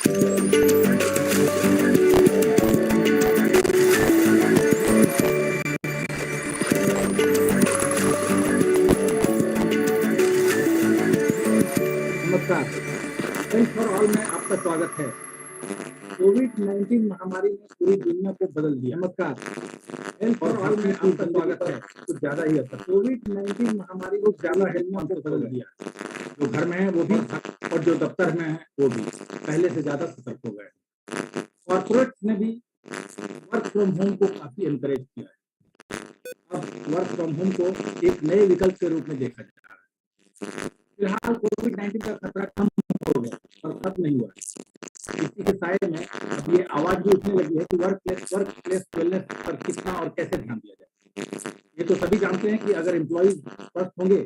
नमस्कार, health for all में आपका स्वागत है। कोविड-19 महामारी ने पूरी दुनिया को बदल दिया। नमस्कार, हेल्थ फॉर ऑल में आपका स्वागत है। कुछ ज्यादा ही असर। कोविड-19 महामारी को ज्यादा दुनिया को बदल दिया। जो घर में है वो भी और जो दफ्तर में है वो भी पहले से ज्यादा सतर्क हो गए। कॉर्पोरेट ने भी वर्क फ्रॉम होम को काफी एनकरेज किया है। अब वर्क फ्रॉम होम को एक नए विकल्प के रूप में देखा जा रहा है। फिलहाल कोविड-19 का खतरा कम हो गया और खत्म नहीं हुआ। इसी के साए में अब ये आवाज भी उठने लगी है कि वर्क प्लेस वेलनेस पर कितना और कैसे ध्यान दिया जाए। ये तो सभी जानते हैं कि अगर एम्प्लॉइज स्वस्थ होंगे,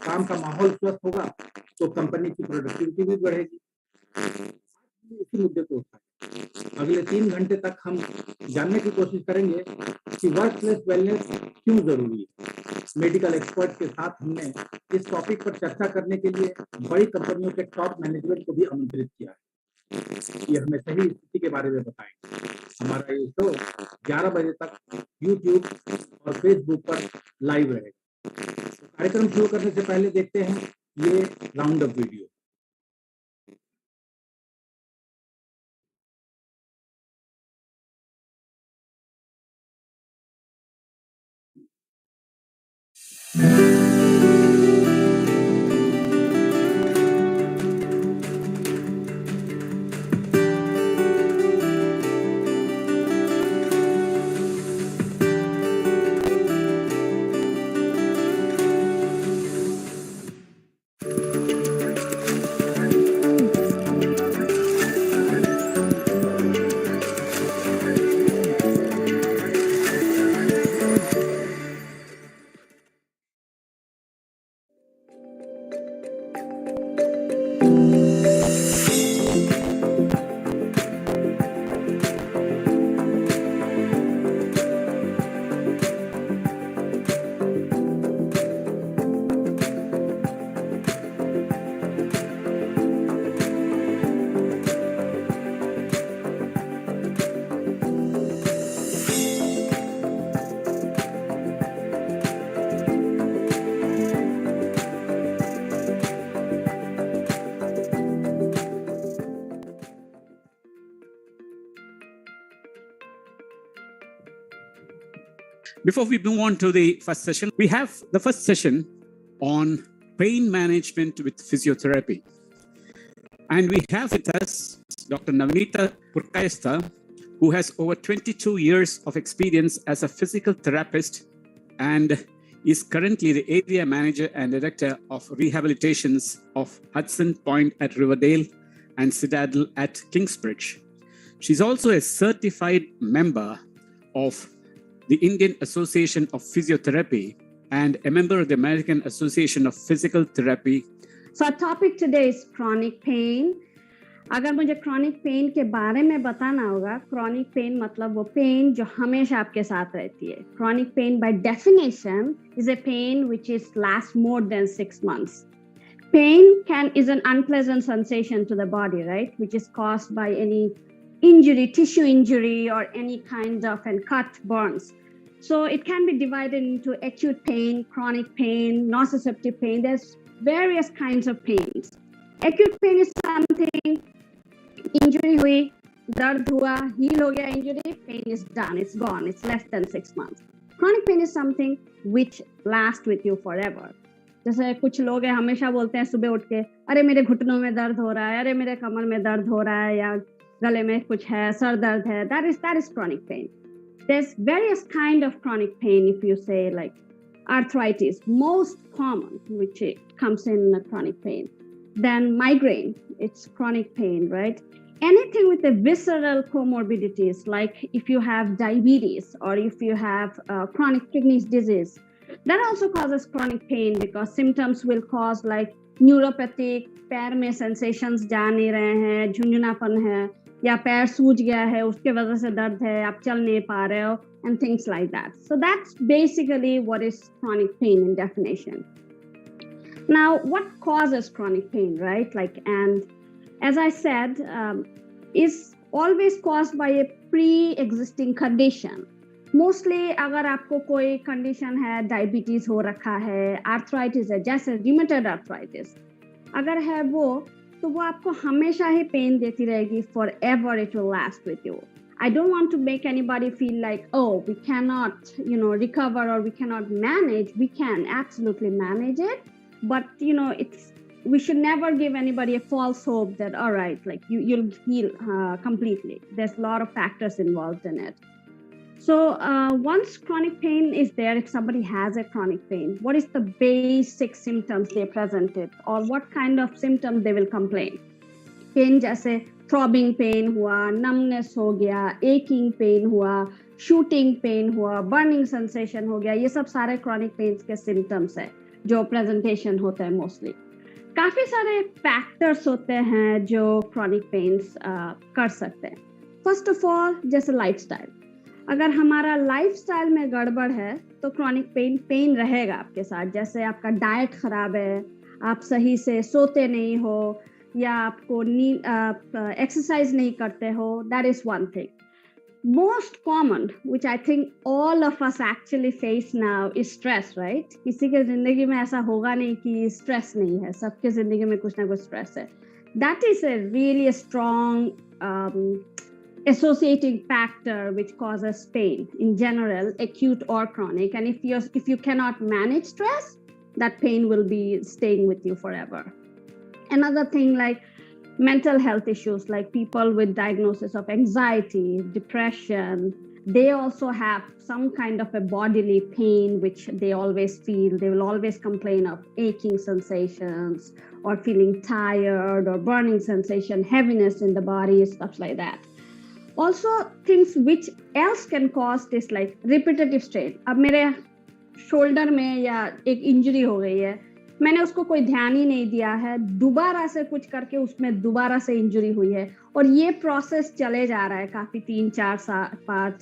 काम का माहौल स्वस्थ होगा, तो कंपनी की प्रोडक्टिविटी भी बढ़ेगी। इसी मुद्दे को उठाएं। अगले 3 घंटे तक हम जानने की कोशिश करेंगे कि वर्क प्लेस वेलनेस क्यों जरूरी है। मेडिकल एक्सपर्ट के साथ हमने इस टॉपिक पर चर्चा करने के लिए बड़ी कंपनियों के टॉप मैनेजमेंट को भी आमंत्रित किया है। ये हमें सही स्थिति के बारे में बताएंगे। हमारा ये शो 11 बजे तक यूट्यूब और फेसबुक पर लाइव रहेगा। तो कार्यक्रम शुरू करने से पहले देखते हैं ये round up video. Before we move on to the first session, we have the first session on pain management with physiotherapy. And we have with us Dr. Navneeta Purkayastha, who has over 22 years of experience as a physical therapist and is currently the area manager and director of rehabilitations of Hudson Point at Riverdale and Citadel at Kingsbridge. She's also a certified member of the Indian Association of Physiotherapy and a member of the American Association of Physical Therapy. So our topic today is chronic pain. अगर मुझे chronic pain के बारे में बताना होगा, chronic pain मतलब वो pain जो हमेशा आपके साथ रहती है. Chronic pain by definition is a pain which lasts more than 6 months. Pain is an unpleasant sensation to the body, right? Which is caused by any injury, tissue injury, or any kind of cut, burns. So it can be divided into acute pain, chronic pain, nociceptive pain. There's various kinds of pains. Acute pain is something, injury हुई, दर्द हुआ, heal हो गया injury, pain is done, it's gone, it's less than 6 months. Chronic pain is something which lasts with you forever. जैसे कुछ लोग हैं हमेशा बोलते हैं सुबह उठ के, अरे मेरे घुटनों में दर्द हो रहा है, अरे मेरे कमर में दर्द हो रहा है, या गले में कुछ है, सर दर्द है. That is chronic pain. There's various kind of chronic pain. If you say like arthritis, most common, which comes in chronic pain. Then migraine, it's chronic pain, right? Anything with the visceral comorbidities, like if you have diabetes or if you have chronic kidney disease, that also causes chronic pain because symptoms will cause like neuropathic, पैर में sensations जा नहीं रहे हैं, झुंझुनापन है, या पैर सूज गया है, उसके वजह से दर्द है, आप चल नहीं पा रहे हो, and things like that. So that's basically what is chronic pain in definition. Now, what causes chronic pain, right? And as I said, is always caused by a pre-existing condition. Mostly अगर आपको कोई condition है, diabetes हो रखा है, arthritis है, जैसे rheumatoid arthritis अगर है तो वो आपको हमेशा ही पेन देती रहेगी, for ever it will last with you. I don't want to make anybody feel like, oh, we cannot, recover or we cannot manage. We can absolutely manage it, but we should never give anybody a false hope that, all right, like you'll heal completely. There's a lot of factors involved in it. So once chronic pain is there, if somebody has a chronic pain, what is the basic symptoms they presented, or what kind of symptoms they will complain? Pain जैसे throbbing pen हुआ, numbness हो गया, aching pen हुआ, shooting pain हुआ, burning sensation हो गया, ये सब सारे क्रॉनिक पेन्स के सिम्टम्स है जो प्रेजेंटेशन होते हैं मोस्टली. काफी सारे फैक्टर्स होते हैं जो क्रॉनिक पेन्स कर सकते हैं. फर्स्ट ऑफ ऑल, जैसे लाइफस्टाइल. अगर हमारा लाइफस्टाइल में गड़बड़ है तो क्रॉनिक पेन रहेगा आपके साथ. जैसे आपका डाइट खराब है, आप सही से सोते नहीं हो, या आपको एक्सरसाइज नहीं करते हो, that is one thing. Most common which I think all of us actually face now is stress, right? किसी के जिंदगी में ऐसा होगा नहीं कि स्ट्रेस नहीं है, सबके जिंदगी में कुछ ना कुछ स्ट्रेस है. That is a really strong associating factor which causes pain in general, acute or chronic. And if you cannot manage stress, that pain will be staying with you forever. Another thing, like mental health issues, like people with diagnosis of anxiety, depression, they also have some kind of a bodily pain which they always feel. They will always complain of aching sensations or feeling tired or burning sensation, heaviness in the body, stuff like that. Also, things which else can cause this, like repetitive strain. अब मेरे shoulder में या एक injury हो गई है, मैंने उसको कोई ध्यान ही नहीं दिया है, दोबारा से कुछ करके उसमें दोबारा से इंजरी हुई है, और ये प्रोसेस चले जा रहा है काफी 3-4 5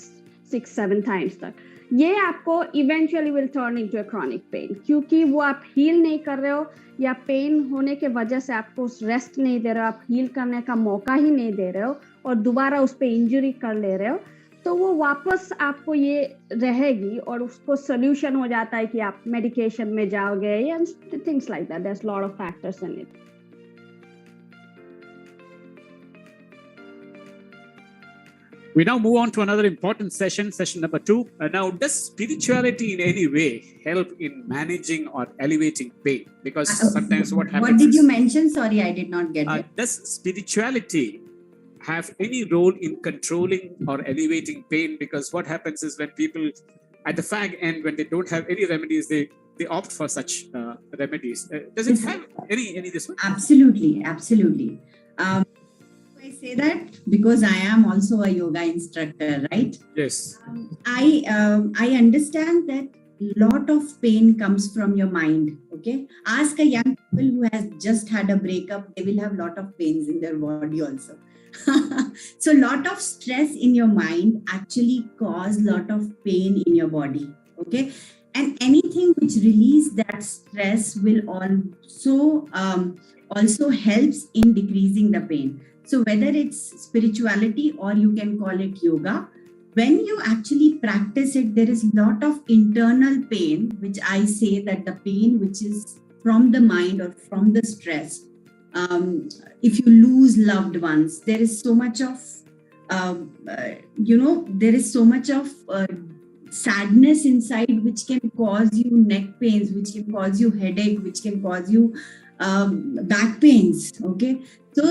6 7 टाइम्स तक. ये आपको eventually will turn into a chronic pain, क्योंकि वो आप हील नहीं कर रहे हो, या पेन होने के वजह से आपको रेस्ट नहीं दे रहे हो, आप हील करने का मौका ही नहीं दे रहे हो, और दोबारा उस पर इंजरी कर ले रहे हो, तो वो वापस आपको ये रहेगी, और उसको सोल्यूशन हो जाता है कि आप मेडिकेशन में जाओगे, and things like that. There is lot of factors in it. We now move on to another important session, session number 2. Now, does spirituality in any way help in managing or alleviating pain? Because sometimes what happens... What did you mention? Sorry, I did not get it. Does spirituality have any role in controlling or alleviating pain? Because what happens is when people, at the fag end, when they don't have any remedies, they opt for such remedies. Does it have any this one? Absolutely, absolutely. I say that because I am also a yoga instructor, right? Yes. I understand that lot of pain comes from your mind. Okay, ask a young people who has just had a breakup; they will have lot of pains in their body also. So, lot of stress in your mind actually cause lot of pain in your body. Okay, and anything which release that stress will also helps in decreasing the pain. So whether it's spirituality or you can call it yoga, when you actually practice it, there is a lot of internal pain, which I say that the pain which is from the mind or from the stress. If you lose loved ones, there is so much of, there is so much of sadness inside, which can cause you neck pains, which can cause you headache, which can cause you back pains. Okay. So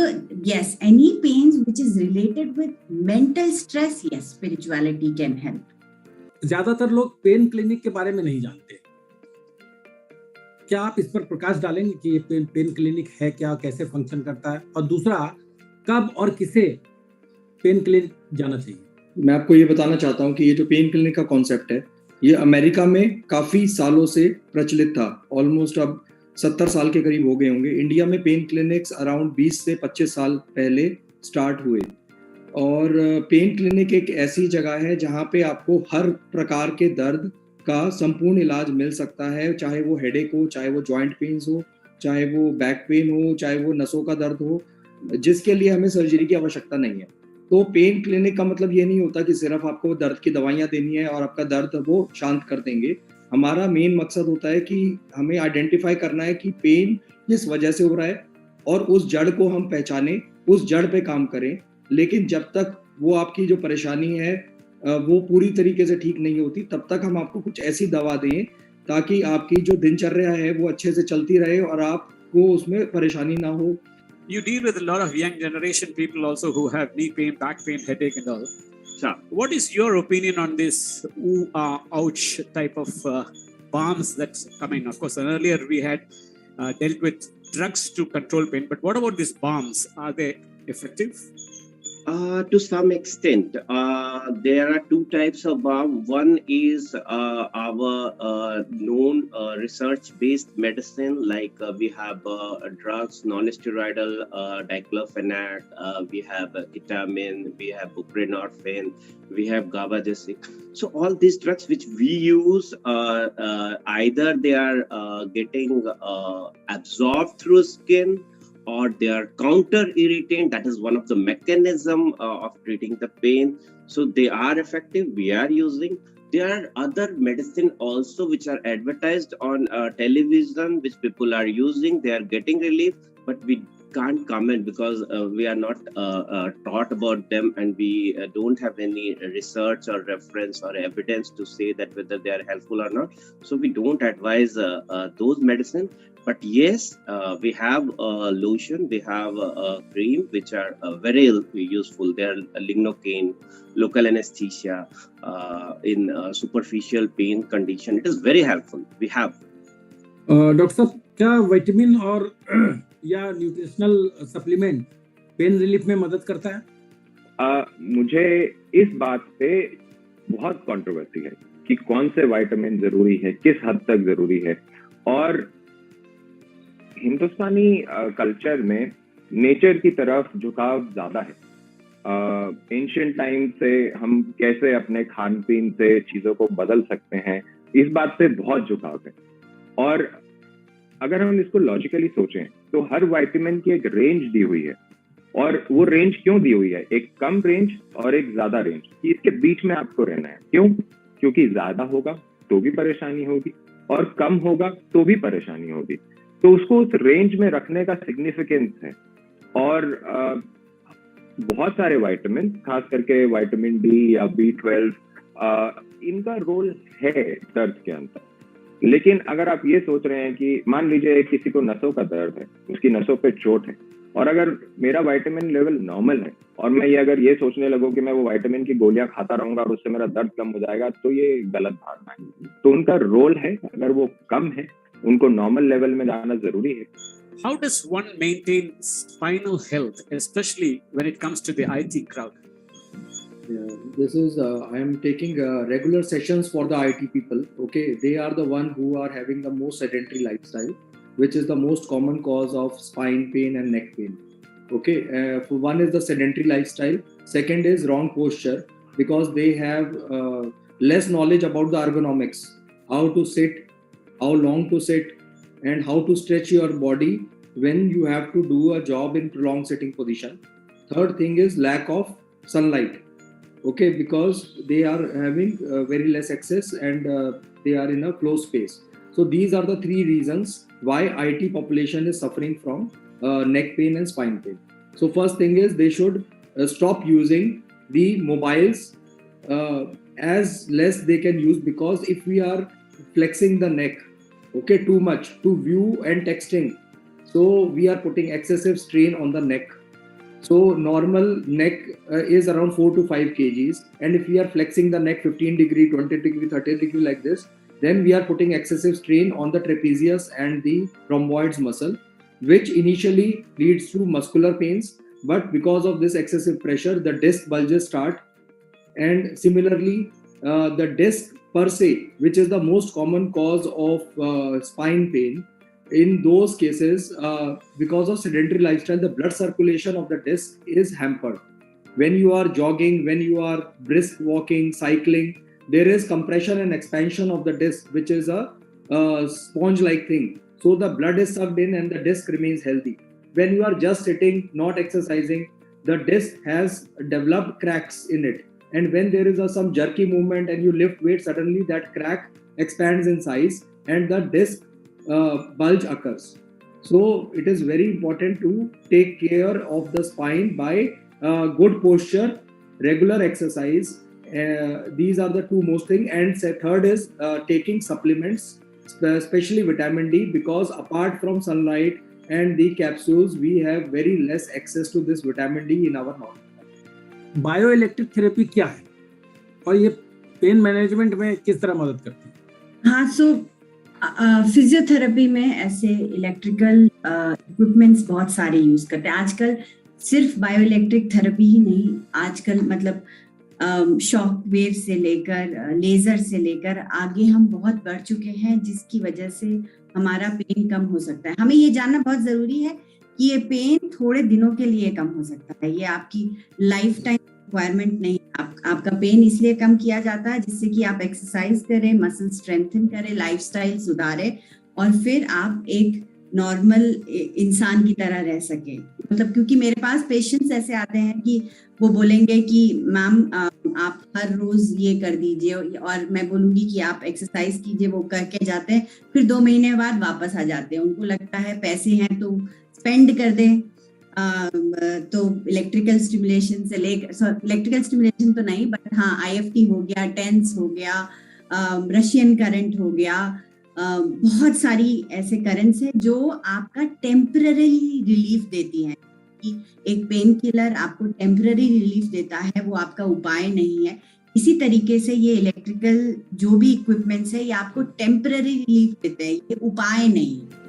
yes, any pains which is related with mental stress, yes, spirituality can help. ज्यादातर लोग pain clinic के बारे में नहीं जानते. क्या आप इस पर प्रकाश डालेंगे कि ये पेन क्लिनिक है क्या, कैसे फंक्शन करता है, और दूसरा, कब और किसे पेन क्लिनिक जाना चाहिए? मैं आपको ये बताना चाहता हूँ कि ये जो पेन क्लिनिक का कॉन्सेप्ट है, ये अमेरिका में काफी सालों से प्रचलित था. ऑलमोस्ट अब 70 साल के करीब हो गए होंगे. इंडिया में पेन क्लिनिक्स अराउंड 20 से 25 साल पहले स्टार्ट हुए, और पेन क्लिनिक एक ऐसी जगह है जहाँ पे आपको हर प्रकार के दर्द का संपूर्ण इलाज मिल सकता है, चाहे वो हेडेक हो, चाहे वो जॉइंट पेन्स हो, चाहे वो बैक पेन हो, चाहे वो नसों का दर्द हो. जिसके लिए हमें सर्जरी की आवश्यकता नहीं है। तो पेन क्लिनिक का मतलब ये नहीं होता कि सिर्फ आपको दर्द की दवाइयाँ देनी है और आपका दर्द वो शांत कर देंगे। हमारा मेन मकसद होता है कि हमें आइडेंटिफाई करना है कि पेन किस वजह से हो रहा है और उस जड़ को हम पहचानें, उस जड़ पे काम करें। लेकिन जब तक वो आपकी जो परेशानी है वो पूरी तरीके से ठीक नहीं होती, तब तक हम आपको कुछ ऐसी दवा दें ताकि आपकी जो दिनचर्या है वो अच्छे से चलती रहे और आपको उसमें परेशानी ना हो। You deal with a lot of young generation people also who have knee pain, back pain, headache and all. Sure. What is your opinion on this ooh, ouch type of balms that's coming? Of course, earlier we had dealt with drugs to control pain, but what about these balms? Are they effective? To some extent, there are two types of balm. One is our known research-based medicine, like we have drugs, non-steroidal diclofenac, we have ketamine, we have buprenorphine, we have gabagesic. So all these drugs which we use, either they are getting absorbed through skin, or they are counter irritant. That is one of the mechanism of treating the pain. So they are effective. We are using. There are other medicine also which are advertised on television, which people are using. They are getting relief, but we can't comment because we are not taught about them, and we don't have any research or reference or evidence to say that whether they are helpful or not. So we don't advise those medicine. But yes, we have lotion, we have cream which are very useful. They are lignocaine, local anesthesia in superficial pain condition. It is very helpful. We have. Doctor साहब, क्या vitamin और या nutritional supplement pain relief में मदद करता है? मुझे इस बात पे बहुत कंट्रोवर्सी है कि कौन से विटामिन जरूरी है, किस हद तक जरूरी है। और हिंदुस्तानी कल्चर में नेचर की तरफ झुकाव ज्यादा है। एंशिएंट टाइम से हम कैसे अपने खान पीन से चीजों को बदल सकते हैं, इस बात से बहुत झुकाव है। और अगर हम इसको लॉजिकली सोचें तो हर विटामिन की एक रेंज दी हुई है, और वो रेंज क्यों दी हुई है? एक कम रेंज और एक ज्यादा रेंज, कि इसके बीच में आपको रहना है। क्यों? क्योंकि ज्यादा होगा तो भी परेशानी होगी और कम होगा तो भी परेशानी होगी। तो उसको उस रेंज में रखने का सिग्निफिकेंस है। और बहुत सारे विटामिन, खास करके विटामिन डी या B12, इनका रोल है दर्द के अंदर। लेकिन अगर आप ये सोच रहे हैं कि मान लीजिए किसी को नसों का दर्द है, उसकी नसों पे चोट है, और अगर मेरा विटामिन लेवल नॉर्मल है और मैं ये अगर ये सोचने लगूं कि मैं वो विटामिन की गोलियां खाता रहूंगा और उससे मेरा दर्द कम हो जाएगा, तो ये गलत धारणा है। तो उनका रोल है, अगर वो कम है उनको नॉर्मल लेवल में जाना जरूरी है। How does one maintain spinal health, especially when it comes to the IT crowd? Yeah, this is I am taking regular sessions for the IT people. Okay, they are the one who are having the most sedentary lifestyle, which is the most common cause of spine pain and neck pain. Okay, one is the sedentary lifestyle. Second is wrong posture, because they have less knowledge about the ergonomics, how to sit, how long to sit, and how to stretch your body when you have to do a job in prolonged sitting position. Third thing is lack of sunlight. Okay, because they are having very less access and they are in a closed space. So these are the three reasons why IT population is suffering from neck pain and spine pain. So first thing is they should stop using the mobiles as less they can use, because if we are flexing the neck, okay, too much to view and texting, so we are putting excessive strain on the neck. So normal neck is around 4 to 5 kgs, and if we are flexing the neck 15 degree, 20 degree, 30 degree like this, then we are putting excessive strain on the trapezius and the rhomboids muscle, which initially leads to muscular pains, but because of this excessive pressure the disc bulges start. And similarly the disc per se, which is the most common cause of spine pain, in those cases, because of sedentary lifestyle, the blood circulation of the disc is hampered. When you are jogging, when you are brisk walking, cycling, there is compression and expansion of the disc, which is a sponge-like thing. So the blood is sucked in and the disc remains healthy. when you are just sitting, not exercising, the disc has developed cracks in it. And when there is some jerky movement and you lift weight, suddenly that crack expands in size and the disc bulge occurs. So it is very important to take care of the spine by good posture, regular exercise. These are the two most thing. And third is taking supplements, especially vitamin D, because apart from sunlight and the capsules, we have very less access to this vitamin D in our normal. Bio electric therapy क्या है और ये pain management में किस तरह मदद करती है? हाँ, सो फिजियोथेरेपी में ऐसे इलेक्ट्रिकल इक्विपमेंट्स बहुत सारे यूज करते हैं आजकल। सिर्फ बायो इलेक्ट्रिक थेरेपी ही नहीं, आजकल मतलब शॉक वेव से लेकर लेजर से लेकर आगे हम बहुत बढ़ चुके हैं, जिसकी वजह से हमारा पेन कम हो सकता है। हमें ये जानना बहुत जरूरी है कि ये पेन थोड़े दिनों के लिए कम हो सकता है, ये आपकी लाइफ टाइम रिक्वायरमेंट नहीं। आपका पेन इसलिए कम किया जाता है जिससे कि आप एक्सरसाइज करें, मसल स्ट्रेंथन करें, लाइफस्टाइल सुधारें और फिर आप एक नॉर्मल इंसान की तरह रह सके। मतलब क्योंकि मेरे पास पेशेंट्स ऐसे आते हैं कि वो बोलेंगे कि मैम आप हर रोज ये कर दीजिए, और मैं बोलूंगी कि आप एक्सरसाइज कीजिए, वो करके जाते हैं, फिर 2 महीने बाद वापस आ जाते हैं। उनको लगता है पैसे हैं तो स्पेंड कर दें। तो इलेक्ट्रिकल स्टिमुलेशन से लेकर, इलेक्ट्रिकल स्टिमुलेशन तो नहीं, बट हाँ IFT हो गया, टेंस हो गया, रशियन करंट हो गया, बहुत सारी ऐसे करंट्स हैं जो आपका टेम्पररी रिलीफ देती हैं। कि एक पेन किलर आपको टेम्पररी रिलीफ देता है, वो आपका उपाय नहीं है। इसी तरीके से ये इलेक्ट्रिकल जो भी इक्विपमेंट्स है, ये आपको टेम्पररी रिलीफ देते हैं, ये उपाय नहीं है।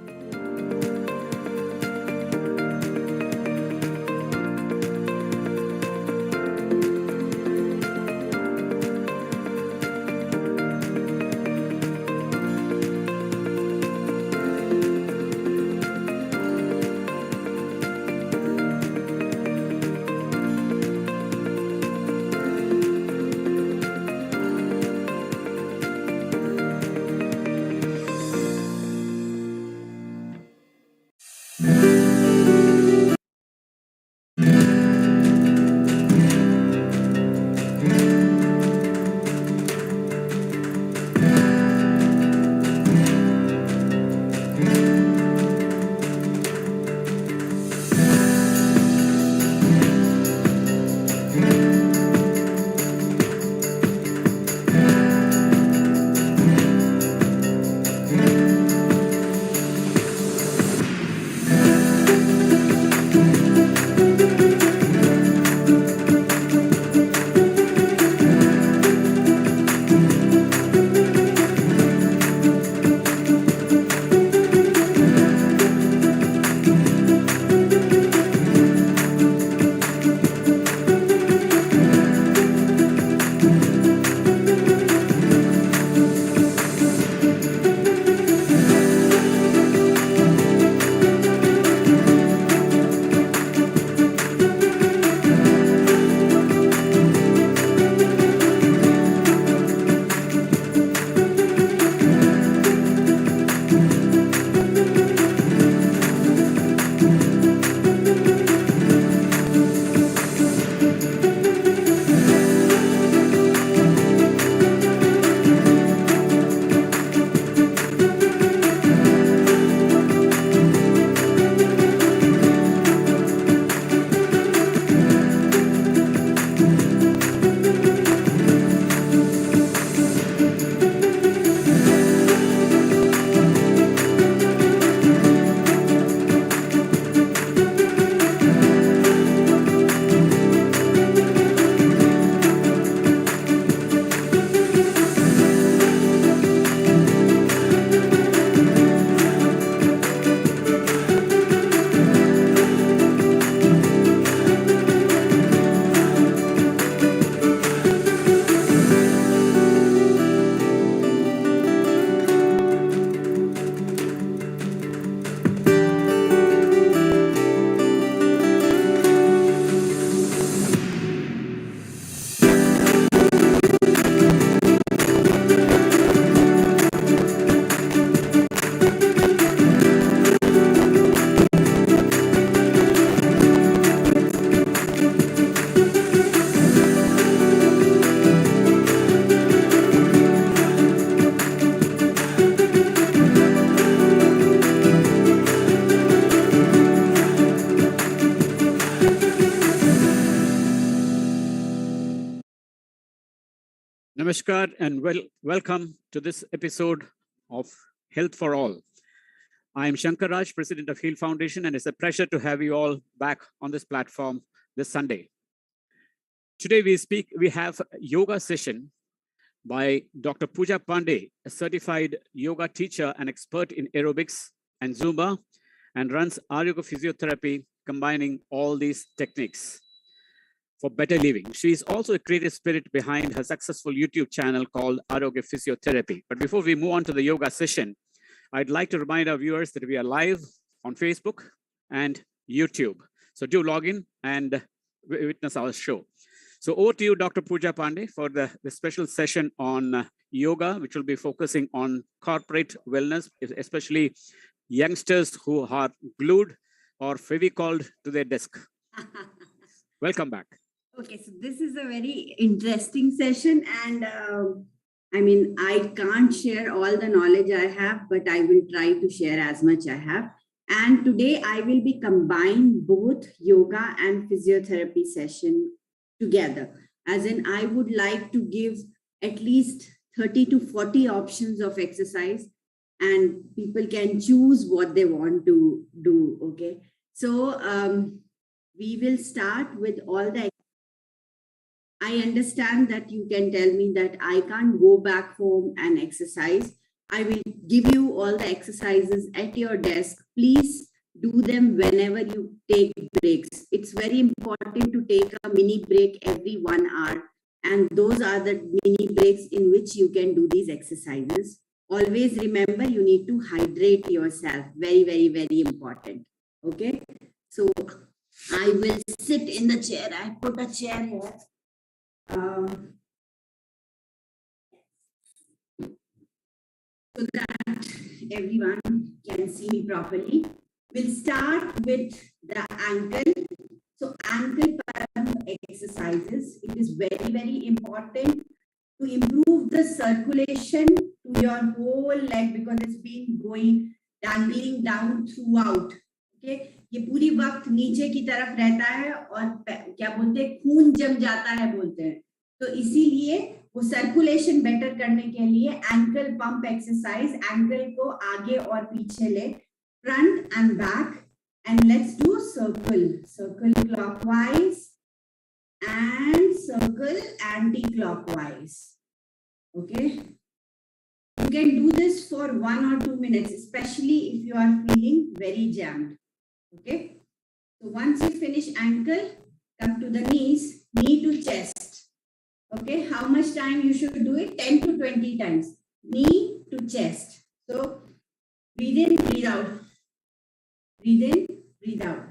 Namaskar and welcome to this episode of Health for All. I am Shankar Raj, President of Heal Foundation, and it's a pleasure to have you all back on this platform this Sunday. Today we have a yoga session by Dr. Pooja Pandey, a certified yoga teacher and expert in aerobics and Zumba, and runs Aryoga Physiotherapy, combining all these techniques for better living. She is also a creative spirit behind her successful YouTube channel called Aryoga Physiotherapy. But before we move on to the yoga session, I'd like to remind our viewers that we are live on Facebook and YouTube. So do log in and witness our show. So over to you, Dr. Pooja Pandey, for the special session on yoga, which will be focusing on corporate wellness, especially youngsters who are glued or fevicalled to their desk. Welcome back. Okay, so this is a very interesting session, and I can't share all the knowledge I have, but I will try to share as much I have. And today I will be combining both yoga and physiotherapy session together. As in, I would like to give at least 30 to 40 options of exercise, and people can choose what they want to do. Okay, so we will start with all the. I understand that you can tell me that I can't go back home and exercise. I will give you all the exercises at your desk. Please do them whenever you take breaks. It's very important to take a mini break every 1 hour. And those are the mini breaks in which you can do these exercises. Always remember, you need to hydrate yourself. Very, very, very important. Okay. So I will sit in the chair. I put a chair here. So that everyone can see me properly. We'll start with the ankle. So ankle exercises. It is very, very important to improve the circulation to your whole leg, because it's been going dangling down throughout. Okay, ये पूरी वक्त नीचे की तरफ रहता है और क्या बोलते हैं, खून जम जाता है बोलते हैं. तो इसीलिए वो सर्कुलेशन बेटर करने के लिए एंकल पंप एक्सरसाइज, एंकल को आगे और पीछे ले, front end back, and let's do circle clockwise and circle anti-clockwise. Okay, you can do this for 1 or 2 minutes, especially if you are feeling very jammed. Okay, so once you finish ankle, come to the knees, knee to chest. Okay, how much time you should do it? 10 to 20 times, knee to chest. So breathe in, breathe out, breathe in, breathe out,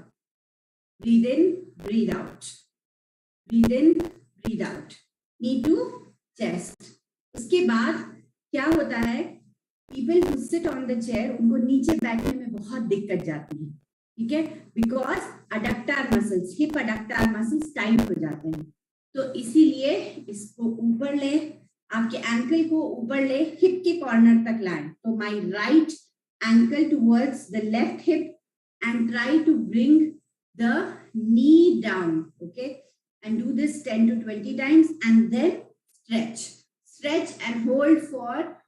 breathe in, breathe out. Breathe in, breathe out. Knee to chest. उसके बाद क्या होता है, people who sit on the chair, उनको नीचे बैठने में बहुत दिक्कत जाती है. ठीक है, because adductor muscles, hip adductor muscles tight हो जाते हैं. तो इसीलिए इसको ऊपर ले, आपके एंकल को ऊपर ले, हिप के कॉर्नर तक लाएं. तो my right ankle towards the left hip and try to bring the knee down. Okay. And do this 10 to 20 times, and then stretch and hold for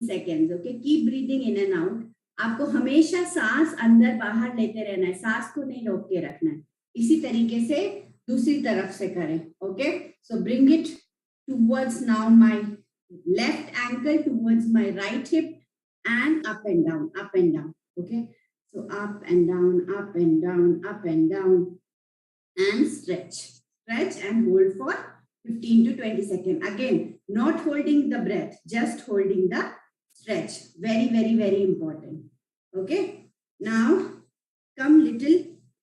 seconds. Okay, keep breathing in and out. आपको हमेशा सांस अंदर बाहर लेते रहना है, सांस को नहीं रोक के रखना है. इसी तरीके से दूसरी तरफ से करें. Okay, so bring it towards now my left ankle towards my right hip, and up and down, up and down. Okay, so up and down, up and down, up and down. And stretch and hold for 15 to 20 seconds. Again, not holding the breath, just holding the stretch. Very, very, very important. Okay. Now come little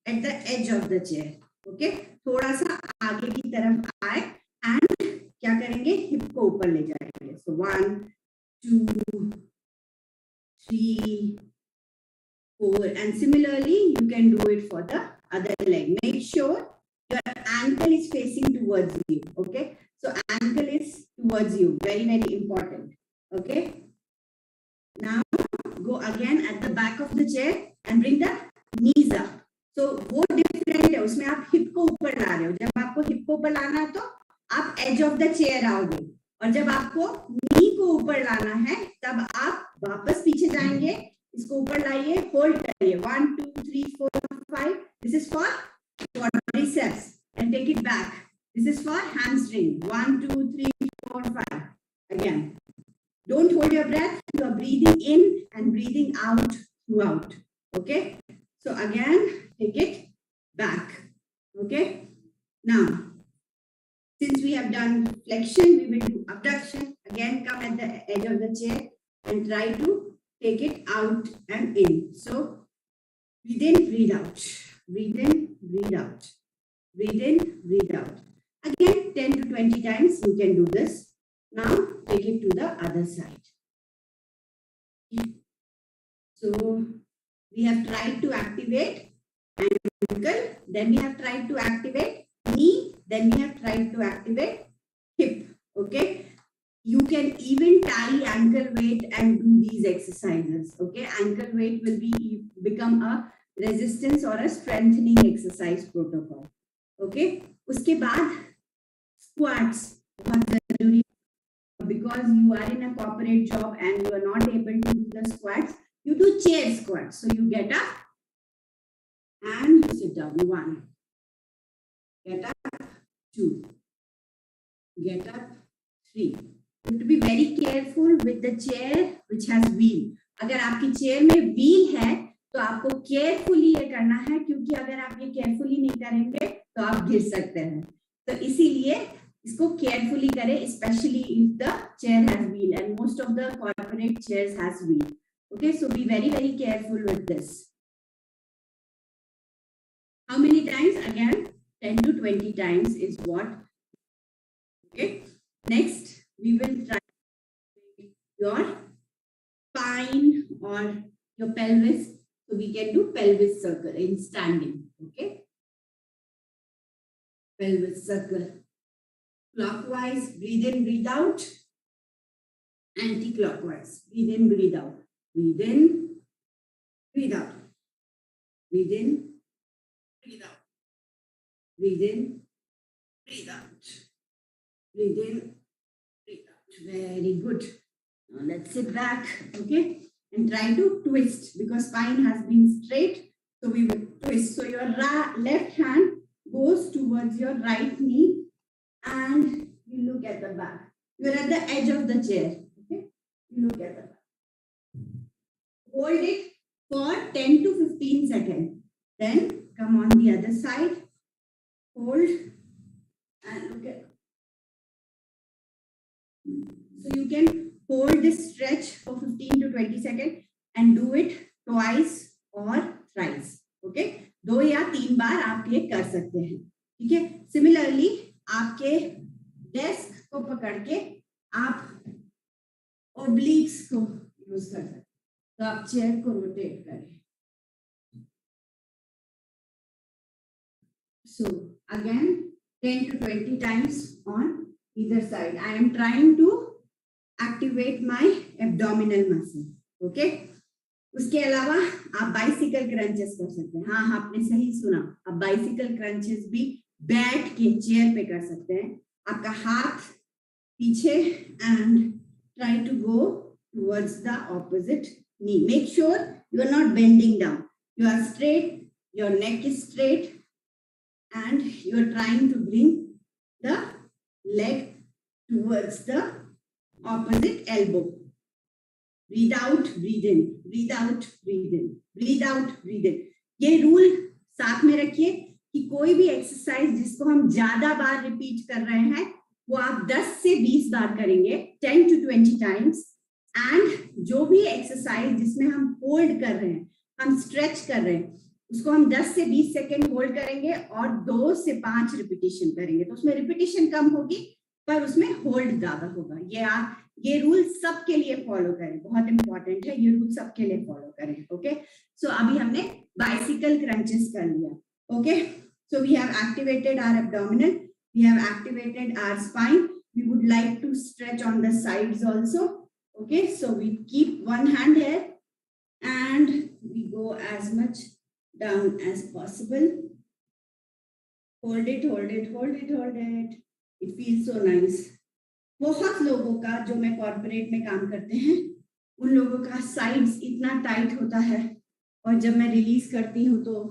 at the edge of the chair. Okay. थोड़ा सा आगे की तरफ आए, and क्या करेंगे, hip को ऊपर ले जाएंगे. So 1, 2, 3, 4, and similarly you can do it for the other leg. Make sure your ankle is facing towards you. Okay, so ankle is towards you. Very, very important. Okay, now go again at the back of the chair and bring the knees up. So वो different है, उसमें आप hip को ऊपर ला रहे हो. जब आपको hip को ऊपर लाना है तो आप edge of the chair आओगे. और जब आपको नी को ऊपर लाना है तब आप वापस पीछे जाएंगे, इसको ऊपर लाइए, होल्ड करिए 1 2 3 4 5. This is for quadriceps and take it back. This is for hamstring. 1 2 3 4 5. Again, don't hold your breath. You are breathing in and breathing out throughout. Okay, so again take it back. Okay, now since we have done flexion, we will do abduction. Again, come at the edge of the chair and try to take it out and in. So breathe in, breathe out, breathe in, breathe out, breathe in, breathe out. Again, 10 to 20 times you can do this. Now take it to the other side. So we have tried to activate ankle, then we have tried to activate knee, then we have tried to activate hip. Okay, you can even tie ankle weight and do these exercises. Okay, ankle weight will become a resistance or a strengthening exercise protocol. Okay, उसके बाद squats बहुत जरूरी, because you are in a corporate job and you are not able to do the squats. You do chair squats. So you get up and you sit down. 1, get up 2, get up 3. You have to be very careful with the chair which has wheel. अगर आपकी chair में wheel है तो आपको carefully ये करना है, क्योंकि अगर आप ये केयरफुली नहीं करेंगे तो आप गिर सकते हैं. तो इसीलिए इसको केयरफुली करें, especially if the chair has wheel, and most of the corporate chairs has wheel. Okay, so be very careful with this. How many times? Again, 10 to 20 times is what. Okay, next we will try your spine or your pelvis. So we can do pelvis circle in standing. Okay, pelvis circle. Clockwise, breathe in, breathe out. Anti-clockwise, breathe in, breathe out. Breathe in, breathe out. Breathe in, breathe out. Breathe in, breathe out. Breathe in, breathe out. Very good. Now let's sit back, okay, and try to twist, because spine has been straight. So we will twist. So your left hand goes towards your right knee and you look at the back. You are at the edge of the chair. Okay, you look at the back. Hold it for 10 to 15 seconds. Then come on the other side. Hold and look at. So you can hold this stretch for 15 to 20 seconds and do it twice or thrice. Okay, 2 या 3 बार आप ये कर सकते हैं. ठीक है. Similarly, आपके desk को पकड़ के आप obliques को यूज कर सकते हैं. तो आप चेयर को रोटेट करें. So again, 10 to 20 times on either side. I am trying to activate my abdominal muscle. Okay. उसके अलावा आप बाइसिकल क्रंचेस कर सकते हैं. हाँ, आपने सही सुना. आप बाइसिकल क्रंचेस भी बैठ के चेयर पे कर सकते हैं. आपका हाथ पीछे and try to go towards the opposite knee. Make sure you are not bending down. You are straight, your neck is straight, and you are trying to bring the leg towards the opposite elbow. Breathe out, breathe in, breathe out, breathe in, breathe out, breathe in. ये rule साथ में रखिए कि कोई भी exercise जिसको हम ज्यादा बार रिपीट कर रहे हैं वो आप 10 से 20 बार करेंगे, 10 to 20 times. एंड जो भी एक्सरसाइज जिसमें हम होल्ड कर रहे हैं, हम स्ट्रेच कर रहे हैं, उसको हम 10 से 20 सेकेंड होल्ड करेंगे और 2 से 5 रिपीटेशन करेंगे. तो उसमें रिपीटेशन कम होगी पर उसमें होल्ड ज्यादा होगा. ये रूल सबके लिए फॉलो करें, बहुत इंपॉर्टेंट है. ये रूल सबके लिए फॉलो करें. ओके, सो अभी हमने बाइसिकल क्रंचेस कर लिया. Okay, so we have activated our abdominal, we have activated our spine. We would like to stretch on the sides also. Okay, so we keep one hand here and we go as much down as possible. Hold it, hold it, hold it, hold it. It feels so nice. बहुत लोगों का, जो मैं corporate में काम करते हैं, उन लोगों का साइड्स इतना टाइट होता है और जब मैं रिलीज करती हूँ तो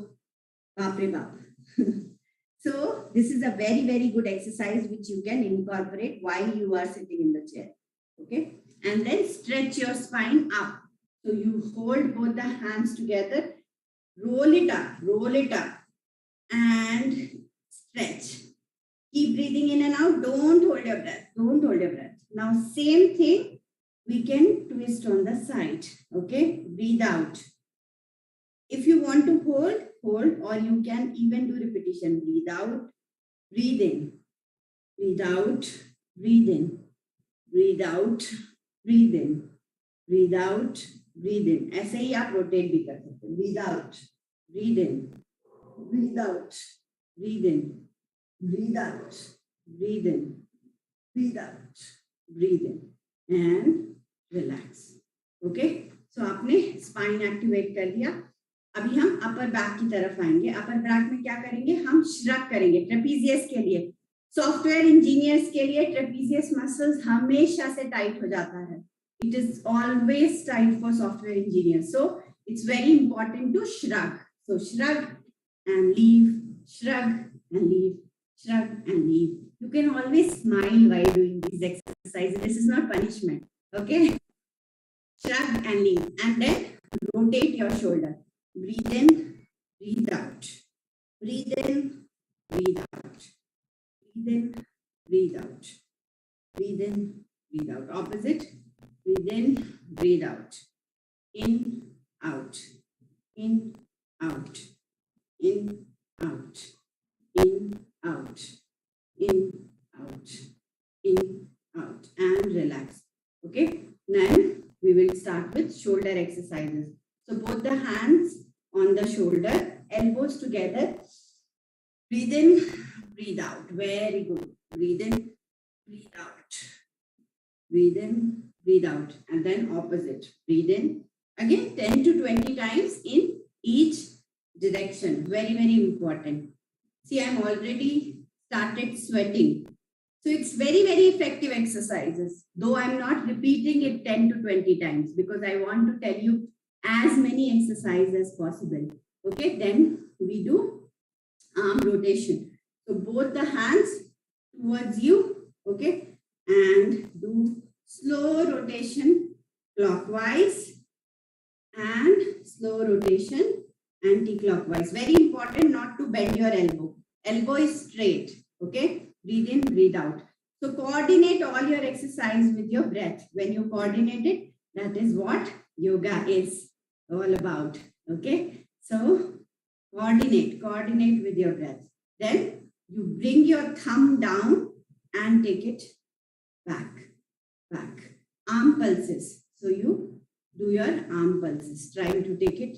बाप रे बाप. So this is a very good exercise which you can incorporate while you are sitting in the chair. Okay, and then stretch your spine up. So you hold both the hands together, roll it up and stretch. Keep breathing in and out. Don't hold your breath. Now same thing, we can twist on the side. Okay, breathe out. If you want to hold, or you can even do repetition. Breathe out, breathe in, breathe out, breathe in, breathe out, breathe in, breathe out, breathe in. ऐसे ही आप rotate भी कर सकते हैं. Breathe out, breathe in, breathe out, breathe in, breathe out, breathe in, breathe out, breathe in, and relax. Okay, so आपने spine activate कर दिया. अभी हम अपर बैक की तरफ आएंगे. अपर बैक में क्या करेंगे, हम श्रग करेंगे. ट्रेपीजियस के लिए, सॉफ्टवेयर इंजीनियर्स के लिए ट्रेपीजियस मसल्स हमेशा से टाइट हो जाता है. It is always tight for software engineers. So it's very important to shrug. So shrug and leave, shrug and leave, shrug and leave. You can always smile while doing these exercises. This is not punishment. Okay, shrug and leave, and then rotate your shoulder. Breathe in, breathe out. Breathe in, breathe out. Breathe in, breathe out. Breathe in, breathe out. Opposite. Breathe in, breathe out. In, out. In, out. In, out. In, out. In, out. In, out. And relax. Okay. Now we will start with shoulder exercises. So both the hands on the shoulder, elbows together. Breathe in, breathe out. Very good. Breathe in, breathe out. Breathe in, breathe out. And then opposite. Breathe in. Again, 10 to 20 times in each direction. Very important. See, I'm already started sweating. So it's very effective exercises. Though I'm not repeating it 10 to 20 times because I want to tell you as many exercises as possible. Okay, then we do arm rotation. So both the hands towards you, okay, and do slow rotation clockwise and slow rotation anti-clockwise. Very important not to bend your elbow. Elbow is straight. Okay, breathe in, breathe out. So coordinate all your exercise with your breath. When you coordinate it, that is what yoga is all about. Okay, so coordinate with your breath. Then you bring your thumb down and take it back. Arm pulses. So you do your arm pulses, trying to take it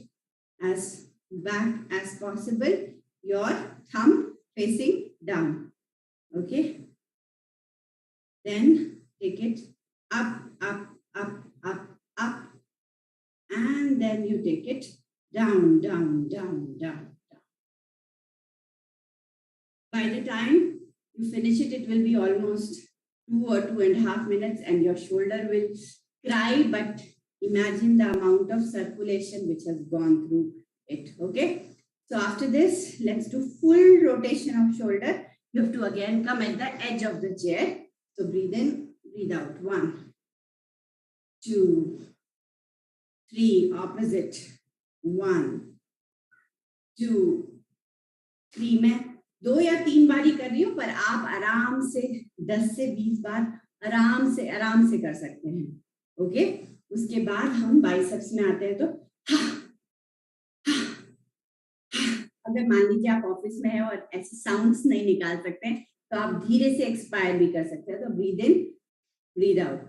as back as possible. Your thumb facing down. Okay, then take it up, and then you take it down. By the time you finish it, it will be almost 2 or 2.5 minutes and your shoulder will cry, but imagine the amount of circulation which has gone through it. Okay, so after this, let's do full rotation of shoulder. You have to again come at the edge of the chair. So breathe in, breathe out. 1, 2, 3, opposite. 1, 2, 3. मैं 2 या 3 बार ही कर रही हूँ, पर आप आराम से 10 से 20 बार आराम से कर सकते हैं. ओके, उसके बाद हम बाइसेप्स में आते हैं. तो अगर मान लीजिए आप ऑफिस में हैं और ऐसे साउंड्स नहीं निकाल सकते हैं, तो आप धीरे से एक्सपायर भी कर सकते हैं. तो breathe in, breathe out,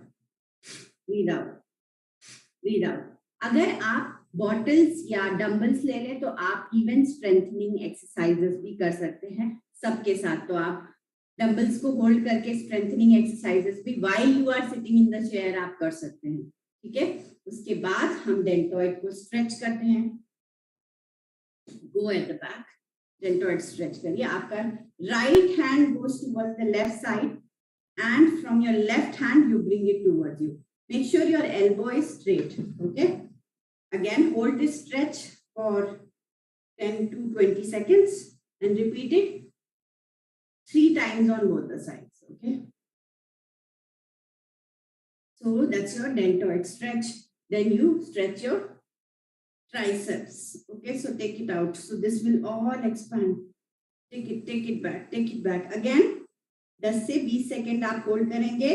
breathe out, breathe out. अगर आप बॉटल्स या डंबल्स ले लें तो आप इवन स्ट्रेंथनिंग एक्सरसाइजेस भी कर सकते हैं सबके साथ. तो आप डंबल्स को होल्ड करके स्ट्रेंथनिंग एक्सरसाइजेस भी while you are sitting in the chair आप कर सकते हैं. ठीक है, उसके बाद हम डेल्टॉइड को स्ट्रेच करते हैं. Go at the back, deltoid stretch करिए. आपका right hand goes towards the left side and from your left hand, you bring it towards you. Make sure your elbow is straight, okay? Again, hold this stretch for 10 to 20 seconds and repeat it 3 times on both the sides, okay? So that's your deltoid stretch. Then you stretch your triceps, okay? So take it out. So this will all expand. Take it back. Again, 10 से 20 second आप hold करेंगे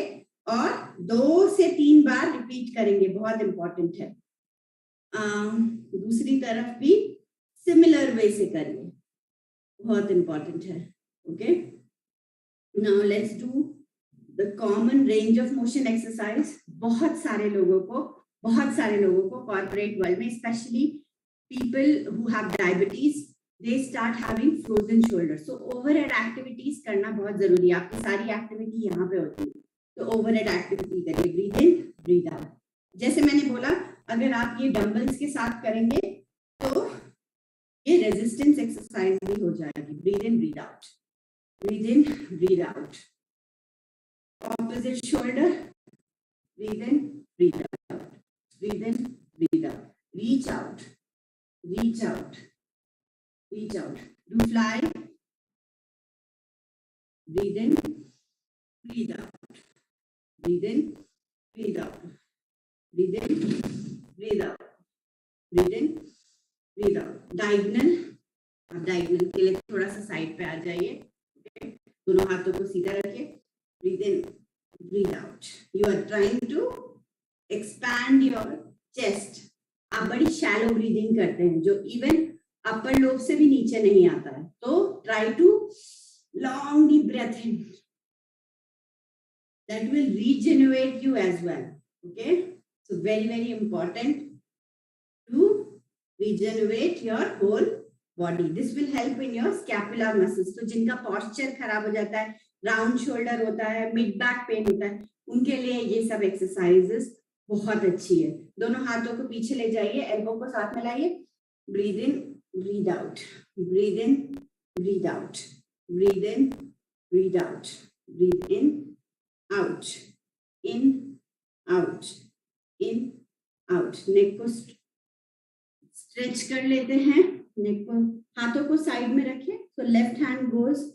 और 2 से 3 बार repeat करेंगे, बहुत important है। दूसरी तरफ भी सिमिलर वे से करिए, बहुत इंपॉर्टेंट है, okay? Now let's do the common range of motion exercise. बहुत सारे लोगों को कॉर्पोरेट वर्ल्ड में, specially people who have diabetes, they start having frozen shoulders. So overhead activities करना बहुत जरूरी है। आपकी सारी एक्टिविटी यहाँ पे होती है, तो overhead activity करिए, breathe in, breathe out. जैसे मैंने बोला, अगर आप ये डंबल्स के साथ करेंगे तो ये रेजिस्टेंस एक्सरसाइज भी हो जाएगी। breathe in, breathe out, breathe in, breathe out. Opposite shoulder, breathe in, breathe out, breathe in, breathe out. Reach out, reach out. Reach out. Do fly. Breathe in, breathe out. Breathe in, breathe out. Breathe in, breathe out. Breathe in, breathe out. Diagonal. आप diagonal के लिए थोड़ा सा side पे आ जाइए, okay? दोनों हाथों को सीधा रखिए. Breathe in, breathe out. You are trying to expand your chest. आप बड़ी shallow breathing करते हैं, जो even अपर लोब से भी नीचे नहीं आता है, तो try to long deep breath in, that will regenerate you as well, okay? So very very important to regenerate your whole body. This will help in your scapular muscles. तो जिनका posture खराब हो जाता है, राउंड शोल्डर होता है, mid back pain होता है, उनके लिए ये सब एक्सरसाइजेस बहुत अच्छी है. दोनों हाथों को पीछे ले जाइए, एल्बो को साथ में लाइए. Breathe in, breathe out, breathe in, breathe out, breathe in, breathe out, breathe in, out, in, out, in, out. नेक को स्ट्रेच कर लेते हैं, नेक को, हाथों को साइड में रखिए. So left hand goes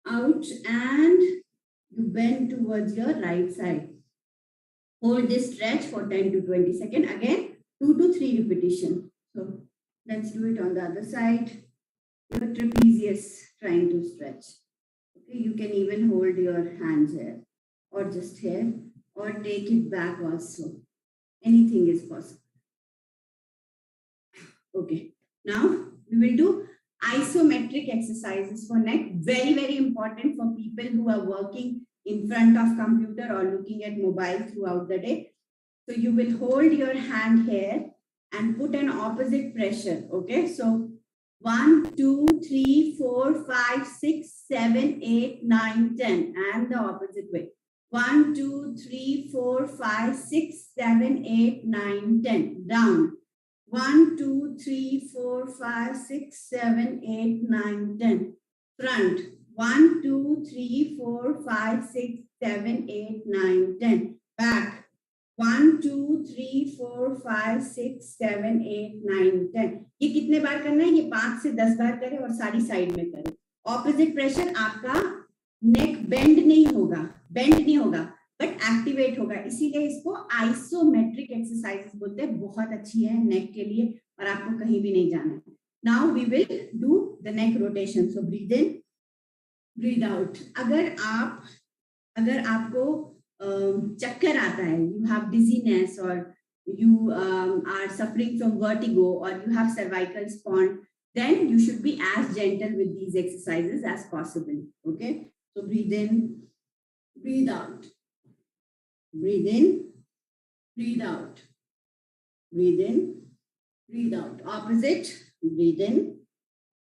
out and you bend towards your right side. Hold this stretch for 10 to 20 seconds. Again, 2 to 3 repetition. So let's do it on the other side. Your trapezius trying to stretch. Okay, you can even hold your hands here or just here or take it back also. Anything is possible. Okay, now we will do isometric exercises for neck. Very, very important for people who are working in front of computer or looking at mobile throughout the day. So you will hold your hand here and put an opposite pressure, okay? So 1, 2, 3, 4, 5, 6, 7, 8, 9, 10, and the opposite way. 1, 2, 3, 4, 5, 6, 7, 8, 9, 10. Down. 1, 2, 3, 4, 5, 6, 7, 8, 9, 10. Front. 1, 2, 3, 4, 5, 6, 7, 8, 9, 10. Back. 1, 2, 3, 4, 5, 6, 7, 8, 9, 10. ये कितने बार करना है? ये 5 से 10 बार करें और सारी side में करें. ऑपोजिट प्रेशर, आपका नेक बेंड नहीं होगा, बट एक्टिवेट होगा. इसीलिए इसको आइसोमेट्रिक एक्सरसाइजेस बोलते हैं. बहुत अच्छी है नेक के लिए और आपको कहीं भी नहीं जाना है. Now we will do the neck rotation. So breathe in, breathe out. अगर आपको चक्कर आता है, you have dizziness or you are suffering from vertigo or you have cervical sponge, then you should be as gentle with these exercises as possible, okay? So breathe in, breathe out, breathe in, breathe out, breathe in, breathe out. Opposite, breathe in,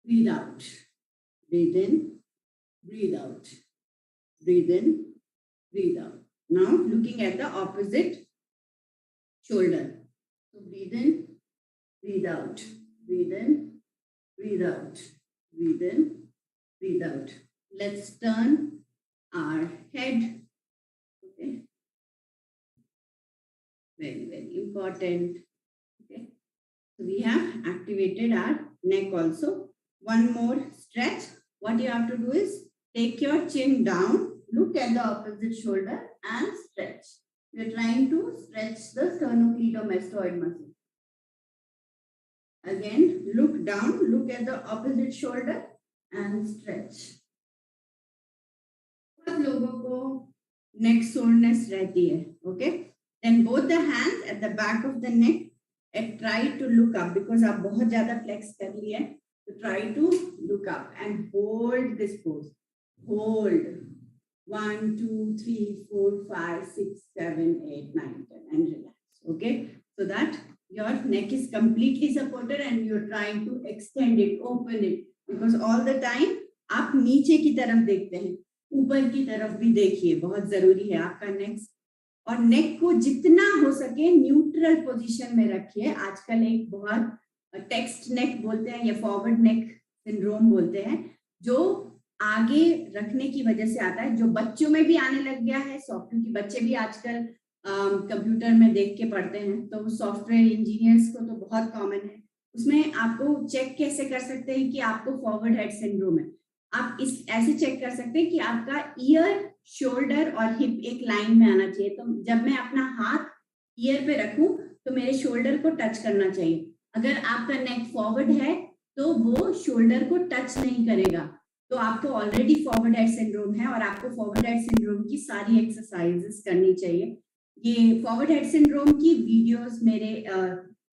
breathe out, breathe in, breathe out, breathe in, breathe out. Now looking at the opposite shoulder. So breathe in, breathe out, breathe in, breathe out, breathe in, breathe out. Let's turn our head. Okay. Very, very important. Okay. So we have activated our neck also. One more stretch. What you have to do is take your chin down, look at the opposite shoulder and stretch. We are trying to stretch the sternocleidomastoid muscle. Again, look down, look at the opposite shoulder and stretch. बहुत लोगों को neck soreness रहती है, okay? Then both the hands at the back of the neck and try to look up because आप बहुत ज़्यादा flex कर लिए हैं. So try to look up and hold this pose. Hold. 1, 2, 3, 4, 5, 6, 7, 8, 9, 10 and relax. Okay? So that your neck is completely supported and you're trying to extend it, open it. Because all the time आप नीचे की तरफ देखते हैं, ऊपर की तरफ भी देखिए, बहुत जरूरी है आपका नेक. और नेक को जितना हो सके न्यूट्रल पोजीशन में रखिए. आजकल एक बहुत टेक्स्ट नेक बोलते हैं या फॉरवर्ड नेक सिंड्रोम बोलते हैं, जो आगे रखने की वजह से आता है, जो बच्चों में भी आने लग गया है. क्योंकि बच्चे भी आजकल कंप्यूटर में देख के पढ़ते हैं, तो सॉफ्टवेयर इंजीनियर्स को तो बहुत कॉमन है. उसमें आपको चेक कैसे कर सकते हैं कि आपको फॉरवर्ड हेड सिंड्रोम है. आप इस ऐसे चेक कर सकते हैं कि आपका ईयर, शोल्डर और हिप एक लाइन में आना चाहिए. तो जब मैं अपना हाथ ईयर पे रखूं तो मेरे शोल्डर को टच करना चाहिए. अगर आपका नेक फॉरवर्ड है तो वो शोल्डर को टच नहीं करेगा, तो आपको ऑलरेडी फॉरवर्ड हेड सिंड्रोम है और आपको फॉरवर्ड हेड सिंड्रोम की सारी एक्सरसाइजेस करनी चाहिए. ये फॉरवर्ड हेड सिंड्रोम की वीडियोस मेरे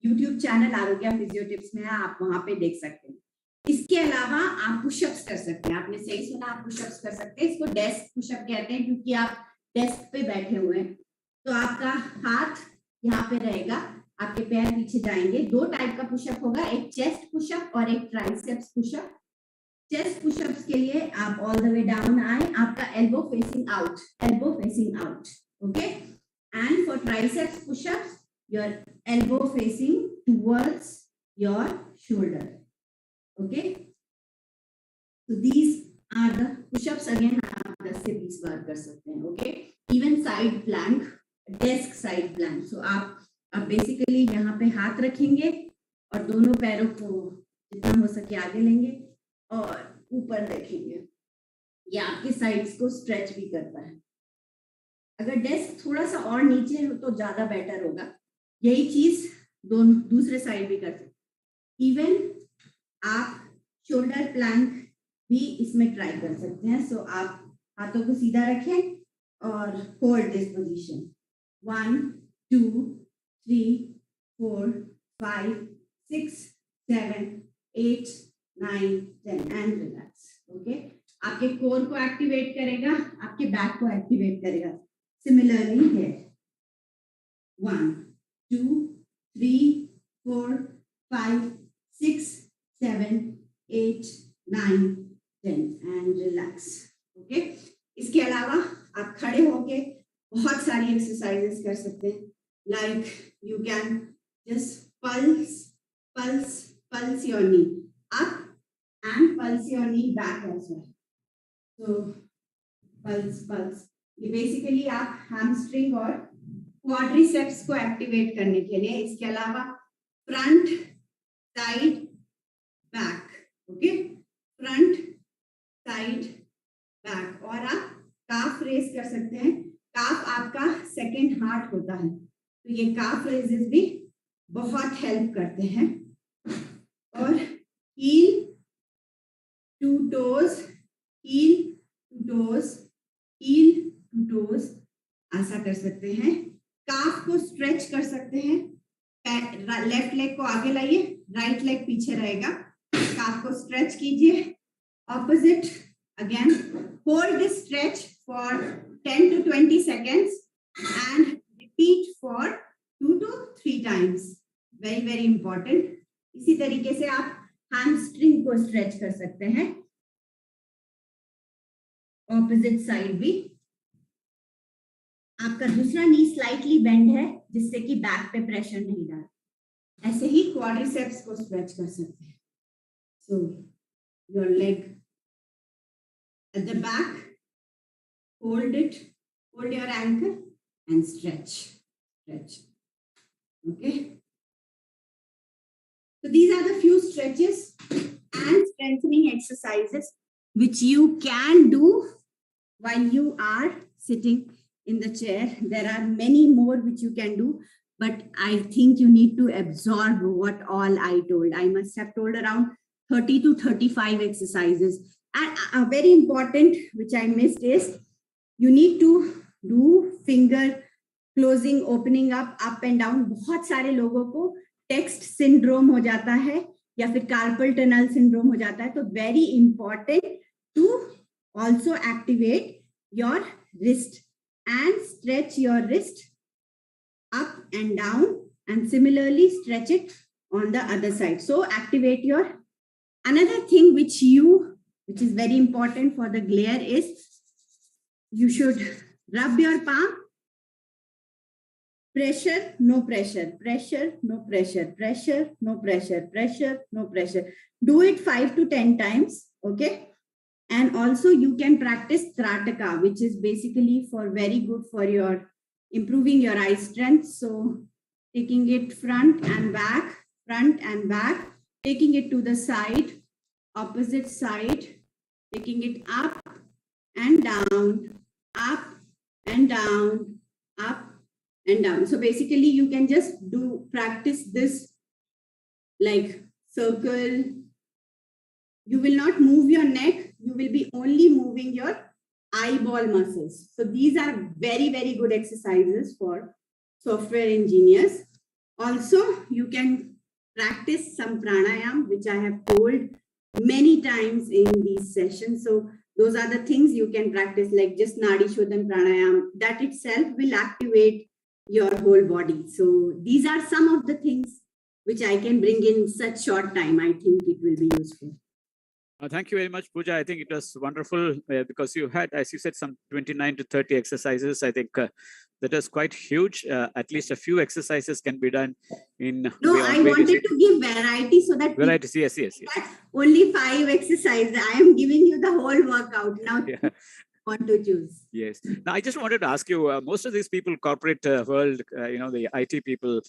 यूट्यूब चैनल आरोग्य फिजियो टिप्स में है, आप वहां पे देख सकते हैं. इसके अलावा आप पुशअप्स कर सकते हैं. आपने सही सुना, आप पुशअप्स कर सकते हैं. इसको डेस्क पुशअप कहते हैं क्योंकि आप डेस्क पे बैठे हुए हैं. तो आपका हाथ यहाँ पे रहेगा, आपके पैर पीछे जाएंगे. दो टाइप का पुशअप होगा, एक चेस्ट पुशअप और एक ट्राइसेप्स पुशअप. चेस्ट पुशअप्स के लिए आप ऑल द वे डाउन आए, आपका elbow facing out, elbow facing out. Okay. And for triceps pushups your elbow facing towards your shoulder. Okay, so these are the push-ups. Again, आप 10 से 20 बार कर सकते हैं. Okay, even side plank, desk side plank. So आप basically यहाँ पे हाथ रखेंगे और दोनों पैरों को जितना हो सके आगे लेंगे और ऊपर रखेंगे. ये आपके साइड्स को स्ट्रेच भी करता है. अगर डेस्क थोड़ा सा और नीचे हो तो ज्यादा बेटर होगा. यही चीज दोनों दूसरे साइड भी कर सकते. इवन आप शोल्डर प्लैंक भी इसमें ट्राई कर सकते हैं. सो आप हाथों को सीधा रखें और hold this position. 1, 2, 3, 4, 5, 6, 7, 8, 9, 10 and relax. Okay. आपके कोर को एक्टिवेट करेगा, आपके बैक को एक्टिवेट करेगा. Similarly here 1, 2, 3, 4, 5, 6, 7, 8, 9, 10 and relax. Okay. इसके अलावा आप खड़े होके बहुत सारी एक्सरसाइजेस कर सकते हैं. Like you can just pulse your knee up and pulse your knee back as well. So pulse. ये बेसिकली आप हैमस्ट्रिंग और क्वाड्रिसेप्स को एक्टिवेट करने के लिए. इसके अलावा front, side, back. Okay. Front, side, back. और आप काफ रेस कर सकते हैं. काफ आपका सेकंड हार्ट होता है, तो ये काफ रेजेस भी बहुत हेल्प करते हैं. और heel to toes, heel to toes, heel to toes ऐसा कर सकते हैं. काफ को स्ट्रेच कर सकते हैं. लेफ्ट लेग को आगे लाइए, राइट लेग पीछे रहेगा. काफ को स्ट्रेच कीजिए. Opposite again. Hold this stretch for 10 to 20 seconds and repeat for 2 to 3 times. Very, very important. इसी तरीके से आप हैमस्ट्रिंग को स्ट्रेच कर सकते हैं. ऑपोजिट साइड भी. आपका दूसरा नी स्लाइटली बेंड है जिससे कि बैक पे प्रेशर नहीं डाल. ऐसे ही क्वाड्रिसेप्स को स्ट्रेच कर सकते हैं. So your leg at the back, hold it, hold your ankle and stretch. Okay. So these are the few stretches and strengthening exercises which you can do while you are sitting in the chair. There are many more which you can do, but I think you need to absorb what all I told. I must have told around 30 to 35 exercises. And a very important, which I missed, is you need to do finger closing, opening up and down. बहुत सारे लोगों को text syndrome हो जाता है या फिर carpal tunnel syndrome हो जाता है, तो very important to also activate your wrist and stretch your wrist up and down, and similarly stretch it on the other side. So activate your, another thing which is very important for the glare is you should rub your palm. Pressure, no pressure, pressure, no pressure, pressure, no pressure, pressure, no pressure. Do it 5 to 10 times, okay? And also you can practice Trataka, which is basically for very good for your improving your eye strength. So taking it front and back, taking it to the side, opposite side, taking it up and down, up and down, up and down. So basically you can just practice this like circle. You will not move your neck. You will be only moving your eyeball muscles. So these are very, very good exercises for software engineers. Also, you can practice some pranayam, which I have told many times in these sessions. So those are the things you can practice, like just Nadi Shodhan pranayam. That itself will activate your whole body. So these are some of the things which I can bring in such short time. I think it will be useful. Thank you very much, Pooja. I think it was wonderful because you had, as you said, some 29 to 30 exercises. I think that is quite huge. At least a few exercises can be done in. No, I wanted to give variety so that. Varieties, yes. Only 5 exercises. I am giving you the whole workout now. Yeah. Want to choose. Yes. Now, I just wanted to ask you, most of these people, corporate world, the IT people,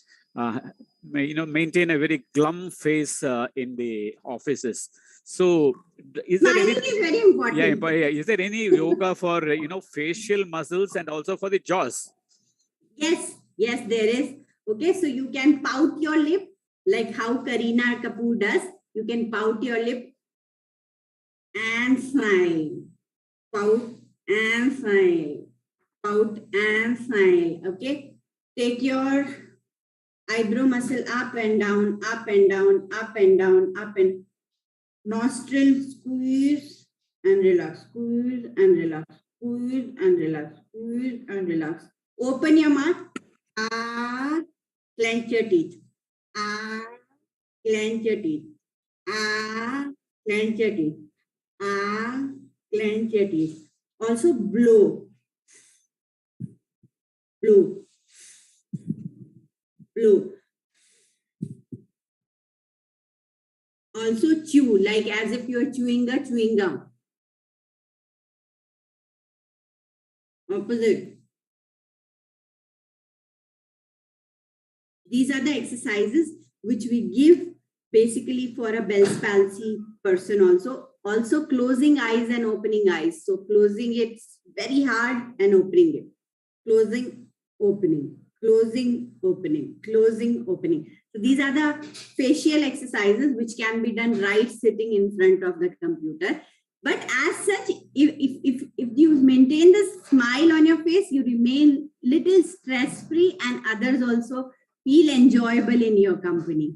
maintain a very glum face in the offices. So is there any, is very important. Yeah, is there any yoga for, facial muscles and also for the jaws? Yes, there is. Okay, so you can pout your lip like how Kareena Kapoor does. You can pout your lip and smile. Pout and smile. Pout and smile. Okay, take your eyebrow muscle up and down, up and down, up and down, up and nostril squeeze and relax, squeeze and relax, squeeze and relax, squeeze and relax. Open your mouth. Clench your teeth. Clench your teeth. Clench your teeth. Clench your teeth. Also blow. Blow. Also chew, like as if you are chewing a chewing gum. Opposite. These are the exercises which we give basically for a Bell's palsy person also. Also closing eyes and opening eyes. So closing it very hard and opening it. Closing, opening, closing, opening, closing, opening. So these are the facial exercises which can be done right sitting in front of the computer. But as such, if you maintain the smile on your face, you remain little stress-free and others also feel enjoyable in your company.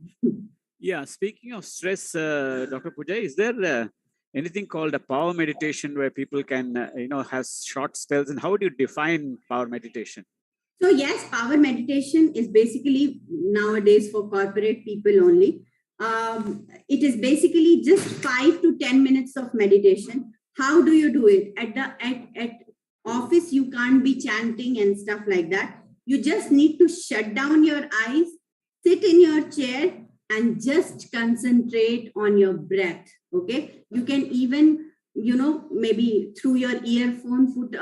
Yeah, speaking of stress, Dr. Pooja, is there anything called a power meditation where people can, have short spells? And how do you define power meditation? So yes, power meditation is basically nowadays for corporate people only. It is basically just 5 to 10 minutes of meditation. How do you do it? At office, you can't be chanting and stuff like that. You just need to shut down your eyes, sit in your chair and just concentrate on your breath. Okay. You can even, maybe through your earphone, put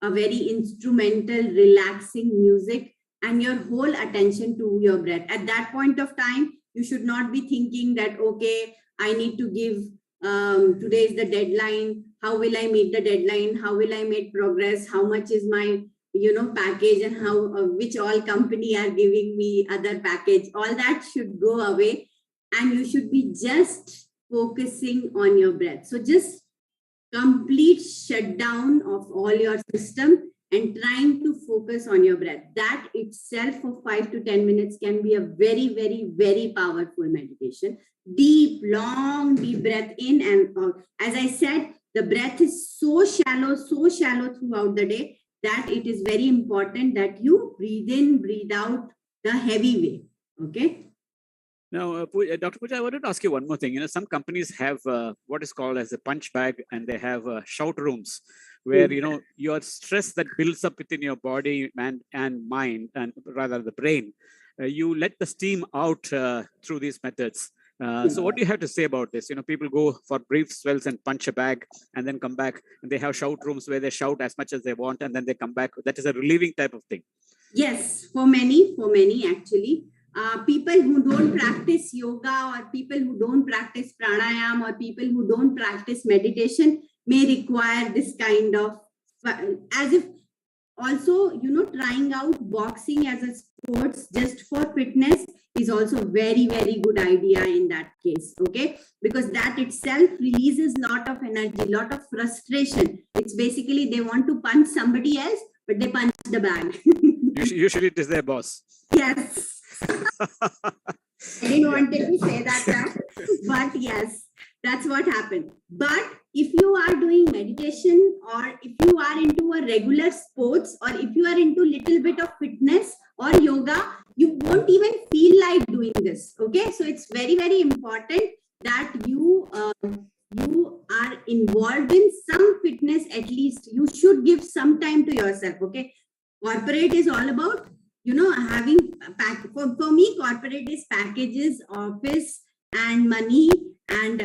a very instrumental, relaxing music, and your whole attention to your breath. At that point of time, you should not be thinking that, okay, I need to give, today is the deadline. How will I meet the deadline? How will I make progress? How much is my, package, and how, which all company are giving me other package? All that should go away, and you should be just focusing on your breath. So just complete shutdown of all your system and trying to focus on your breath. That itself for 5 to 10 minutes can be a very, very, very powerful meditation. Deep, long, deep breath in and out. As I said, the breath is so shallow throughout the day that it is very important that you breathe in, breathe out the heavy way. Okay. Now, Dr. Pooja, I wanted to ask you one more thing. Some companies have what is called as a punch bag, and they have shout rooms where, your stress that builds up within your body and mind, and rather the brain, you let the steam out through these methods. So what do you have to say about this? People go for brief spells and punch a bag and then come back, and they have shout rooms where they shout as much as they want, and then they come back. That is a relieving type of thing. Yes, for many actually. People who don't practice yoga, or people who don't practice pranayam, or people who don't practice meditation may require this kind of, as if also, trying out boxing as a sports just for fitness is also very, very good idea in that case. Okay, because that itself releases lot of energy, lot of frustration. It's basically they want to punch somebody else, but they punch the bag. Usually it is their boss. Yes. I didn't want to say that, but yes, that's what happened. But if you are doing meditation, or if you are into a regular sports, or if you are into little bit of fitness or yoga, you won't even feel like doing this. Okay, so it's very, very important that you are involved in some fitness. At least you should give some time to yourself. Okay, corporate is all about having for me, corporate is packages, office, and money, and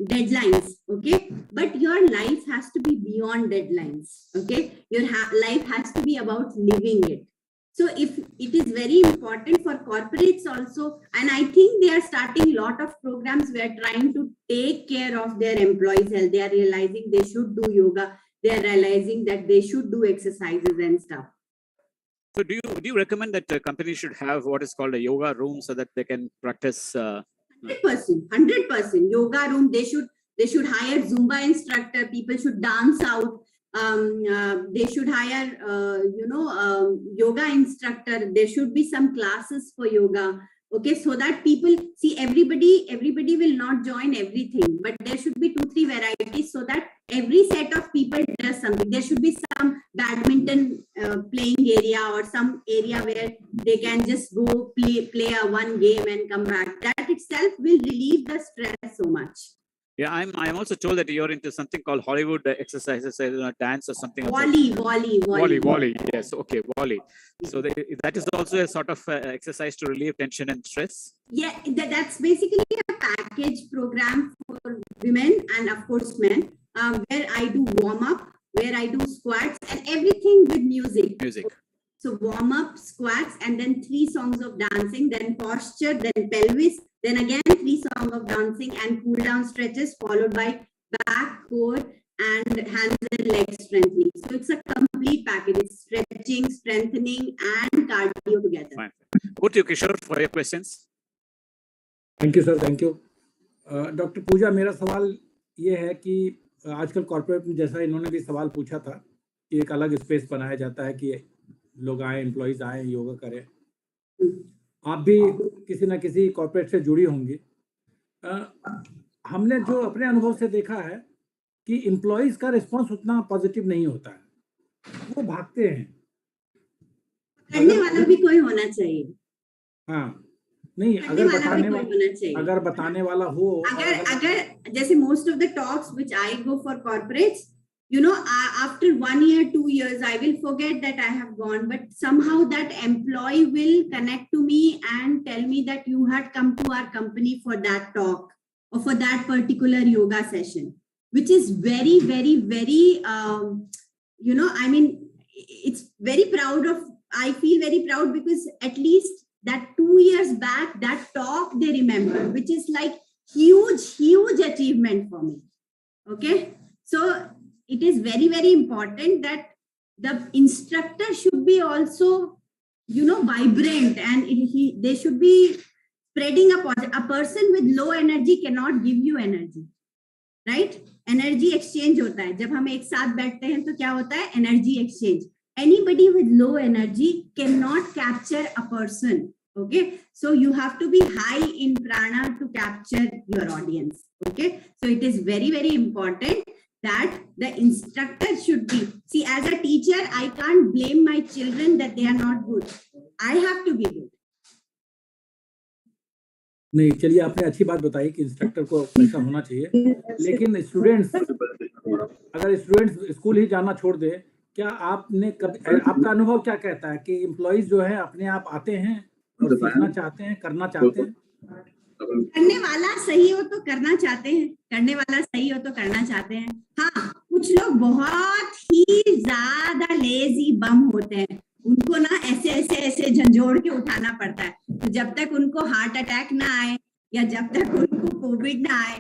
deadlines. Okay, but your life has to be beyond deadlines. Okay, your life has to be about living it. So if it is very important for corporates also, and I think they are starting a lot of programs where trying to take care of their employees' health. They are realizing they should do yoga. They are realizing that they should do exercises and stuff. So do you recommend that companies should have what is called a yoga room so that they can practice? 100% yoga room. They should hire Zumba instructor. People should dance out. They should hire yoga instructor. There should be some classes for yoga. Okay, so that people see, everybody will not join everything, but there should be 2-3 varieties so that every set of people does something. There should be some badminton playing area, or some area where they can just go play a one game and come back. That itself will relieve the stress so much. Yeah, I'm also told that you're into something called Hollywood exercises, dance or something. Volley. Yes, okay, volley. So that is also a sort of exercise to relieve tension and stress. Yeah, that's basically a package program for women and of course men, where I do warm up, where I do squats, and everything with music. So warm up, squats, and then 3 songs of dancing, then posture, then pelvis, then again 3 songs of dancing, and cool down stretches, followed by back, core, and hands and leg strengthening. So it's a complete package. It's stretching, strengthening, and cardio together. Fine. Go to Kishore for your questions. Thank you sir, thank you. Doctor Pooja, मेरा सवाल ये है कि आजकल corporate में, जैसा इन्होंने भी सवाल पूछा था, कि एक अलग स्पेस बनाया जाता है कि लोग आए, एम्प्लॉइज आए, योगा करें। आप भी किसी ना किसी कॉर्पोरेट से जुड़ी होंगी। हमने जो अपने अनुभव से देखा है कि एम्प्लॉइज का रिस्पांस उतना पॉजिटिव नहीं होता है, वो भागते हैं। करने वाला भी कोई होना चाहिए। हाँ, नहीं, अगर बताने वाला हो, अगर जैसे most of the talks which I go for corporates, after 1 year, 2 years, I will forget that I have gone, but somehow that employee will connect to me and tell me that you had come to our company for that talk or for that particular yoga session, which is very, very, very, it's very proud of, I feel very proud because at least that 2 years back, that talk they remember, which is like huge achievement for me. Okay. So it is very, very important that the instructor should be also, vibrant, and they should be spreading a person with low energy cannot give you energy, right? Energy exchange होता है, जब हम एक साथ बैठते हैं तो क्या होता है? Energy exchange. Anybody with low energy cannot capture a person. Okay, so you have to be high in prana to capture your audience. Okay, so it is very, very important that the instructor should be, see, as a teacher, I can't blame my children that they are not good. I have to be good. नहीं, चलिए, आपने अच्छी बात बताई कि instructor को ऐसा होना चाहिए, लेकिन स्टूडेंट्स, अगर स्टूडेंट्स स्कूल ही जाना छोड़ दे, क्या आपने आपका अनुभव क्या कहता है कि एम्प्लॉइज जो है अपने आप आते हैं और सीखना चाहते हैं, करना चाहते हैं? करने वाला सही हो तो करना चाहते हैं, करने वाला सही हो तो करना चाहते हैं। हाँ, कुछ लोग बहुत ही ज्यादा लेजी बम होते हैं, उनको ना ऐसे झंझोड़ के उठाना पड़ता है। तो जब तक उनको हार्ट अटैक ना आए, या जब तक उनको कोविड ना आए,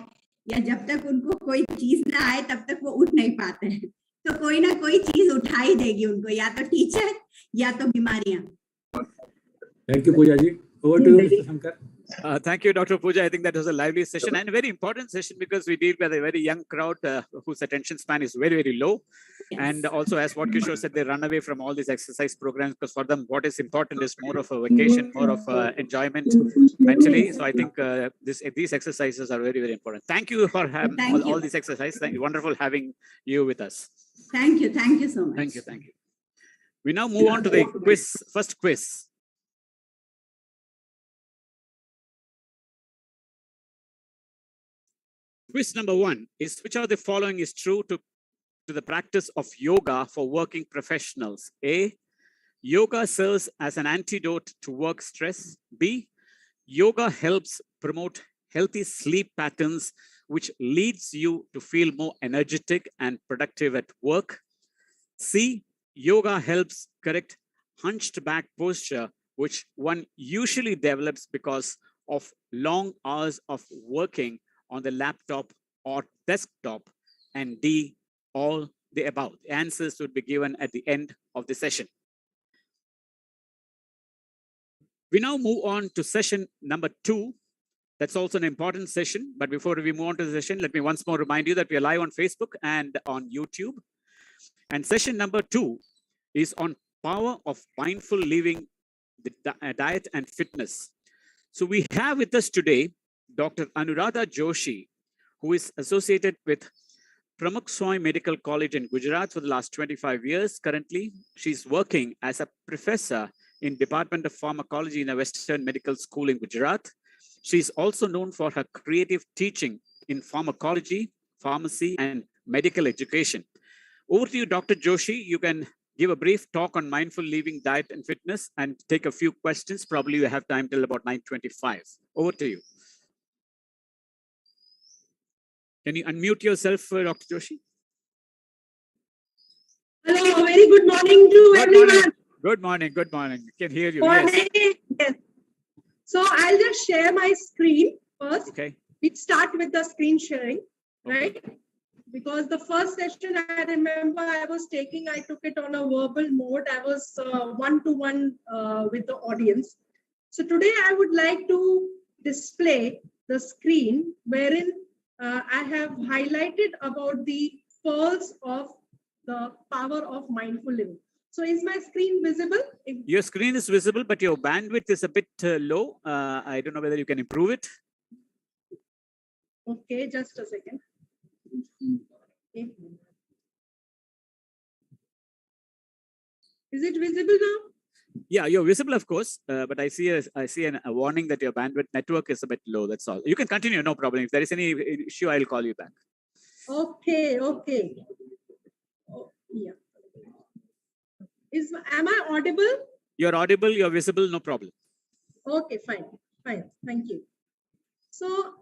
या जब तक उनको कोई चीज ना आए, तब तक वो उठ नहीं पाते हैं। तो कोई ना कोई चीज उठा ही देगी उनको, या तो टीचर या तो बीमारियां। Thank you Puja ji. Over to you mister Shankar. Thank you, Dr. Pooja. I think that was a lively session and a very important session because we deal with a very young crowd whose attention span is very, very low. Yes. And also, as what Kishore said, they run away from all these exercise programs because for them, what is important is more of a vacation, more of enjoyment mentally. So I think these exercises are very, very important. Thank you for having all these exercises. Thank you. Wonderful having you with us. Thank you. Thank you so much. Thank you. Thank you. We now move on to the quiz. First quiz. Quiz number 1 is, which of the following is true to the practice of yoga for working professionals? A, yoga serves as an antidote to work stress. B, yoga helps promote healthy sleep patterns, which leads you to feel more energetic and productive at work. C, yoga helps correct hunched back posture, which one usually develops because of long hours of working on the laptop or desktop. And D, all the above. The answers would be given at the end of the session. We now move on to session number 2. That's also an important session. But before we move on to the session, let me once more remind you that we are live on Facebook and on YouTube. And session number 2 is on power of mindful living, the diet and fitness. So we have with us today Dr. Anuradha Joshi, who is associated with Pramukh Swami Medical College in Gujarat for the last 25 years. Currently, she's working as a professor in Department of Pharmacology in a Western Medical School in Gujarat. She's also known for her creative teaching in pharmacology, pharmacy, and medical education. Over to you, Dr. Joshi. You can give a brief talk on mindful living, diet, and fitness, and take a few questions. Probably you have time till about 9:25. Over to you. Can you unmute yourself, Dr. Joshi? Hello, very good morning to everyone. Good morning, good morning. Can hear you. Morning. Yes. So I'll just share my screen first. Okay. We'll start with the screen sharing, Okay. right? Because the first session I remember I was taking, I took it on a verbal mode. I was one-to-one with the audience. So today I would like to display the screen wherein I have highlighted about the pearls of the power of mindful living. So is my screen visible? Your screen is visible, but your bandwidth is a bit low. I don't know whether you can improve it. Okay, just a second. Okay. Is it visible now? Yeah, you're visible, of course, but I see a warning that your bandwidth network is a bit low. That's all. You can continue, no problem. If there is any issue, I'll call you back. Okay, okay. Oh, yeah. Am I audible? You're audible, you're visible, no problem. Okay, fine, fine. Thank you. So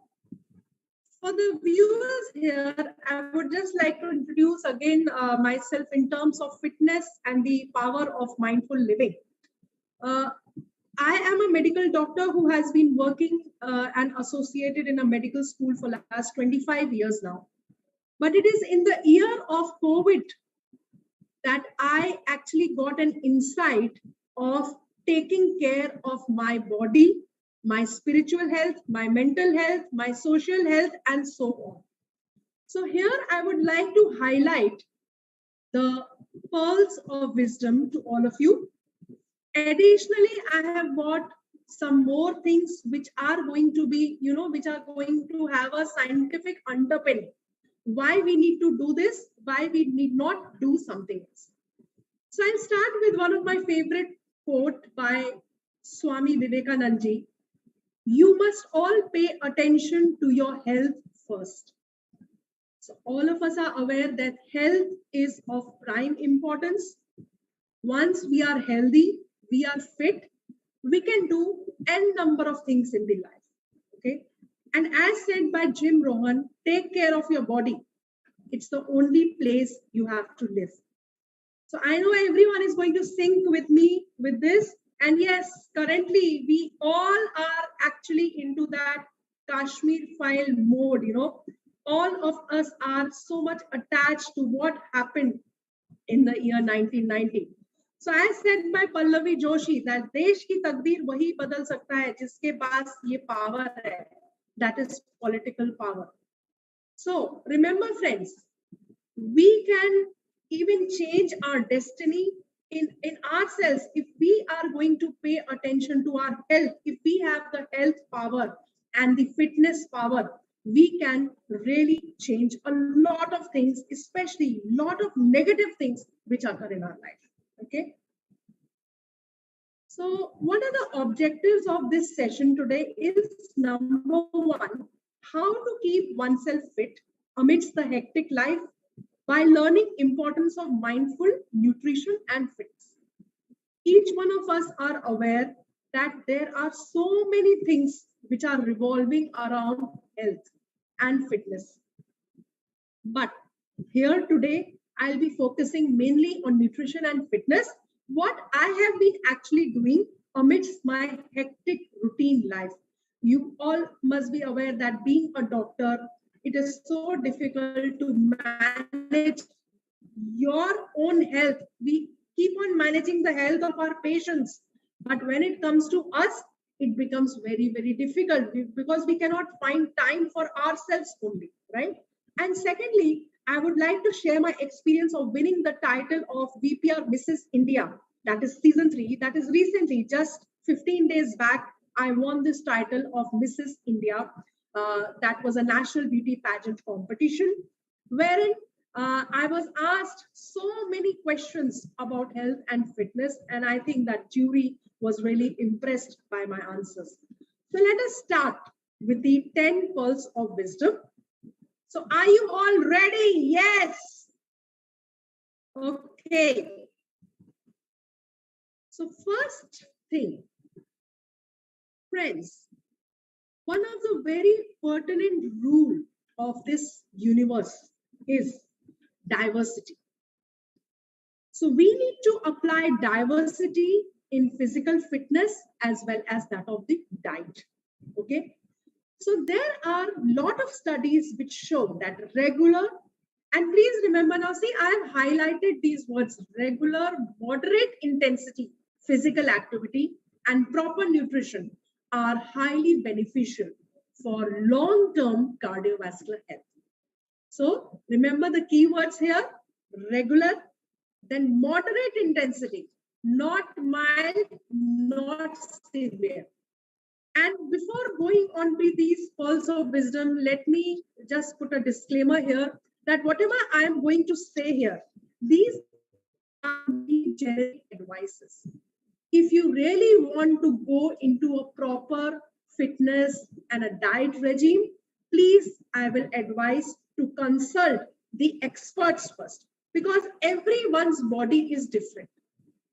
For the viewers here, I would just like to introduce again myself in terms of fitness and the power of mindful living. I am a medical doctor who has been working and associated in a medical school for the last 25 years now. But it is in the year of COVID that I actually got an insight of taking care of my body, my spiritual health, my mental health, my social health, and so on. So here I would like to highlight the pearls of wisdom to all of you. Additionally, I have bought some more things which are going to be, which are going to have a scientific underpinning. Why we need to do this, why we need not do something else. So I'll start with one of my favorite quote by Swami Vivekananda ji. You must all pay attention to your health first. So all of us are aware that health is of prime importance. Once we are healthy, we are fit, we can do n number of things in the life. Okay. And as said by Jim Rohn, take care of your body. It's the only place you have to live. So I know everyone is going to sync with me with this. And yes, currently we all are actually into that Kashmir file mode, All of us are so much attached to what happened in the year 1990. So I said by Pallavi Joshi that देश की तकदीर वही बदल सकता है जिसके पास ये power है. That is political power. So remember, friends, we can even change our destiny in ourselves if we are going to pay attention to our health. If we have the health power and the fitness power, we can really change a lot of things, especially a lot of negative things which occur in our life. Okay. So what are the objectives of this session today is number one, how to keep oneself fit amidst the hectic life by learning importance of mindful nutrition and fitness. Each one of us are aware that there are so many things which are revolving around health and fitness. But here today, I'll be focusing mainly on nutrition and fitness, what I have been actually doing amidst my hectic routine life. You all must be aware that being a doctor, it is so difficult to manage your own health. We keep on managing the health of our patients. But when it comes to us, it becomes very, very difficult because we cannot find time for ourselves only, right? And secondly, I would like to share my experience of winning the title of VPR Mrs. India. That is season 3. That is recently, just 15 days back, I won this title of Mrs. India. That was a national beauty pageant competition, wherein I was asked so many questions about health and fitness, and I think that jury was really impressed by my answers. So let us start with the 10 pearls of wisdom. So are you all ready? Yes. Okay. So first thing, friends, one of the very pertinent rule of this universe is diversity. So we need to apply diversity in physical fitness as well as that of the diet. Okay. So there are a lot of studies which show that regular, and please remember now, see, I have highlighted these words: regular, moderate intensity physical activity and proper nutrition are highly beneficial for long-term cardiovascular health. So remember the keywords here: regular, then moderate intensity, not mild, not severe. And before going on with these pearls of wisdom, let me just put a disclaimer here that whatever I am going to say here, these are the generic advices. If you really want to go into a proper fitness and a diet regime, please, I will advise to consult the experts first, because everyone's body is different.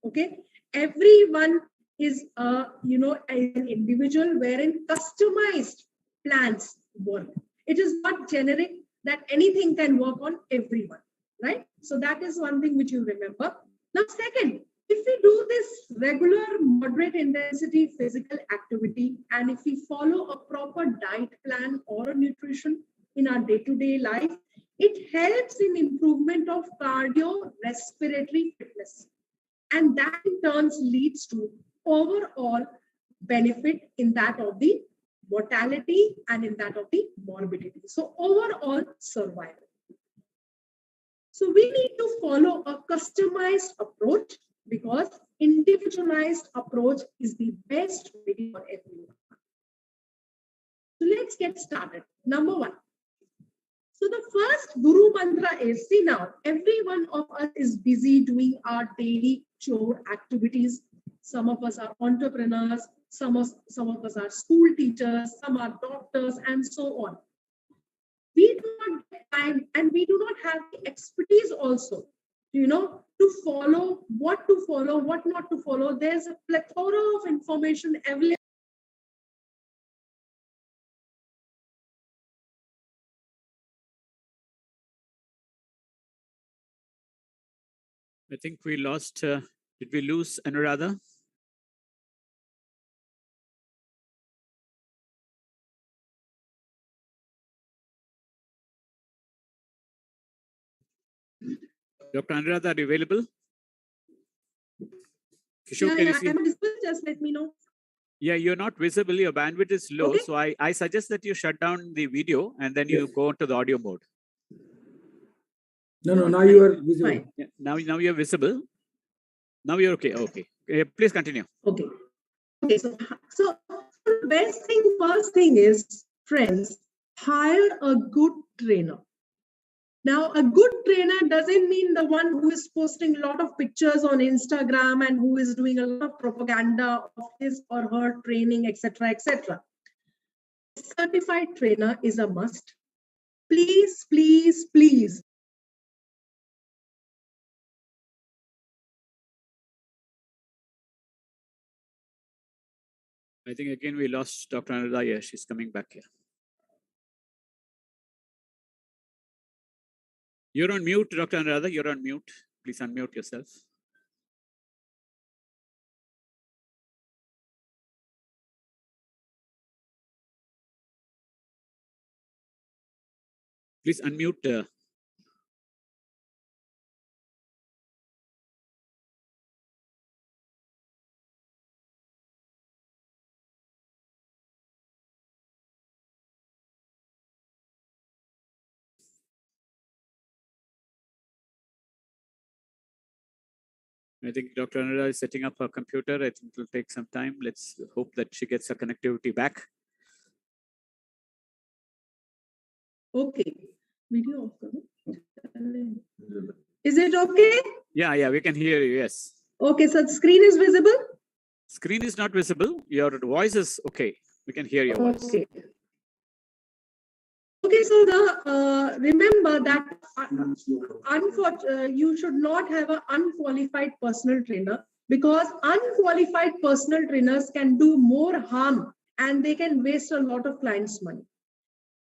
Okay, everyone is an individual wherein customized plans work. It is not generic that anything can work on everyone, right? So that is one thing which you remember. Now, second, if we do this regular moderate intensity physical activity, and if we follow a proper diet plan or a nutrition in our day-to-day life, it helps in improvement of cardiorespiratory fitness. And that in turn leads to overall benefit in that of the mortality and in that of the morbidity. So overall survival. So we need to follow a customized approach because individualized approach is the best way for everyone. So let's get started. Number one. So the first Guru mantra is, see now, every one of us is busy doing our daily chore activities. Some of us are entrepreneurs, some of us are school teachers, some are doctors, and so on. We do not get time and we do not have the expertise also, to follow, what not to follow. There's a plethora of information available. I think we lost, did we lose Anuradha? Dr. Anuradha, are you available? Kishore, can you see? I'm visible, just let me know. Yeah, you're not visible. Your bandwidth is low. Okay. So I suggest that you shut down the video and then you go to the audio mode. No, now you are visible. Yeah, now you're visible. Now you're okay. Okay. Please continue. Okay. So the first thing is, friends, hire a good trainer. Now, a good trainer doesn't mean the one who is posting a lot of pictures on Instagram and who is doing a lot of propaganda of his or her training, etc., etc. Certified trainer is a must. Please, please, please. I think again we lost Dr. Anuradha. Yeah, she's coming back here. You're on mute, Dr. Anuradha. You're on mute. Please unmute yourself. Please unmute. I think Dr. Anuradha is setting up her computer. I think it will take some time. Let's hope that she gets her connectivity back. Okay. Video off. Is it okay? Yeah, we can hear you. Yes. Okay, so the screen is visible? Screen is not visible. Your voice is okay. We can hear your voice. Okay, so remember that you should not have an unqualified personal trainer, because unqualified personal trainers can do more harm and they can waste a lot of clients' money.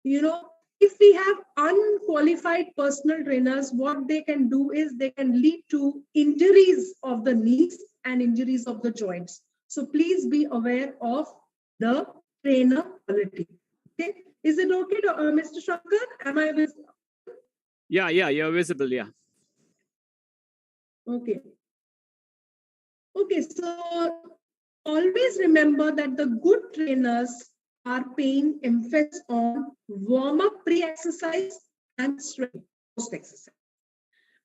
If we have unqualified personal trainers, what they can do is they can lead to injuries of the knees and injuries of the joints. So please be aware of the trainer quality. Okay. Is it okay, Mr. Shankar? Am I visible? Yeah, you're visible. Yeah. Okay. Okay, so always remember that the good trainers are paying emphasis on warm-up pre-exercise and strength post-exercise.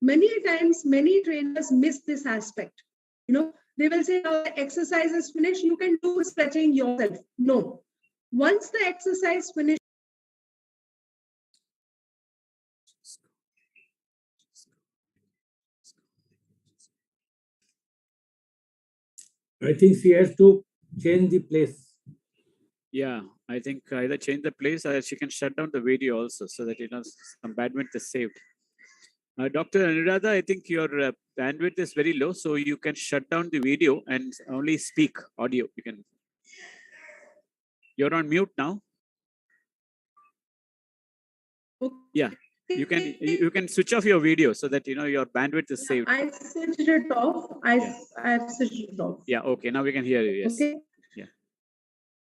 Many times, many trainers miss this aspect. They will say, oh, the exercise is finished, you can do stretching yourself. No. Once the exercise finishes, I think she has to change the place. Yeah, I think either change the place or she can shut down the video also so that some bandwidth is saved. Dr. Anuradha, I think your bandwidth is very low, so you can shut down the video and only speak audio. You're on mute now. Yeah, you can switch off your video so that your bandwidth is saved. I switched it off. I've switched it off. Yeah, okay, now we can hear you. Yes. Okay. Yeah.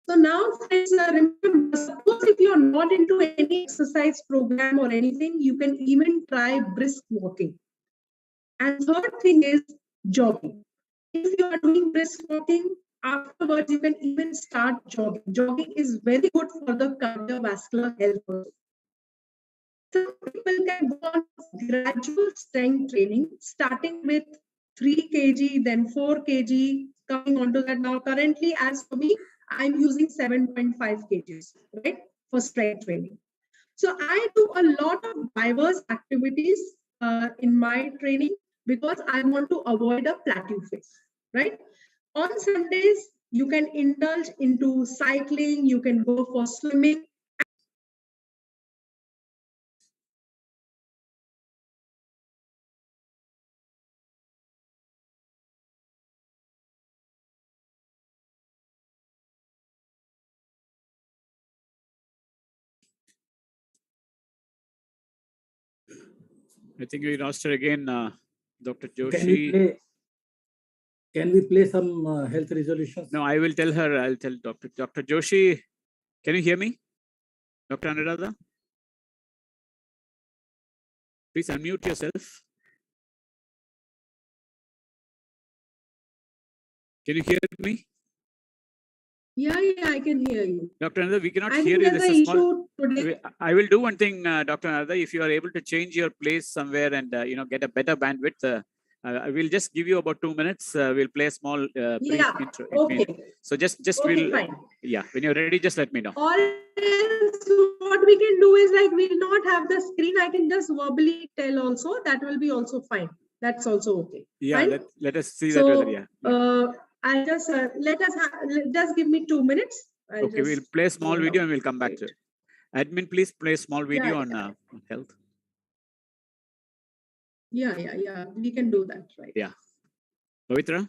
So now, friends, remember, suppose if you're not into any exercise program or anything, you can even try brisk walking. And third thing is jogging. If you are doing brisk walking, afterwards you can even start jogging. Jogging is very good for the cardiovascular health also. Some people can go on gradual strength training, starting with 3 kg, then 4 kg, coming onto that. Now, currently, as for me, I'm using 7.5 kgs, right, for strength training. So I do a lot of diverse activities in my training because I want to avoid a plateau phase, right? On Sundays, you can indulge into cycling, you can go for swimming. I think we lost her again, Dr. Joshi. Can we play some health resolutions? No, I will tell her. I'll tell Dr. Joshi. Can you hear me, Dr. Anuradha? Please unmute yourself. Can you hear me? Yeah, I can hear you. Dr. Anuradha, we cannot I hear think you. there's This an is issue small. today. I will do one thing, Dr. Anuradha. If you are able to change your place somewhere and get a better bandwidth, I will just give you about 2 minutes. We'll play a small brief intro. Okay. So just Okay, we'll fine. yeah. When you're ready, just let me know. Or else what we can do is like we'll not have the screen. I can just verbally tell also. That will be also fine. That's also okay. Yeah, fine? let us see So, that whether I just just give me 2 minutes. Okay, we'll play a small video and we'll come back to it. Admin, please play a small video on health. Yeah. We can do that, right? Yeah. Pavitra?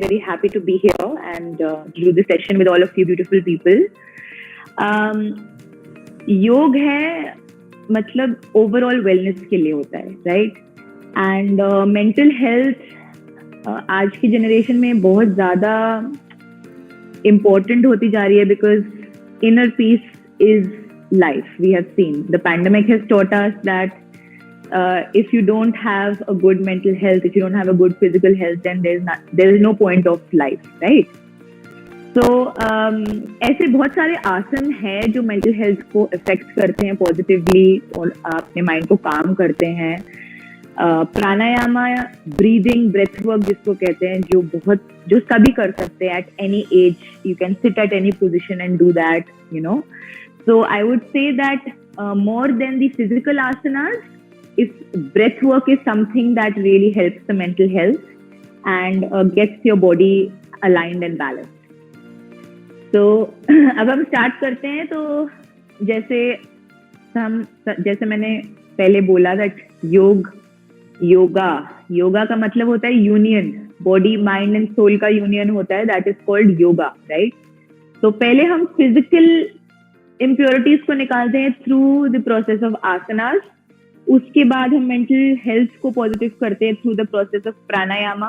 Very happy to be here and do this session with all of you beautiful people. योग है मतलब overall wellness के लिए होता है, right? And mental health आज की generation में बहुत ज़्यादा इम्पोर्टेंट होती जा रही है because inner peace is life. We have seen the pandemic has taught us that if you don't have a good mental health, if you don't have a good physical health, then there is no point of life, right? So ऐसे बहुत सारे आसन हैं जो mental health को affect करते हैं positively और अपने माइंड को काम करते हैं. प्राणायाम, ब्रीदिंग, ब्रेथ वर्क जिसको कहते हैं, जो सभी कर सकते हैं at any as. You can sit at any position and do that, So I would say that more than the physical asanas, if breath work is something that really helps the mental health and gets your body aligned and balanced. So अब हम start करते हैं. तो जैसे मैंने पहले बोला that yoga का मतलब होता है union, body mind and soul का यूनियन होता है, that is called yoga, right? तो पहले हम फिजिकल इम्प्योरिटीज को निकालते हैं थ्रू द प्रोसेस ऑफ आसनास. उसके बाद हम मेंटल हेल्थ को पॉजिटिव करते हैं थ्रू द प्रोसेस ऑफ प्राणायाम.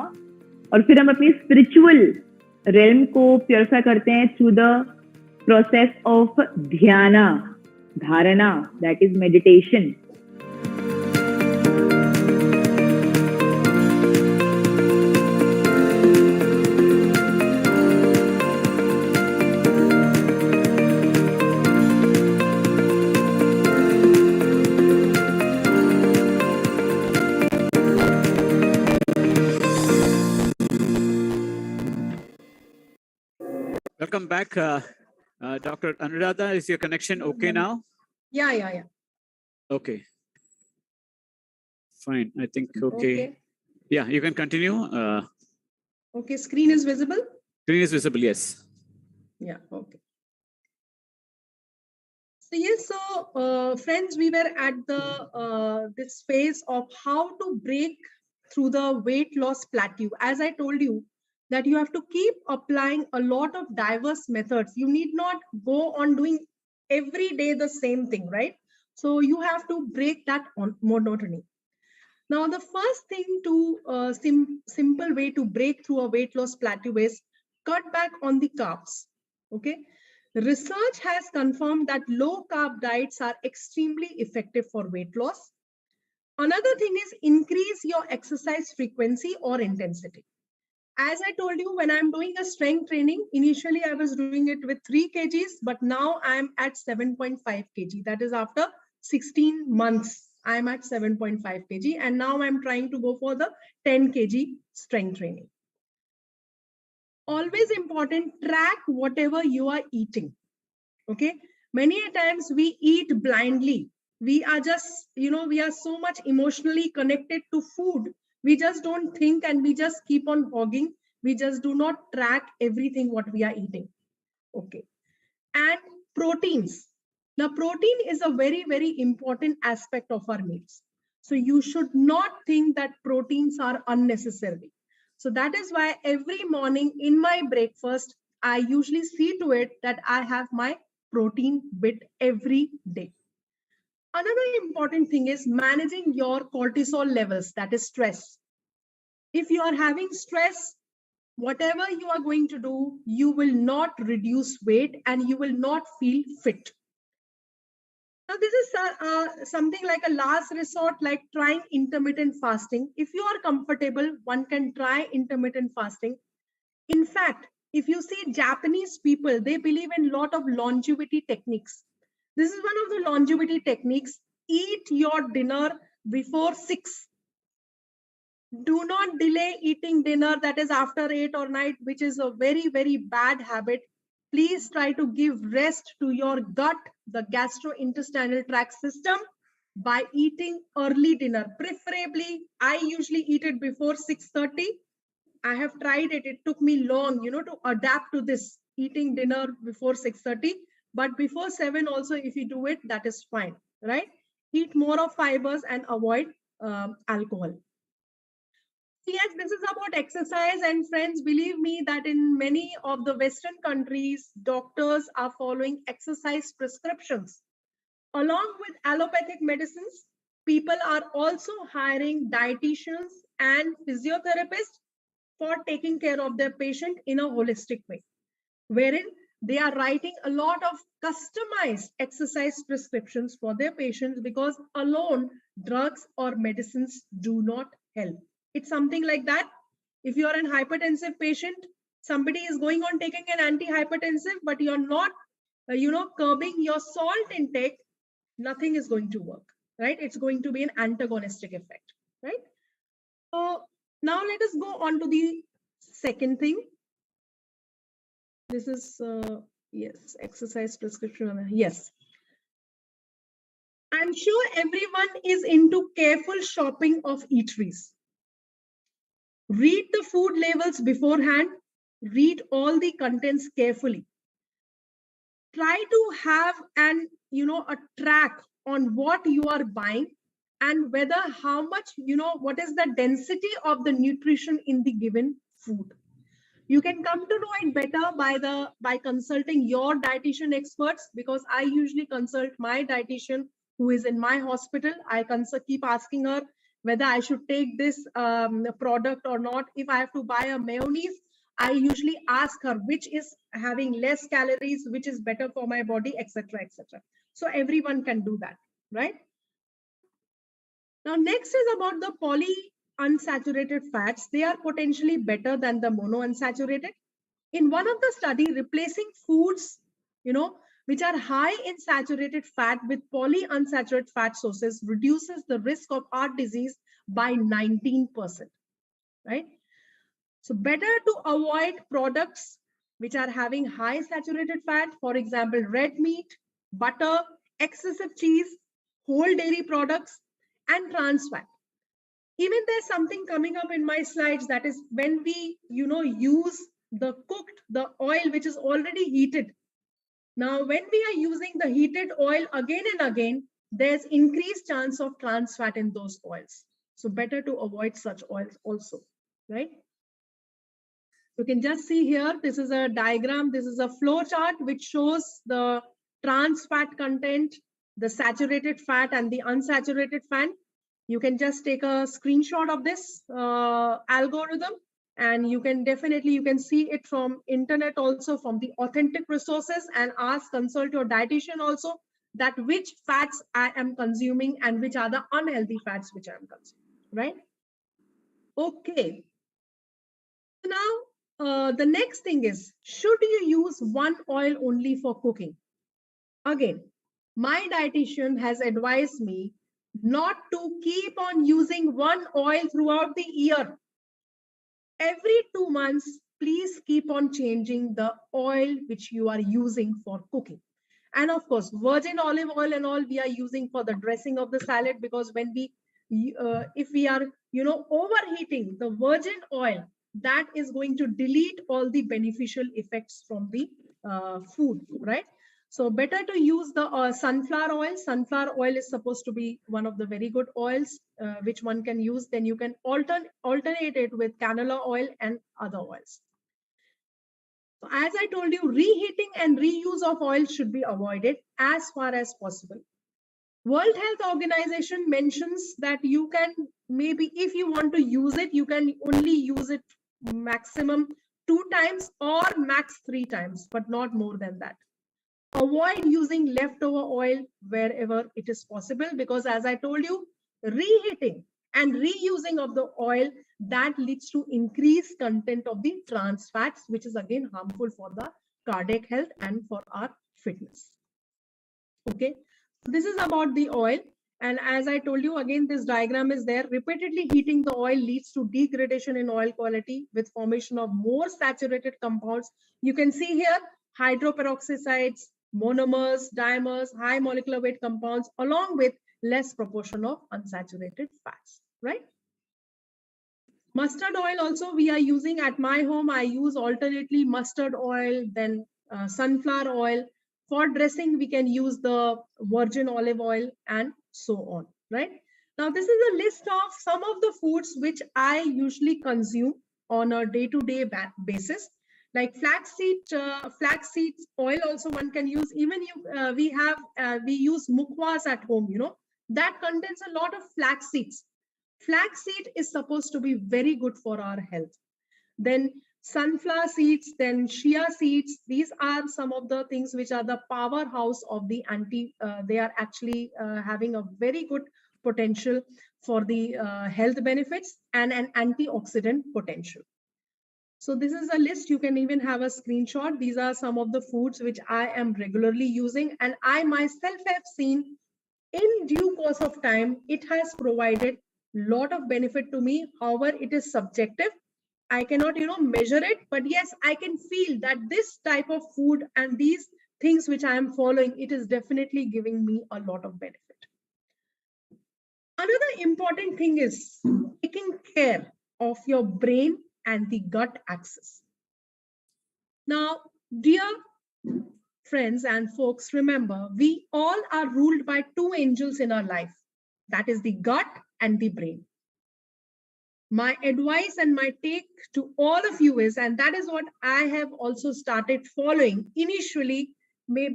और फिर हम अपनी स्पिरिचुअल रेल्म को प्योरीफाई करते हैं थ्रू द प्रोसेस ऑफ ध्यान धारणा, that is meditation. Welcome back. Dr. Anuradha, is your connection okay now? Yeah. Okay. Fine. I think okay. Yeah, you can continue. Okay, screen is visible? Screen is visible, yes. Yeah, okay. So yes, so friends, we were at the this phase of how to break through the weight loss plateau. As I told you, that you have to keep applying a lot of diverse methods. You need not go on doing every day the same thing, right? So you have to break that monotony. Now, the first thing to simple way to break through a weight loss plateau is cut back on the carbs. Okay. Research has confirmed that low carb diets are extremely effective for weight loss. Another thing is increase your exercise frequency or intensity. As I told you, when I'm doing a strength training, initially I was doing it with 3 kgs, but now I'm at 7.5 kg. That is after 16 months. I'm at 7.5 kg, and now I'm trying to go for the 10 kg strength training. Always important, track whatever you are eating. Okay. Many a times we eat blindly. We are just, we are so much emotionally connected to food. We just don't think and we just keep on hogging. We just do not track everything what we are eating. Okay. And proteins. Now, protein is a very, very important aspect of our meals. So you should not think that proteins are unnecessary. So that is why every morning in my breakfast, I usually see to it that I have my protein bit every day. Another important thing is managing your cortisol levels, that is stress. If you are having stress, whatever you are going to do, you will not reduce weight and you will not feel fit. Now, this is something like a last resort, like trying intermittent fasting. If you are comfortable, one can try intermittent fasting. In fact, if you see Japanese people, they believe in a lot of longevity techniques. This is one of the longevity techniques. Eat your dinner before 6. Do not delay eating dinner, that is after 8 or 9, which is a very, very bad habit. Please try to give rest to your gut, the gastrointestinal tract system, by eating early dinner. Preferably, I usually eat it before 6:30. I have tried it. It took me long, to adapt to this eating dinner before 6:30. But before 7 also, if you do it, that is fine, right? Eat more of fibers and avoid alcohol. Yes, this is about exercise, and friends, believe me that in many of the Western countries, doctors are following exercise prescriptions. Along with allopathic medicines, people are also hiring dietitians and physiotherapists for taking care of their patient in a holistic way, wherein they are writing a lot of customized exercise prescriptions for their patients, because alone drugs or medicines do not help. It's something like that. If you are an hypertensive patient, somebody is going on taking an antihypertensive, but you're not, curbing your salt intake, nothing is going to work, right? It's going to be an antagonistic effect, right? So now let us go on to the second thing. This is, yes, exercise prescription. Yes. I'm sure everyone is into careful shopping of eateries. Read the food labels beforehand. Read all the contents carefully. Try to have a track on what you are buying and whether how much, what is the density of the nutrition in the given food. You can come to know it better by consulting your dietitian experts, because I usually consult my dietitian who is in my hospital. I keep asking her whether I should take this product or not. If I have to buy a mayonnaise, I usually ask her which is having less calories, which is better for my body, etc., etc. So everyone can do that, right? Now, next is about the polyunsaturated fats. They are potentially better than the monounsaturated. In one of the study, replacing foods, which are high in saturated fat with polyunsaturated fat sources reduces the risk of heart disease by 19%, right? So better to avoid products which are having high saturated fat, for example, red meat, butter, excessive cheese, whole dairy products, and trans fat. Even there's something coming up in my slides, that is when we, use the oil which is already heated. Now, when we are using the heated oil again and again, there's increased chance of trans fat in those oils. So better to avoid such oils also, right? You can just see here, this is a diagram, this is a flow chart which shows the trans fat content, the saturated fat and the unsaturated fat. You can just take a screenshot of this algorithm, and you can see it from internet also, from the authentic resources, and consult your dietitian also, that which fats I am consuming and which are the unhealthy fats which I am consuming, right? Okay. Now, the next thing is, should you use one oil only for cooking? Again, my dietitian has advised me not to keep on using one oil throughout the year. Every 2 months, please keep on changing the oil which you are using for cooking. And of course, virgin olive oil and all we are using for the dressing of the salad, because when we, if we are, overheating the virgin oil, that is going to delete all the beneficial effects from the food, right? So better to use the sunflower oil. Sunflower oil is supposed to be one of the very good oils which one can use. Then you can alternate it with canola oil and other oils. So as I told you, reheating and reuse of oil should be avoided as far as possible. World Health Organization mentions that you can, maybe if you want to use it, you can only use it maximum 2 times or max 3 times, but not more than that. Avoid using leftover oil wherever it is possible, because as I told you, reheating and reusing of the oil, that leads to increased content of the trans fats, which is again harmful for the cardiac health and for our fitness. Okay, so this is about the oil. And as I told you, again, this diagram is there. Repeatedly heating the oil leads to degradation in oil quality with formation of more saturated compounds. You can see here hydroperoxides, monomers, dimers, high molecular weight compounds, along with less proportion of unsaturated fats, right? Mustard oil also we are using at my home. I use alternately mustard oil, then sunflower oil. For dressing, we can use the virgin olive oil and so on, right? Now, this is a list of some of the foods which I usually consume on a day-to-day basis. Like flaxseed oil also one can use. Even we use mukwas at home, that contains a lot of flax seeds. Flaxseed is supposed to be very good for our health. Then sunflower seeds, then chia seeds. These are some of the things which are the powerhouse of the they are actually having a very good potential for the health benefits and an antioxidant potential. So this is a list. You can even have a screenshot. These are some of the foods which I am regularly using, and I myself have seen in due course of time, it has provided lot of benefit to me. However, it is subjective. I cannot, measure it, but yes, I can feel that this type of food and these things which I am following, it is definitely giving me a lot of benefit. Another important thing is taking care of your brain and the gut axis. Now, dear friends and folks, remember, we all are ruled by 2 angels in our life. That is the gut and the brain. My advice and my take to all of you is, and that is what I have also started following initially,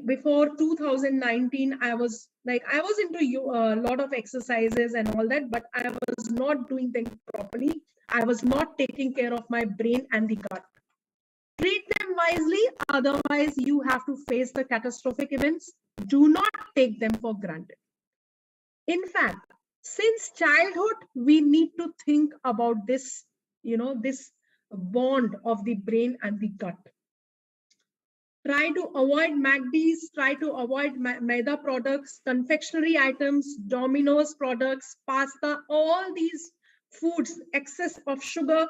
before 2019, I was into a lot of exercises and all that, but I was not doing them properly. I was not taking care of my brain and the gut. Treat them wisely, otherwise you have to face the catastrophic events. Do not take them for granted. In fact, since childhood, we need to think about this, this bond of the brain and the gut. Try to avoid MACDs, try to avoid maida products, confectionery items, Domino's products, pasta, all these foods, excess of sugar,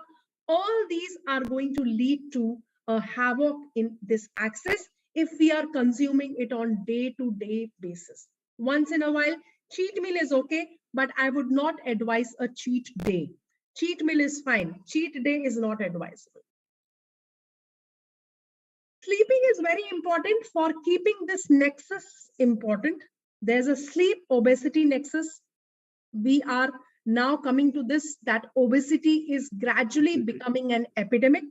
all these are going to lead to a havoc in this axis if we are consuming it on day-to-day basis. Once in a while, cheat meal is okay, but I would not advise a cheat day. Cheat meal is fine. Cheat day is not advisable. Sleeping is very important for keeping this nexus important. There's a sleep obesity nexus. We are now coming to this, that obesity is gradually becoming an epidemic.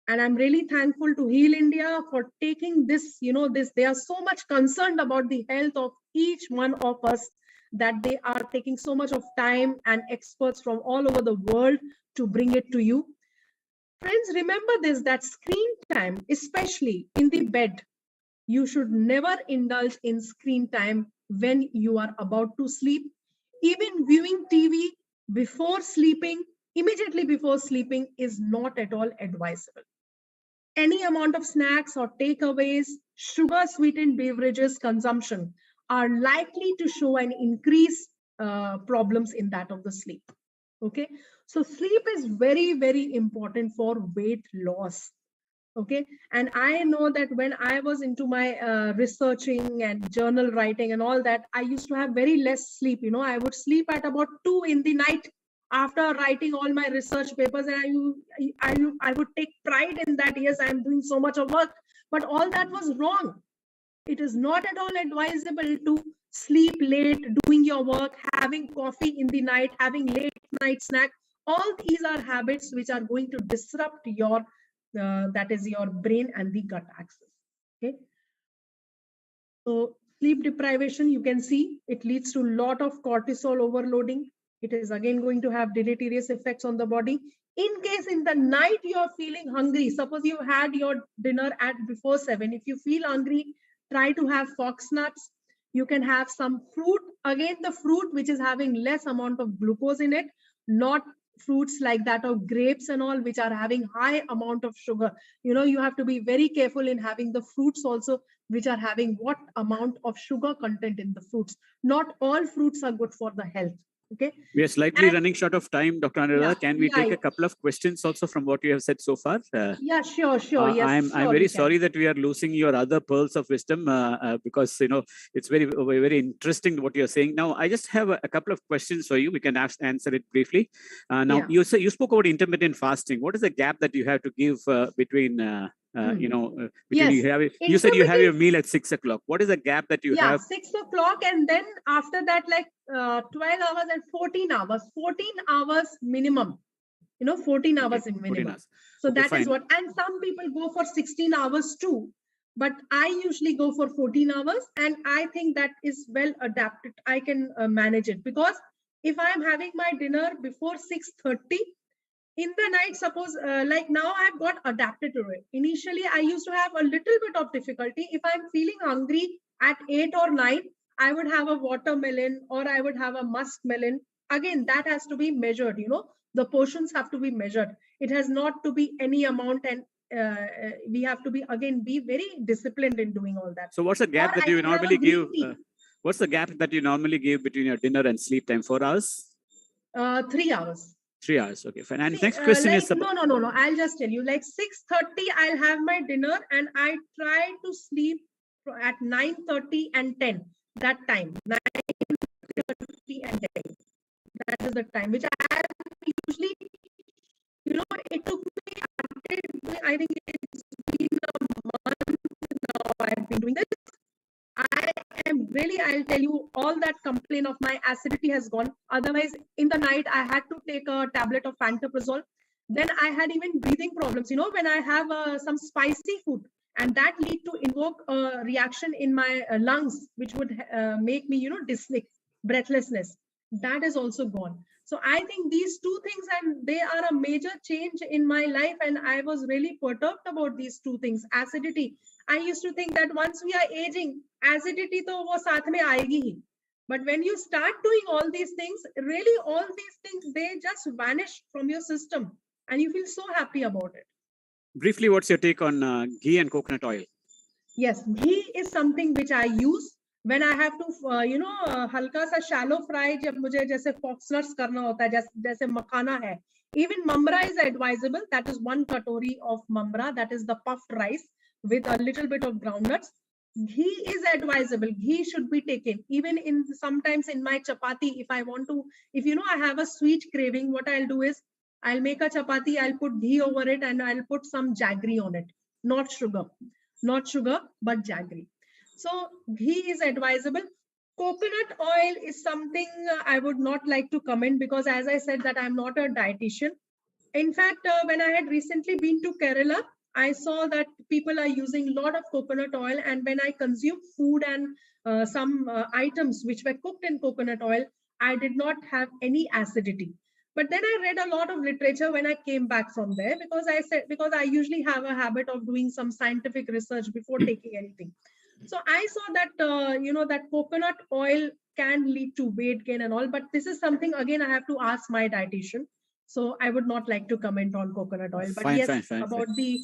And I'm really thankful to Heal India for taking this, they are so much concerned about the health of each one of us that they are taking so much of time and experts from all over the world to bring it to you. Friends, remember this, that screen time, especially in the bed, you should never indulge in screen time when you are about to sleep. Even viewing TV before sleeping, immediately before sleeping, is not at all advisable. Any amount of snacks or takeaways, sugar-sweetened beverages consumption are likely to show an increased problems in that of the sleep. Okay, so sleep is very, very important for weight loss. Okay, and I know that when I was into my researching and journal writing and all that, I used to have very less sleep. I would sleep at about 2 in the night after writing all my research papers, and I would take pride in that. Yes, I'm doing so much of work, but all that was wrong. It is not at all advisable to sleep late, doing your work, having coffee in the night, having late night snack. All these are habits which are going to disrupt your that is your brain and the gut axis. Okay, so sleep deprivation, you can see it leads to a lot of cortisol overloading. It is again going to have deleterious effects on the body. In case in the night you are feeling hungry, suppose you had your dinner at before 7, if you feel hungry, try to have fox nuts. You can have some fruit, again the fruit which is having less amount of glucose in it, not fruits like that of grapes and all, which are having high amount of sugar. You have to be very careful in having the fruits also, which are having what amount of sugar content in the fruits. Not all fruits are good for the health. Okay, we are slightly running short of time, Dr. Anuradha. Yeah, Can we take a couple of questions also from what you have said so far? Yeah, sure. Yes, I'm very sorry that we are losing your other pearls of wisdom because it's very, very interesting what you're saying. Now, I just have a couple of questions for you. We can answer it briefly. Now, you spoke about intermittent fasting. What is the gap that you have to give between? Yes. You said you have your meal at 6 o'clock. What is the gap that you have? 6 o'clock, and then after that, like 12 hours and 14 hours. 14 hours minimum. 14 hours in minimum. Hours. So okay, that fine. Is what, and some people go for 16 hours too. But I usually go for 14 hours, and I think that is well adapted. I can manage it, because if I'm having my dinner before 6:30, in the night, suppose like now I've got adapted to it. Initially, I used to have a little bit of difficulty. If I'm feeling hungry at 8 or 9, I would have a watermelon or I would have a muskmelon. Again, that has to be measured. The portions have to be measured. It has not to be any amount, and we have to be very disciplined in doing all that. So what's the gap that you normally give? What's the gap that you normally give between your dinner and sleep time? 4 hours? 3 hours. 3 hours, okay, fine. And next question is about... No. I'll just tell you. Like 6:30, I'll have my dinner, and I try to sleep at 9:30 and 10. That time, 9:30 and 10. That is the time which I usually, it took me. I think it's been a month now. I've been doing this. I'll tell you, all that complaint of my acidity has gone. Otherwise, in the night, I had to take a tablet of pantoprazole. Then I had even breathing problems, when I have some spicy food, and that lead to invoke a reaction in my lungs, which would make me, dyspneic, breathlessness. That is also gone. So I think these two things, and they are a major change in my life. And I was really perturbed about these two things. Acidity. I used to think that once we are aging, acidity to wo saath mein aayegi hi. But when you start doing all these things, really all these things, they just vanish from your system, and you feel so happy about it. Briefly, what's your take on ghee and coconut oil? Yes, ghee is something which I use when I have to, halka sa shallow fry, jab mujhe jaise fox nuts karna hota hai, jaise makhana hai, Even mamra is advisable. That is 1 katori of mamra. That is the puffed rice with a little bit of groundnuts. Ghee is advisable. Ghee should be taken. Even in sometimes in my chapati, if I want to, if I have a sweet craving, what I'll do is I'll make a chapati, I'll put ghee over it, and I'll put some jaggery on it. Not sugar, but jaggery. So ghee is advisable. Coconut oil is something I would not like to comment, because as I said that I'm not a dietitian. In fact, when I had recently been to Kerala, I saw that people are using a lot of coconut oil, and when I consume food and some items which were cooked in coconut oil, I did not have any acidity. But then I read a lot of literature when I came back from there, because I usually have a habit of doing some scientific research before taking anything. So I saw that that coconut oil can lead to weight gain and all, but this is something again I have to ask my dietitian. So I would not like to comment on coconut oil, but Fine, yes, fine. about the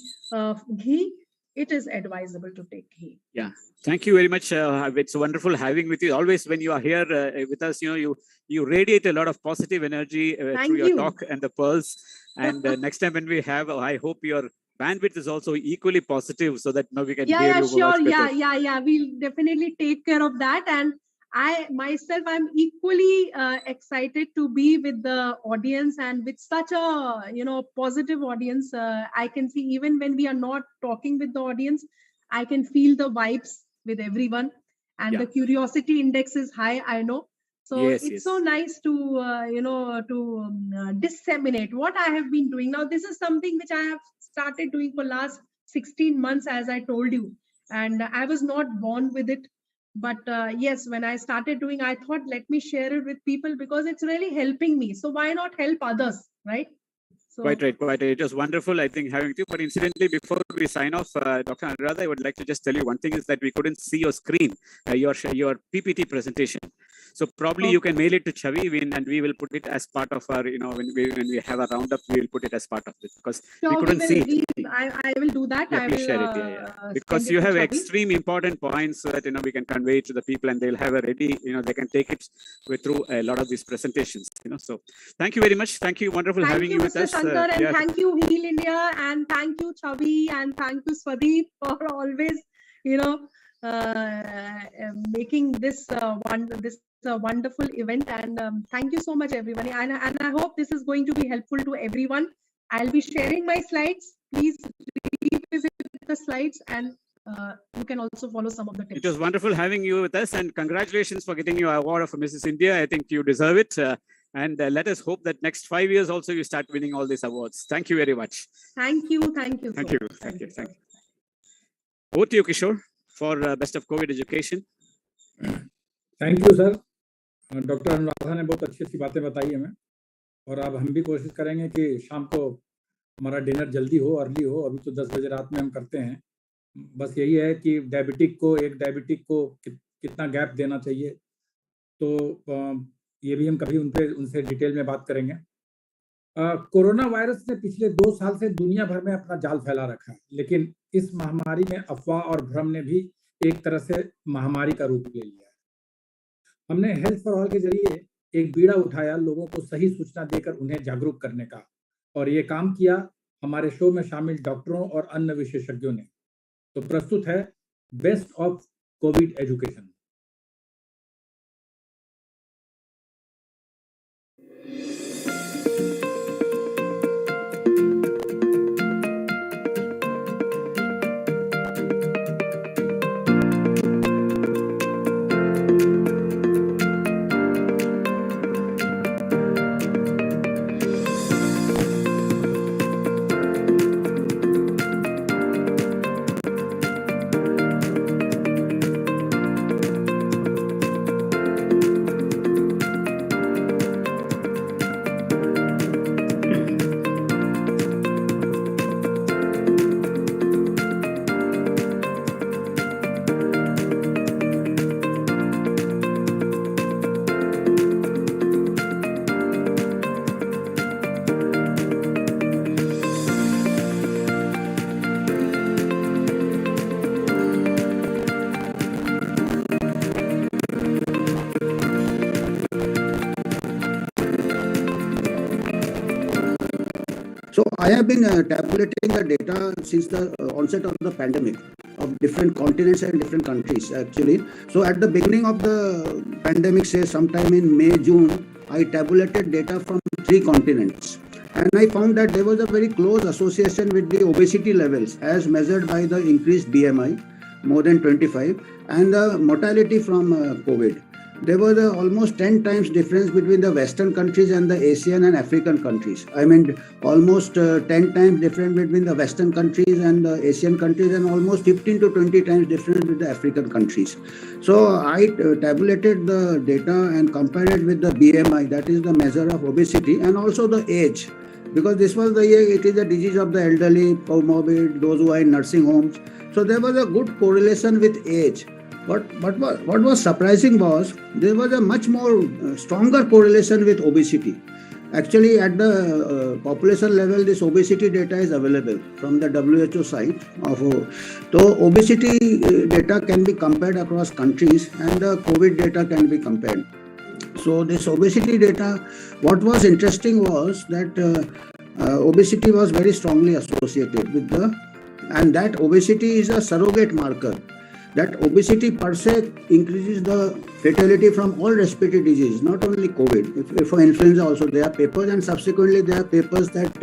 ghee, it is advisable to take ghee. Yeah, thank you very much. It's wonderful having with you. Always when you are here with us, you radiate a lot of positive energy through your talk and the pearls. And next time when we have, I hope your bandwidth is also equally positive, so that we can hear you Sure. much better. Yeah. We'll definitely take care of that. And I myself, I'm equally excited to be with the audience, and with such a positive audience. I can see even when we are not talking with the audience, I can feel the vibes with everyone, and the curiosity index is high, I know. So it's so nice to disseminate what I have been doing. Now this is something which I have started doing for last 16 months, as I told you, and I was not born with it. But yes, when I started doing, I thought, let me share it with people, because it's really helping me. So why not help others, right? So, quite right. It was wonderful, I think, having you. But incidentally, before we sign off, Dr. Anuradha, I would like to just tell you one thing is that we couldn't see your screen, your PPT presentation. So probably you can mail it to Chavi, and we will put it as part of our, when we have a roundup, we will put it as part of it, because we couldn't see it. I will do that. Yeah, please share it. Because you have extreme important points so that we can convey it to the people, and they'll have a ready, they can take it through a lot of these presentations. So thank you very much. Thank you. Wonderful having you with us. Shankar, and thank you, Heal India, and thank you, Chavi, and thank you, Swadeep, for always, making this a wonderful event. And thank you so much, everybody. And I hope this is going to be helpful to everyone. I'll be sharing my slides. Please revisit the slides, and you can also follow some of the tips. It was wonderful having you with us, and congratulations for getting your award of Mrs. India. I think you deserve it. And let us hope that next 5 years also you start winning all these awards. Thank you very much. Thank you. Thank you. Over to you, Kishore, for best of COVID education. Thank you, sir. Doctor Anuradha ने बहुत अच्छी बातें बताई हमें, और अब हम भी कोशिश करेंगे कि शाम को हमारा डिनर जल्दी हो, अर्ली हो। अभी तो 10 बजे रात में हम करते हैं। बस यही है कि एक डायबिटिक को कितना गैप देना चाहिए, तो ये भी हम कभी उनसे डिटेल में बात करेंगे। कोरोना वायरस ने पिछले 2 साल से दुनिया भर में अपना जाल फैला रखा है, लेकिन इस महामारी में अफवाह और भ्रम ने भी एक तरह से महामारी का रूप ले लिया है। हमने हेल्थ फॉर ऑल के जरिए एक बीड़ा उठाया लोगों को सही सूचना देकर उन्हें जागरूक करने का, और ये काम किया हमारे शो में शामिल डॉक्टरों और अन्य विशेषज्ञों ने। तो प्रस्तुत है best of Covid education. have been tabulating the data since the onset of the pandemic of different continents and different countries actually. So at the beginning of the pandemic, say sometime in May, June, I tabulated data from 3 continents. And I found that there was a very close association with the obesity levels as measured by the increased BMI, more than 25, and the mortality from COVID. There was almost 10 times difference between the Western countries and the Asian and African countries. I mean, almost 10 times difference between the Western countries and the Asian countries, and almost 15 to 20 times difference with the African countries. So I tabulated the data and compared it with the BMI, that is the measure of obesity, and also the age. Because this was the year, it is a disease of the elderly, comorbid, those who are in nursing homes. So there was a good correlation with age. But what was surprising was there was a much more stronger correlation with obesity. Actually, at the population level, this obesity data is available from the WHO site. So obesity data can be compared across countries, and the COVID data can be compared. So this obesity data, what was interesting was that obesity was very strongly associated with and that obesity is a surrogate marker. That obesity per se increases the fatality from all respiratory diseases, not only COVID. If for influenza also, there are papers, and subsequently there are papers that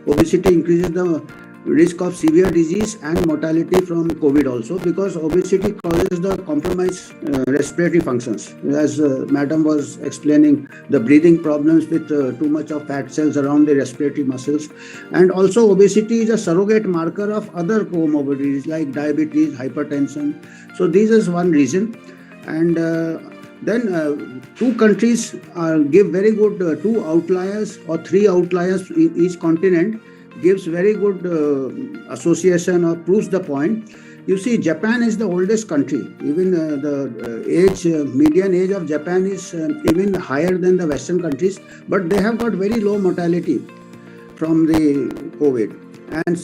obesity increases the risk of severe disease and mortality from COVID also, because obesity causes the compromised respiratory functions. As Madam was explaining, the breathing problems with too much of fat cells around the respiratory muscles. And also obesity is a surrogate marker of other comorbidities like diabetes, hypertension. So this is one reason. And then 2 countries give very good 2 outliers or 3 outliers in each continent, gives very good association or proves the point. You see, Japan is the oldest country. Even the median age of Japan is even higher than the Western countries, but they have got very low mortality from the COVID. And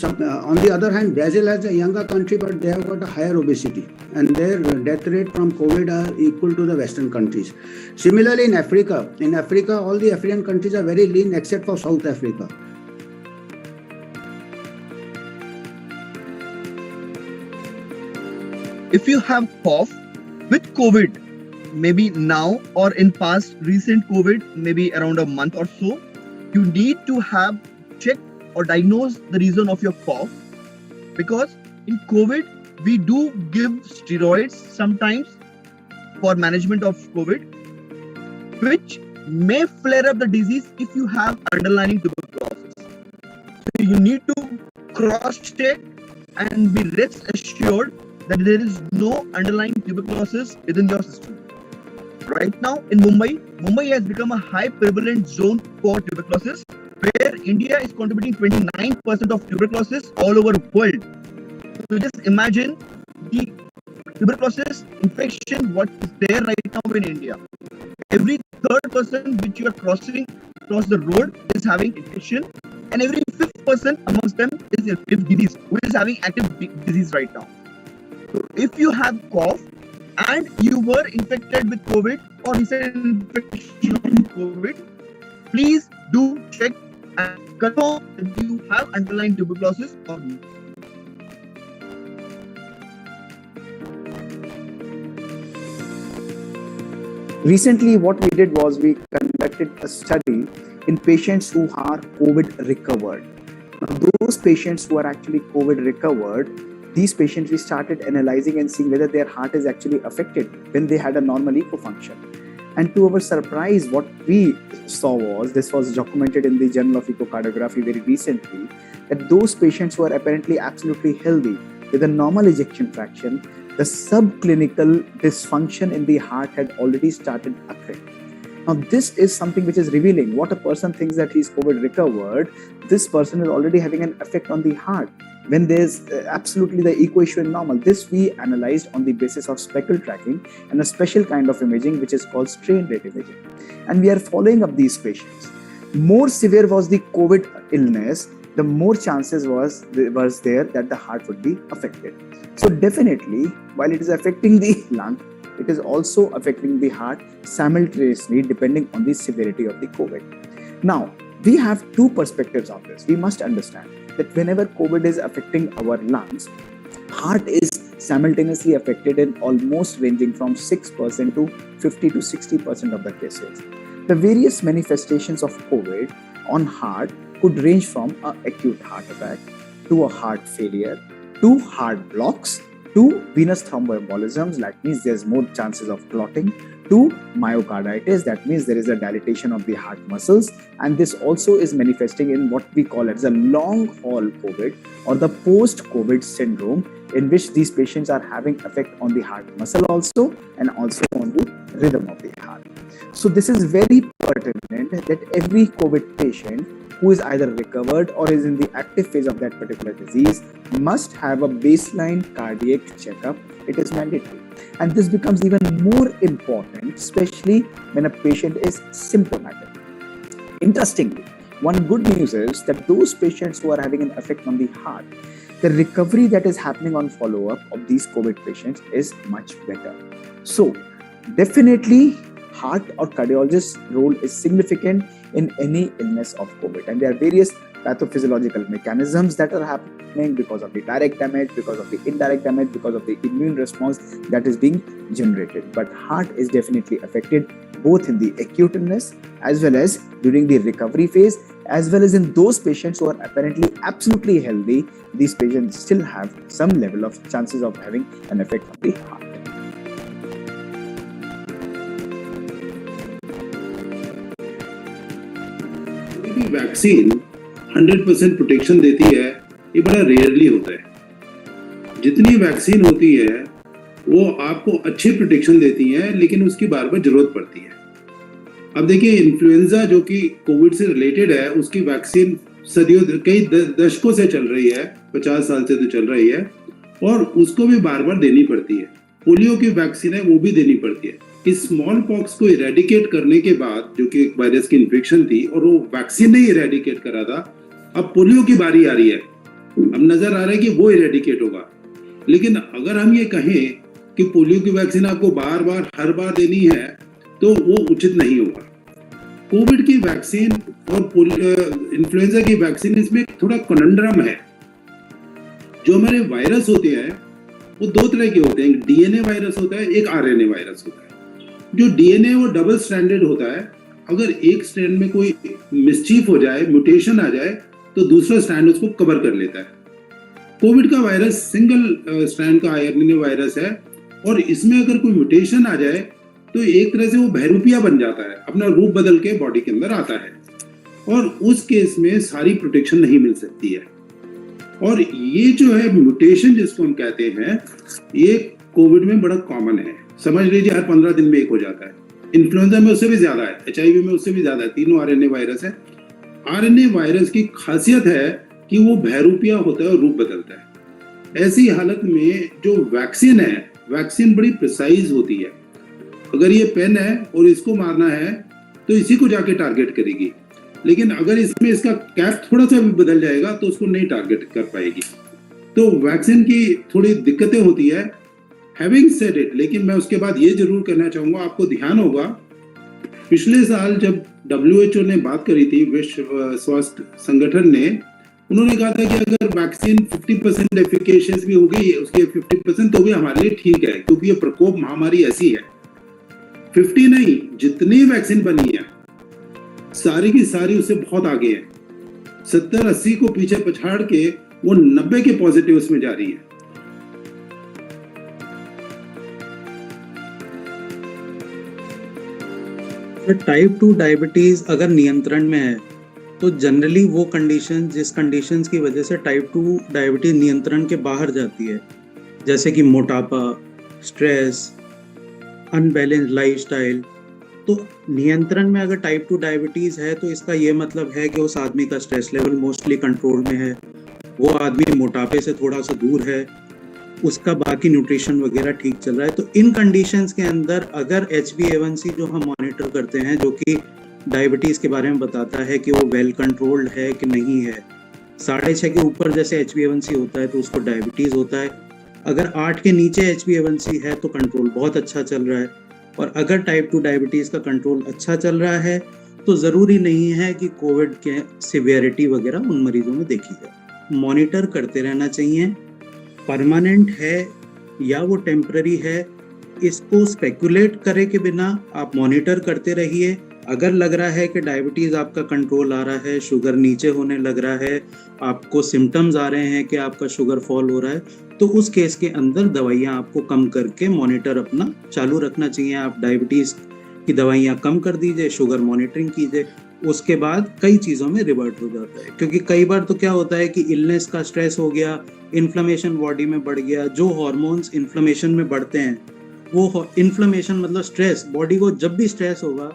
on the other hand, Brazil has a younger country, but they have got a higher obesity, and their death rate from COVID are equal to the Western countries. Similarly, in Africa, all the African countries are very lean except for South Africa. If you have cough with COVID, maybe now or in past recent COVID, maybe around a month or so, you need to have checked or diagnosed the reason of your cough, because in COVID, we do give steroids sometimes for management of COVID, which may flare up the disease if you have underlying tuberculosis. So you need to cross-check and be rest assured that there is no underlying tuberculosis within your system. Right now in Mumbai has become a high prevalent zone for tuberculosis, where India is contributing 29% of tuberculosis all over the world. So just imagine the tuberculosis infection what is there right now in India. Every 3rd person which you are crossing across the road is having infection, and every 5th person amongst them is active disease, who is having active disease right now. So if you have cough and you were infected with COVID or recent infection of COVID, please do check and confirm that you have underlying tuberculosis or not. Recently, what we did was we conducted a study in patients who are COVID recovered. Now, those patients who are actually COVID recovered, these patients we started analyzing and seeing whether their heart is actually affected when they had a normal echo function. And to our surprise, what we saw was, this was documented in the Journal of Echocardiography very recently, that those patients who are apparently absolutely healthy with a normal ejection fraction, the subclinical dysfunction in the heart had already started occurring. Now, this is something which is revealing. What a person thinks that he's COVID recovered, this person is already having an effect on the heart when there's absolutely the equation normal. This we analyzed on the basis of speckle tracking and a special kind of imaging which is called strain rate imaging. And we are following up these patients. More severe was the COVID illness, the more chances was there that the heart would be affected. So definitely, while it is affecting the lung, it is also affecting the heart simultaneously depending on the severity of the COVID. Now, We have two perspectives of this. We must understand that whenever COVID is affecting our lungs, heart is simultaneously affected in almost ranging from 6% to 50 to 60% of the cases. The various manifestations of COVID on heart could range from an acute heart attack to a heart failure to heart blocks to venous thromboembolisms, that means there's more chances of clotting, to myocarditis, that means there is a dilatation of the heart muscles, and this also is manifesting in what we call as a long haul COVID or the post-COVID syndrome, in which these patients are having effect on the heart muscle also and also on the rhythm of the heart. So this is very pertinent that every COVID patient who is either recovered or is in the active phase of that particular disease must have a baseline cardiac checkup. It is mandatory. And this becomes even more important, especially when a patient is symptomatic. Interestingly, one good news is that those patients who are having an effect on the heart, the recovery that is happening on follow-up of these COVID patients is much better. So, definitely, heart or cardiologist's role is significant in any illness of COVID. And there are various pathophysiological mechanisms that are happening because of the direct damage, because of the indirect damage, because of the immune response that is being generated. But heart is definitely affected both in the acute illness as well as during the recovery phase, as well as in those patients who are apparently absolutely healthy. These patients still have some level of chances of having an effect on the heart. Vaccine 100% protection देती है, ये बड़ा rarely होता है। जितनी vaccine होती है वो आपको अच्छी प्रोटेक्शन देती है, लेकिन उसकी बार बार जरूरत पड़ती है। अब देखिए, इन्फ्लुएंजा जो कि कोविड से रिलेटेड है, उसकी वैक्सीन सदियों कई दशकों से चल रही है, 50 साल से तो चल रही है, और उसको भी बार बार देनी पड़ती है। पोलियो की वैक्सीन है, वो भी देनी पड़ती है। इस स्मॉल पॉक्स को इरेडिकेट करने के बाद, जो कि एक वायरस की इन्फेक्शन थी और वो वैक्सीन ने इरेडिकेट करा था, अब पोलियो की बारी आ रही है। अब नजर आ रहा है कि वो इरेडिकेट होगा। लेकिन अगर हम ये कहें कि पोलियो की वैक्सीन आपको बार बार हर बार देनी है, तो वो उचित नहीं होगा। कोविड की वैक्सीन और इन्फ्लुएंजा की वैक्सीन, इसमें थोड़ा कॉन्ड्रम है। जो हमारे वायरस होते हैं वो दो तरह के होते हैं, एक डीएनए वायरस होता है, एक आरएनए वायरस होता है। जो डीएनए वो डबल स्ट्रैंडेड होता है। अगर एक स्ट्रैंड में कोई मिसचीफ हो जाए, म्यूटेशन आ जाए, तो दूसरा स्ट्रैंड उसको कवर कर लेता है। कोविड का वायरस सिंगल स्ट्रैंड का आरएनए वायरस है, और इसमें अगर कोई म्यूटेशन आ जाए तो एक तरह से वो बहरूपिया बन जाता है, अपना रूप बदल के बॉडी के अंदर आता है, और उस केस में सारी प्रोटेक्शन नहीं मिल सकती है। और ये जो है म्यूटेशन जिसको हम कहते हैं, ये कोविड में बड़ा कॉमन है। समझ लीजिए हर 15 दिन में एक हो जाता है। इन्फ्लुएंजा में उससे भी ज्यादा है, एचआईवी में उससे भी ज्यादा है। तीनों आरएनए वायरस है। आरएनए वायरस की खासियत है कि वो बहरूपिया होता है और रूप बदलता है। ऐसी हालत में जो वैक्सीन है, वैक्सीन बड़ी प्रिसाइज होती है। अगर ये पेन है और इसको मारना है तो इसी को जाके टारगेट करेगी, लेकिन अगर इसमें इसका कैप थोड़ा सा भी बदल जाएगा तो उसको नहीं टारगेट कर पाएगी। तो वैक्सीन की थोड़ी दिक्कतें होती है। हैविंग सेड इट, लेकिन मैं उसके बाद ये जरूर कहना चाहूंगा, आपको ध्यान होगा पिछले साल जब WHO ने बात करी थी, विश्व स्वास्थ्य संगठन ने, उन्होंने कहा था कि अगर वैक्सीन 50% एफिकेशियस भी हो गई, उसकी 50% तो भी हमारे लिए ठीक है, क्योंकि ये प्रकोप महामारी ऐसी है। 50 नहीं, जितनी वैक्सीन बनी है सारी की सारी उससे बहुत आगे है। 70-80 को पीछे पछाड़ के वो 90 के पॉजिटिव उसमें जा रही है। टाइप 2 डायबिटीज अगर नियंत्रण में है तो जनरली वो कंडीशन, जिस कंडीशंस की वजह से टाइप 2 डायबिटीज नियंत्रण के बाहर जाती है, जैसे कि मोटापा, स्ट्रेस, अनबैलेंस लाइफस्टाइल, तो नियंत्रण में अगर टाइप 2 डायबिटीज है तो इसका ये मतलब है कि उस आदमी का स्ट्रेस लेवल मोस्टली कंट्रोल में है, वो आदमी मोटापे से थोड़ा सा दूर है, उसका बाकी न्यूट्रिशन वगैरह ठीक चल रहा है। तो इन कंडीशंस के अंदर अगर HbA1c जो हम मॉनिटर करते हैं, जो कि डायबिटीज़ के बारे में बताता है कि वो वेल कंट्रोल्ड है कि नहीं है, 6.5 के ऊपर जैसे HbA1c होता है तो उसको डायबिटीज़ होता है। अगर 8 के नीचे HbA1c है तो कंट्रोल बहुत अच्छा चल रहा है। और अगर टाइप 2 डायबिटीज़ का कंट्रोल अच्छा चल रहा है तो ज़रूरी नहीं है कि कोविड के सिवियरिटी वगैरह उन मरीजों में देखी जाए। मॉनिटर करते रहना चाहिए, परमानेंट है या वो टेम्पररी है, इसको स्पेकुलेट करे के बिना आप मॉनिटर करते रहिए। अगर लग रहा है कि डायबिटीज़ आपका कंट्रोल आ रहा है, शुगर नीचे होने लग रहा है, आपको सिम्टम्स आ रहे हैं कि आपका शुगर फॉल हो रहा है, तो उस केस के अंदर दवाइयाँ आपको कम करके मॉनिटर अपना चालू रखना चाहिए। आप डायबिटीज़ की दवाइयाँ कम कर दीजिए, शुगर मॉनिटरिंग कीजिए, उसके बाद कई चीज़ों में रिवर्ट हो जाता है। क्योंकि कई बार तो क्या होता है कि इलनेस का स्ट्रेस हो गया, इन्फ्लेमेशन बॉडी में बढ़ गया, जो हॉर्मोन्स इन्फ्लेमेशन में बढ़ते हैं, वो इन्फ्लेमेशन मतलब स्ट्रेस, बॉडी को जब भी स्ट्रेस होगा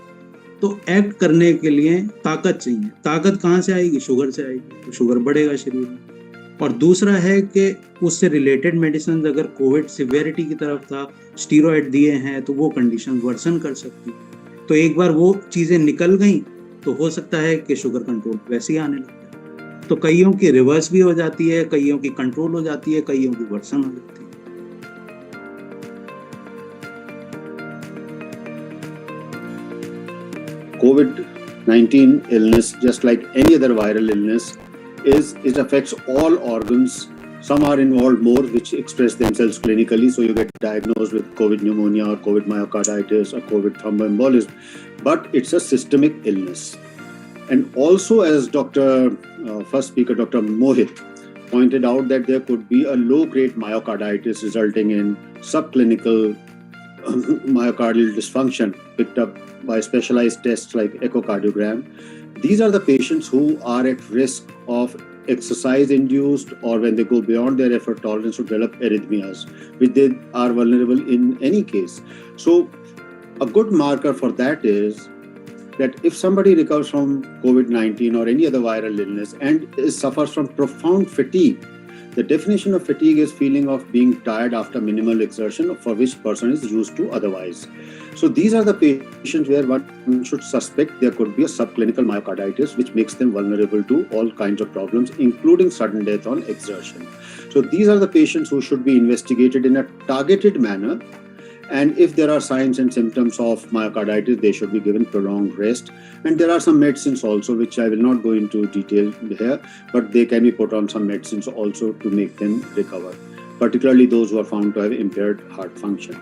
तो एक्ट करने के लिए ताकत चाहिए। ताकत कहाँ से आएगी? शुगर से आएगी, तो शुगर बढ़ेगा शरीर में। और दूसरा है कि उससे रिलेटेड मेडिसिन, अगर कोविड सिवियरिटी की तरफ था, स्टीरॉयड दिए हैं, तो वो कंडीशन वर्सन कर सकती है। तो एक बार वो चीज़ें निकल गई तो हो सकता है कि शुगर कंट्रोल वैसे ही आने लगता है। तो कईयों की रिवर्स भी हो जाती है, कईयों की कंट्रोल हो जाती है, कईयों की वर्सन हो जाती है। COVID-19 illness, just like any other viral illness, it affects all organs. Some are involved more, which express themselves clinically. So you get diagnosed with COVID pneumonia or COVID myocarditis or COVID thromboembolism. But it's a systemic illness. And also, as first speaker, Dr. Mohit, pointed out that there could be a low-grade myocarditis resulting in subclinical myocardial dysfunction picked up by specialized tests like echocardiogram. These are the patients who are at risk of exercise-induced or when they go beyond their effort tolerance to develop arrhythmias, which they are vulnerable in any case. So a good marker for that is that if somebody recovers from COVID-19 or any other viral illness and suffers from profound fatigue, the definition of fatigue is feeling of being tired after minimal exertion for which person is used to otherwise. So these are the patients where one should suspect there could be a subclinical myocarditis, which makes them vulnerable to all kinds of problems, including sudden death on exertion. So these are the patients who should be investigated in a targeted manner. And if there are signs and symptoms of myocarditis, they should be given prolonged rest. And there are some medicines also, which I will not go into detail here, but they can be put on some medicines also to make them recover, particularly those who are found to have impaired heart function.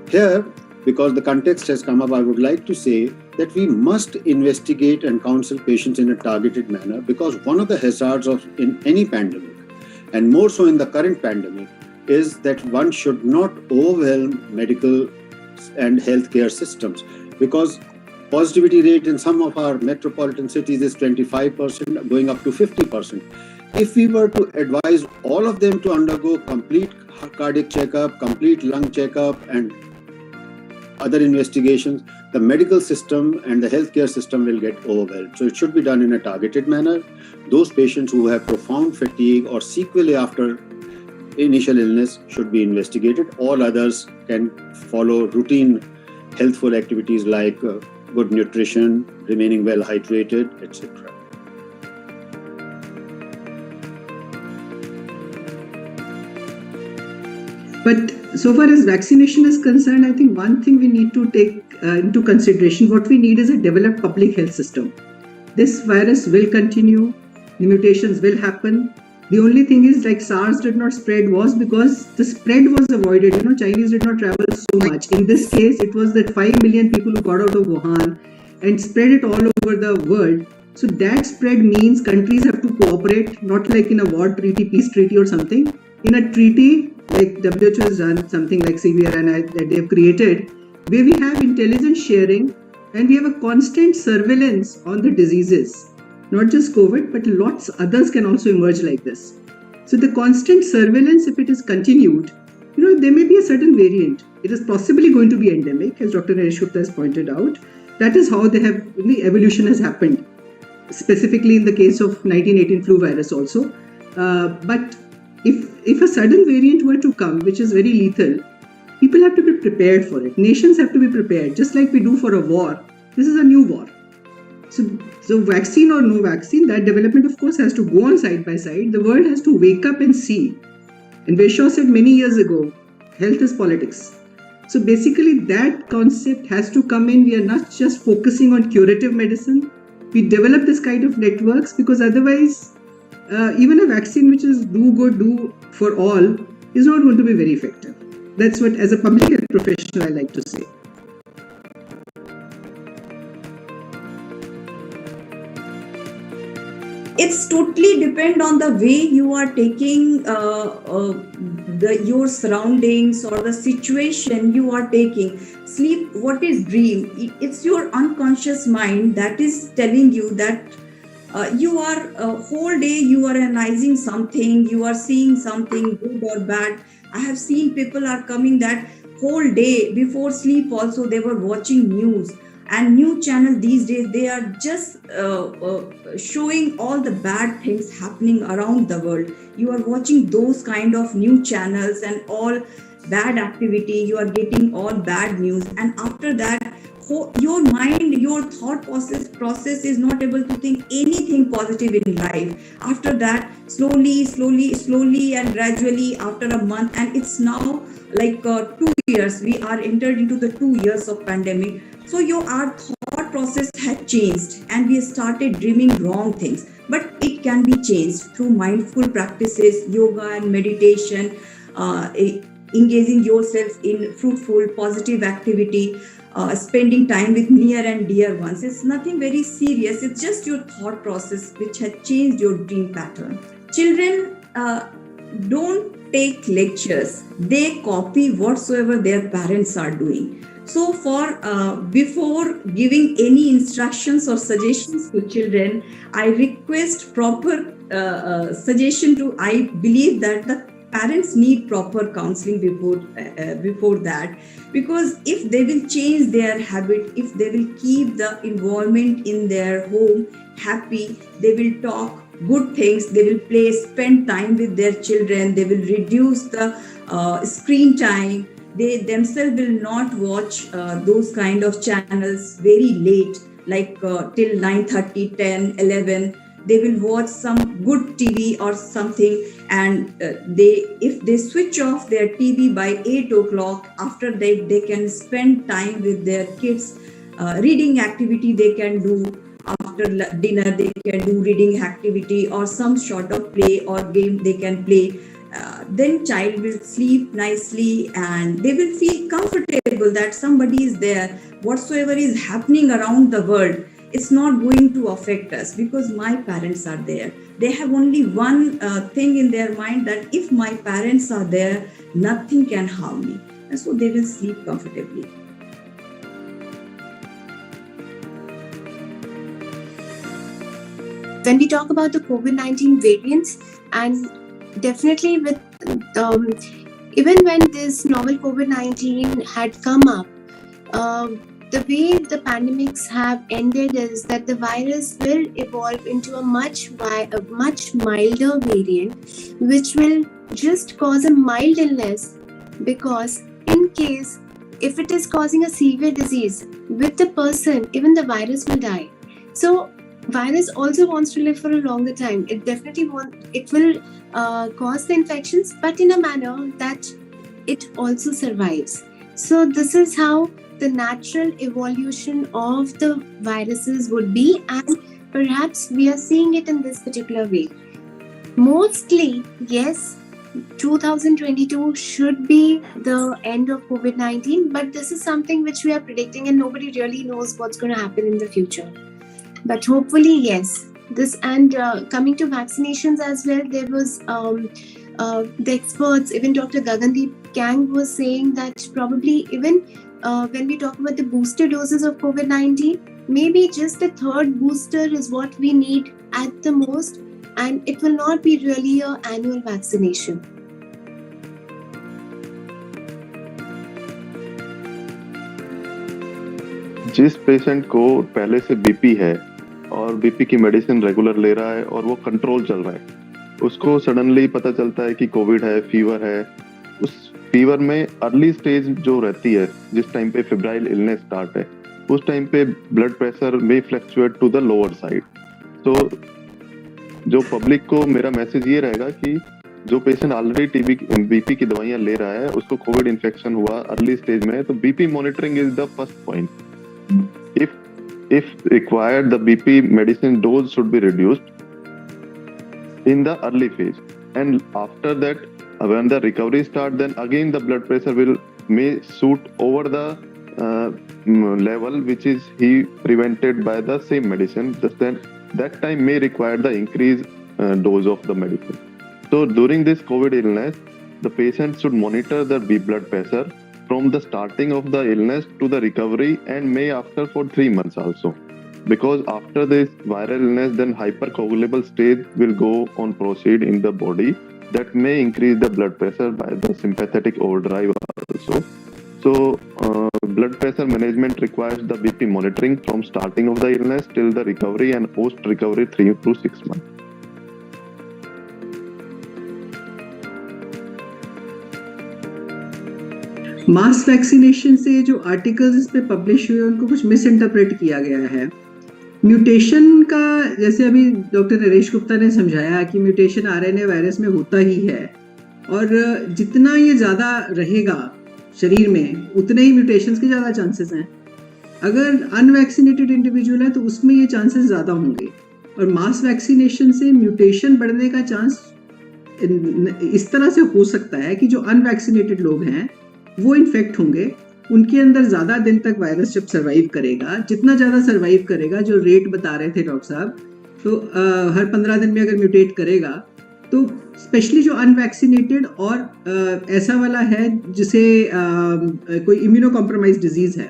Here, because the context has come up, I would like to say that we must investigate and counsel patients in a targeted manner, because one of the hazards in any pandemic, and more so in the current pandemic, is that one should not overwhelm medical and healthcare systems, because positivity rate in some of our metropolitan cities is 25%, going up to 50%. If we were to advise all of them to undergo complete cardiac checkup, complete lung checkup, and other investigations, the medical system and the healthcare system will get overwhelmed. So it should be done in a targeted manner. Those patients who have profound fatigue or sequelae after initial illness should be investigated. All others can follow routine healthful activities like good nutrition, remaining well hydrated, etc. But so far as vaccination is concerned, I think one thing we need to take into consideration, what we need is a developed public health system. This virus will continue, the mutations will happen. The only thing is, like SARS did not spread was because the spread was avoided. Chinese did not travel so much. In this case, it was that 5 million people who got out of Wuhan and spread it all over the world. So that spread means countries have to cooperate, not like in a war treaty, peace treaty or something. In a treaty, like WHO has done something like CBRN that they have created, where we have intelligence sharing and we have a constant surveillance on the diseases. Not just COVID, but lots others can also emerge like this. So the constant surveillance, if it is continued, there may be a certain variant. It is possibly going to be endemic, as Dr. Naresh Gupta has pointed out. That is how the evolution has happened, specifically in the case of 1918 flu virus also. But if a sudden variant were to come, which is very lethal, people have to be prepared for it. Nations have to be prepared, just like we do for a war. This is a new war. So vaccine or no vaccine, that development of course has to go on side by side. The world has to wake up and see. And Beshaw said many years ago, health is politics. So basically, that concept has to come in. We are not just focusing on curative medicine. We develop this kind of networks because otherwise, even a vaccine which is do for all is not going to be very effective. That's what, as a public health professional, I like to say. It's totally depend on the way you are taking your surroundings or the situation you are taking. Sleep, what is dream? It's your unconscious mind that is telling you that you are whole day you are analyzing something, you are seeing something good or bad. I have seen people are coming that whole day before sleep also they were watching news, and new channel these days they are just showing all the bad things happening around the world. You are watching those kind of new channels and all bad activity, you are getting all bad news, and after that your mind, your thought process is not able to think anything positive in life. After that, slowly and gradually after a month, and it's now like 2 years, we are entered into the 2 years of pandemic. So our thought process had changed and we started dreaming wrong things, but it can be changed through mindful practices, yoga and meditation, engaging yourself in fruitful positive activity, spending time with near and dear ones. It's nothing very serious. It's just your thought process which has changed your dream pattern. Children don't take lectures. They copy whatsoever their parents are doing. So before giving any instructions or suggestions to children, I request proper suggestion to, I believe that the parents need proper counseling before that, because if they will change their habit, if they will keep the environment in their home happy, they will talk good things, they will play, spend time with their children, they will reduce the screen time, they themselves will not watch those kind of channels very late, like till 9:30, 10, 11. They will watch some good TV or something, and if they switch off their TV by 8 o'clock, after that they can spend time with their kids. Reading activity they can do after dinner, they can do reading activity or some sort of play or game they can play. Then child will sleep nicely and they will feel comfortable that somebody is there. Whatsoever is happening around the world, it's not going to affect us because my parents are there. They have only one thing in their mind, that if my parents are there, nothing can harm me. And so they will sleep comfortably. When we talk about the COVID-19 variants, and definitely with even when this novel COVID-19 had come up, the way the pandemics have ended is that the virus will evolve into a much milder variant, which will just cause a mild illness, because in case if it is causing a severe disease with the person, even the virus will die. So virus also wants to live for a longer time. It definitely will cause the infections, but in a manner that it also survives. So this is how the natural evolution of the viruses would be, and perhaps we are seeing it in this particular way. Mostly, yes, 2022 should be the end of COVID-19, but this is something which we are predicting and nobody really knows what's going to happen in the future. But hopefully, yes. This, and coming to vaccinations as well, there was the experts, even Dr. Gagandeep Kang was saying that probably even when we talk about the booster doses of COVID-19, maybe just the third booster is what we need at the most, and it will not be really an annual vaccination. जिस patient को पहले से BP है और BP की medicine regular ले रहा है और वो कंट्रोल चल रहा है, उसको सडनली पता चलता है कि कोविड है, फीवर है, उस फीवर में अर्ली स्टेज जो रहती है, जिस टाइम पे फेब्राइल इलनेस स्टार्ट है, उस टाइम पे ब्लड प्रेशर में fluctuate to the lower side. तो जो पब्लिक को मेरा मैसेज ये रहेगा कि जो पेशेंट ऑलरेडी टीबी बीपी की दवाइयां ले रहा है, उसको कोविड इन्फेक्शन हुआ अर्ली स्टेज में, तो BP monitoring is the first point. If required, the BP medicine dose should be reduced in the early phase, and after that, when the recovery starts, then again the blood pressure may shoot over the level which is he prevented by the same medicine. Then that time may require the increased dose of the medicine. So during this COVID illness, the patient should monitor the blood pressure from the starting of the illness to the recovery, and may after for 3 months also, because after this viral illness, then hypercoagulable stage will go on proceed in the body that may increase the blood pressure by the sympathetic overdrive also. So blood pressure management requires the BP monitoring from starting of the illness till the recovery, and post recovery 3 to 6 months. Mass vaccination से जो articles इस पे publish हुए उनको कुछ miss interpret किया गया है. म्यूटेशन का, जैसे अभी डॉक्टर नरेश गुप्ता ने समझाया कि म्यूटेशन आरएनए वायरस में होता ही है, और जितना ये ज़्यादा रहेगा शरीर में उतने ही म्यूटेशंस के ज़्यादा चांसेस हैं. अगर अनवैक्सीनेटेड इंडिविजुअल है तो उसमें ये चांसेस ज़्यादा होंगे, और मास वैक्सीनेशन से म्यूटेशन बढ़ने का चांस इस तरह से हो सकता है कि जो अनवैक्सीनेटेड लोग हैं वो इन्फेक्ट होंगे, उनके अंदर ज़्यादा दिन तक वायरस जब सर्वाइव करेगा, जितना ज़्यादा सर्वाइव करेगा, जो रेट बता रहे थे डॉक्टर साहब, तो हर 15 दिन में अगर म्यूटेट करेगा, तो स्पेशली जो अनवैक्सीनेटेड और ऐसा वाला है जिसे कोई इम्यूनो कॉम्प्रोमाइज डिजीज़ है,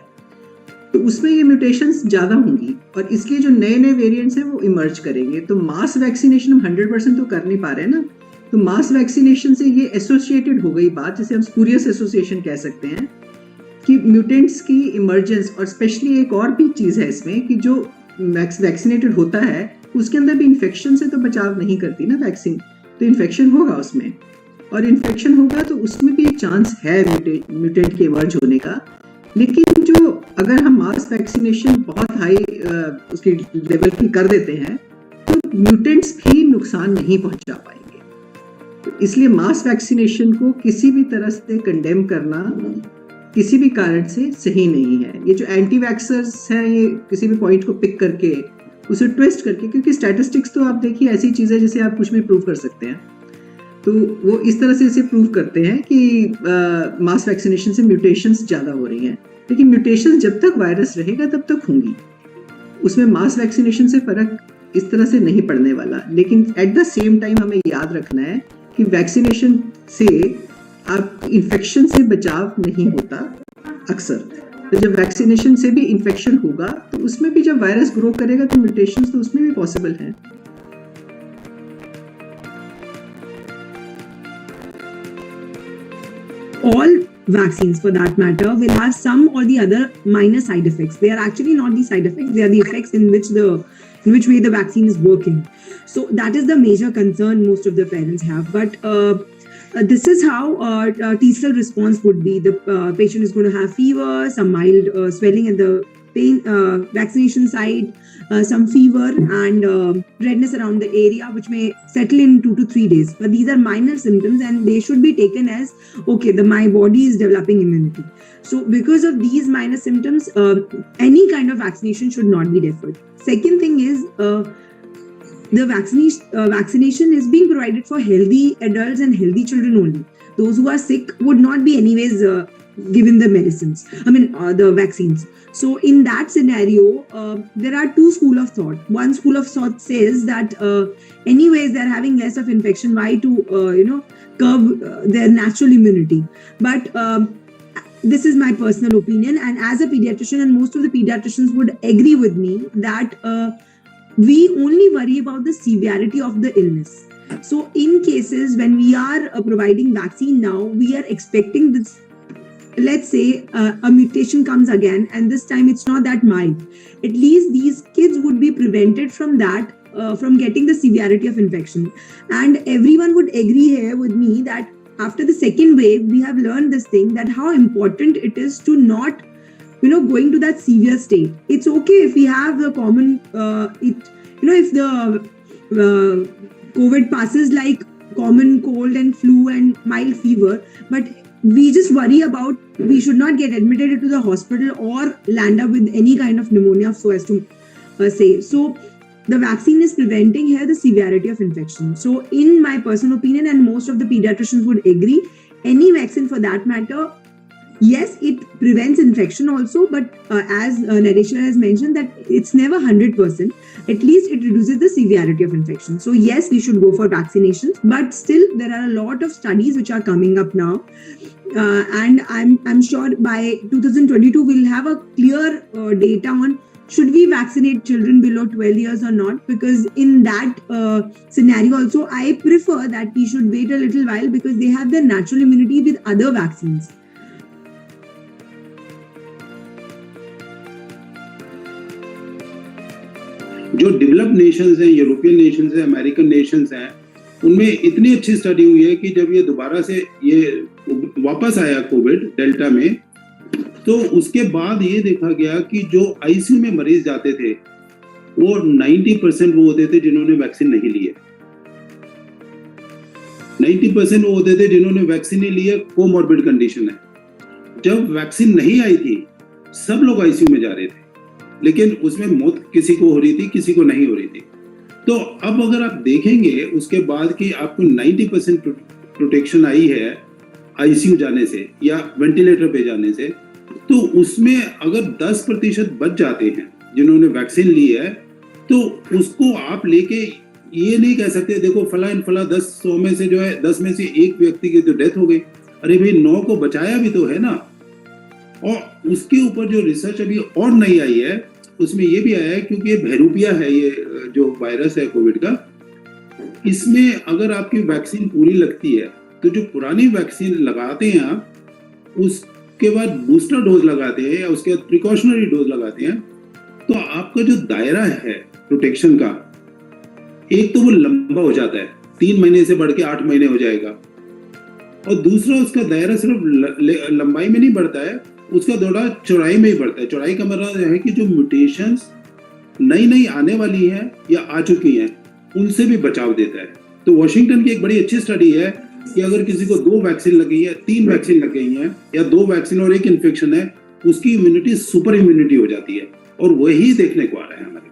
तो उसमें ये म्यूटेशंस ज़्यादा होंगी, और इसलिए जो नए नए वेरिएंट्स हैं वो इमर्ज करेंगे. तो मास वैक्सीनेशन हम 100% तो कर नहीं पा रहे हैं ना, तो मास वैक्सीनेशन से ये एसोसिएटेड हो गई बात, जिसे हम स्पूरियस एसोसिएशन कह सकते हैं, कि म्यूटेंट्स की इमर्जेंस, और स्पेशली एक और भी चीज़ है इसमें कि जो वैक्सीनेटेड होता है उसके अंदर भी इन्फेक्शन से तो बचाव नहीं करती ना वैक्सीन, तो इन्फेक्शन होगा उसमें, और इन्फेक्शन होगा तो उसमें भी एक चांस है म्यूटेंट के इमर्ज होने का. लेकिन जो अगर हम मास वैक्सीनेशन बहुत हाई उसकी लेवल की कर देते हैं तो म्यूटेंट्स भी नुकसान नहीं पहुंचा पाएंगे. तो इसलिए मास वैक्सीनेशन को किसी भी तरह से कंडेम करना किसी भी कारण से सही नहीं है. ये जो एंटी वैक्सर्स हैं, ये किसी भी पॉइंट को पिक करके उसे ट्विस्ट करके, क्योंकि स्टैटिस्टिक्स तो आप देखिए ऐसी चीज़ है जिसे आप कुछ भी प्रूव कर सकते हैं, तो वो इस तरह से इसे प्रूव करते हैं कि मास वैक्सीनेशन से म्यूटेशंस ज़्यादा हो रही हैं. लेकिन म्यूटेशंस जब तक वायरस रहेगा तब तक होंगी, उसमें मास वैक्सीनेशन से फ़र्क इस तरह से नहीं पड़ने वाला. लेकिन एट द सेम टाइम हमें याद रखना है कि वैक्सीनेशन से आप इन्फेक्शन से बचाव नहीं होता अक्सर. तो जब वैक्सीनेशन से भी इन्फेक्शन होगा तो उसमें भी जब वायरस ग्रो करेगा तो म्यूटेशंस तो उसमें भी पॉसिबल हैं. All vaccines for that matter will have some or the other minor side effects. They are actually not the side effects, they are the effects in which way the vaccine is working. So that is the major concern most of the parents have. But this is how T cell response would be. The patient is going to have fever, some mild swelling at the pain vaccination site, some fever and redness around the area, which may settle in 2 to 3 days. But these are minor symptoms and they should be taken as, okay, my body is developing immunity. So because of these minor symptoms, any kind of vaccination should not be deferred. Second thing is, the vaccination is being provided for healthy adults and healthy children only. Those who are sick would not be anyways given the medicines, the vaccines. So in that scenario, there are two schools of thought. One school of thought says that anyways they're having less of infection, why to curb their natural immunity. But this is my personal opinion, and as a pediatrician, and most of the pediatricians would agree with me, that we only worry about the severity of the illness. So in cases when we are providing vaccine now, we are expecting this, let's say a mutation comes again and this time it's not that mild. At least these kids would be prevented from that, from getting the severity of infection. And everyone would agree here with me that after the second wave, we have learned this thing, that how important it is to not going to that severe state. It's okay if we have the common, if the COVID passes like common cold and flu and mild fever, but we just worry about we should not get admitted into the hospital or land up with any kind of pneumonia, so as to say. So the vaccine is preventing here the severity of infection. So in my personal opinion, and most of the pediatricians would agree, any vaccine for that matter, yes, it prevents infection also, but as Nareshwar has mentioned, that it's never 100%. At least it reduces the severity of infection. So yes, we should go for vaccinations, but still there are a lot of studies which are coming up now. And I'm sure by 2022 we'll have a clear data on should we vaccinate children below 12 years or not, because in that scenario also I prefer that we should wait a little while because they have their natural immunity with other vaccines. जो developed Nations हैं, European Nations हैं, American Nations हैं, उनमें इतनी अच्छी study हुई है कि जब ये दोबारा से ये वापस आया कोविड डेल्टा में, तो उसके बाद ये देखा गया कि जो आईसीयू में मरीज जाते थे वो 90% वो होते थे जिन्होंने वैक्सीन नहीं लिए। 90% वो होते थे जिन्होंने वैक्सीन नहीं लिए, कोमॉर्बिड कंडीशन है। जब वैक्सीन नहीं आई थी सब लोग आईसीयू में जा रहे थे, लेकिन उसमें मौत किसी को हो रही थी, किसी को नहीं हो रही थी। तो अब अगर आप देखेंगे उसके बाद कि आपको 90% प्रोटेक्शन आई है आईसीयू जाने से या वेंटिलेटर पे जाने से, तो उसमें अगर 10% बच जाते हैं जिन्होंने वैक्सीन ली है, तो उसको आप लेके ये नहीं कह सकते देखो फला इन फला 10 में से जो है 10 में से एक व्यक्ति की तो डेथ हो गई। अरे भाई 9 को बचाया भी तो है ना। और उसके ऊपर जो रिसर्च अभी और नई आई है उसमें ये भी आया है, क्योंकि ये बहरूपिया है, ये जो वायरस है कोविड का, इसमें अगर आपकी वैक्सीन पूरी लगती है तो जो पुरानी वैक्सीन लगाते हैं आप, उसके बाद बूस्टर डोज लगाते हैं या उसके बाद प्रिकॉशनरी डोज लगाते हैं, तो आपका जो दायरा है प्रोटेक्शन का, एक तो वो लंबा हो जाता है, 3 महीने से बढ़ के 8 महीने हो जाएगा, और दूसरा उसका दायरा सिर्फ लंबाई में नहीं बढ़ता है, उसका थोड़ा चौड़ाई में ही बढ़ता है। चौड़ाई का मतलब है कि जो म्यूटेशंस नई आने वाली हैं या आ चुकी हैं उनसे भी बचाव देता है। तो वॉशिंगटन की एक बड़ी अच्छी स्टडी है कि अगर किसी को 2 वैक्सीन लग गई है, 3 वैक्सीन लग गई हैं या 2 वैक्सीन और 1 इन्फेक्शन है, उसकी इम्यूनिटी सुपर इम्यूनिटी हो जाती है, और वही देखने को आ रहा है हमारे।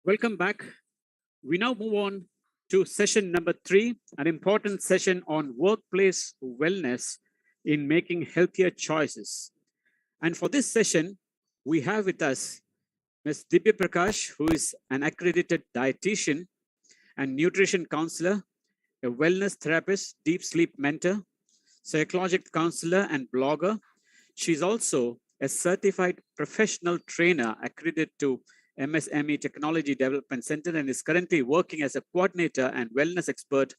Welcome back. We now move on to session number 3, an important session on workplace wellness in making healthier choices. And for this session, we have with us Ms. Divya Prakash, who is an accredited dietitian and nutrition counselor, a wellness therapist, deep sleep mentor, psychological counselor, and blogger. She's also a certified professional trainer accredited to MSME Technology Development Center and is currently working as a coordinator and wellness expert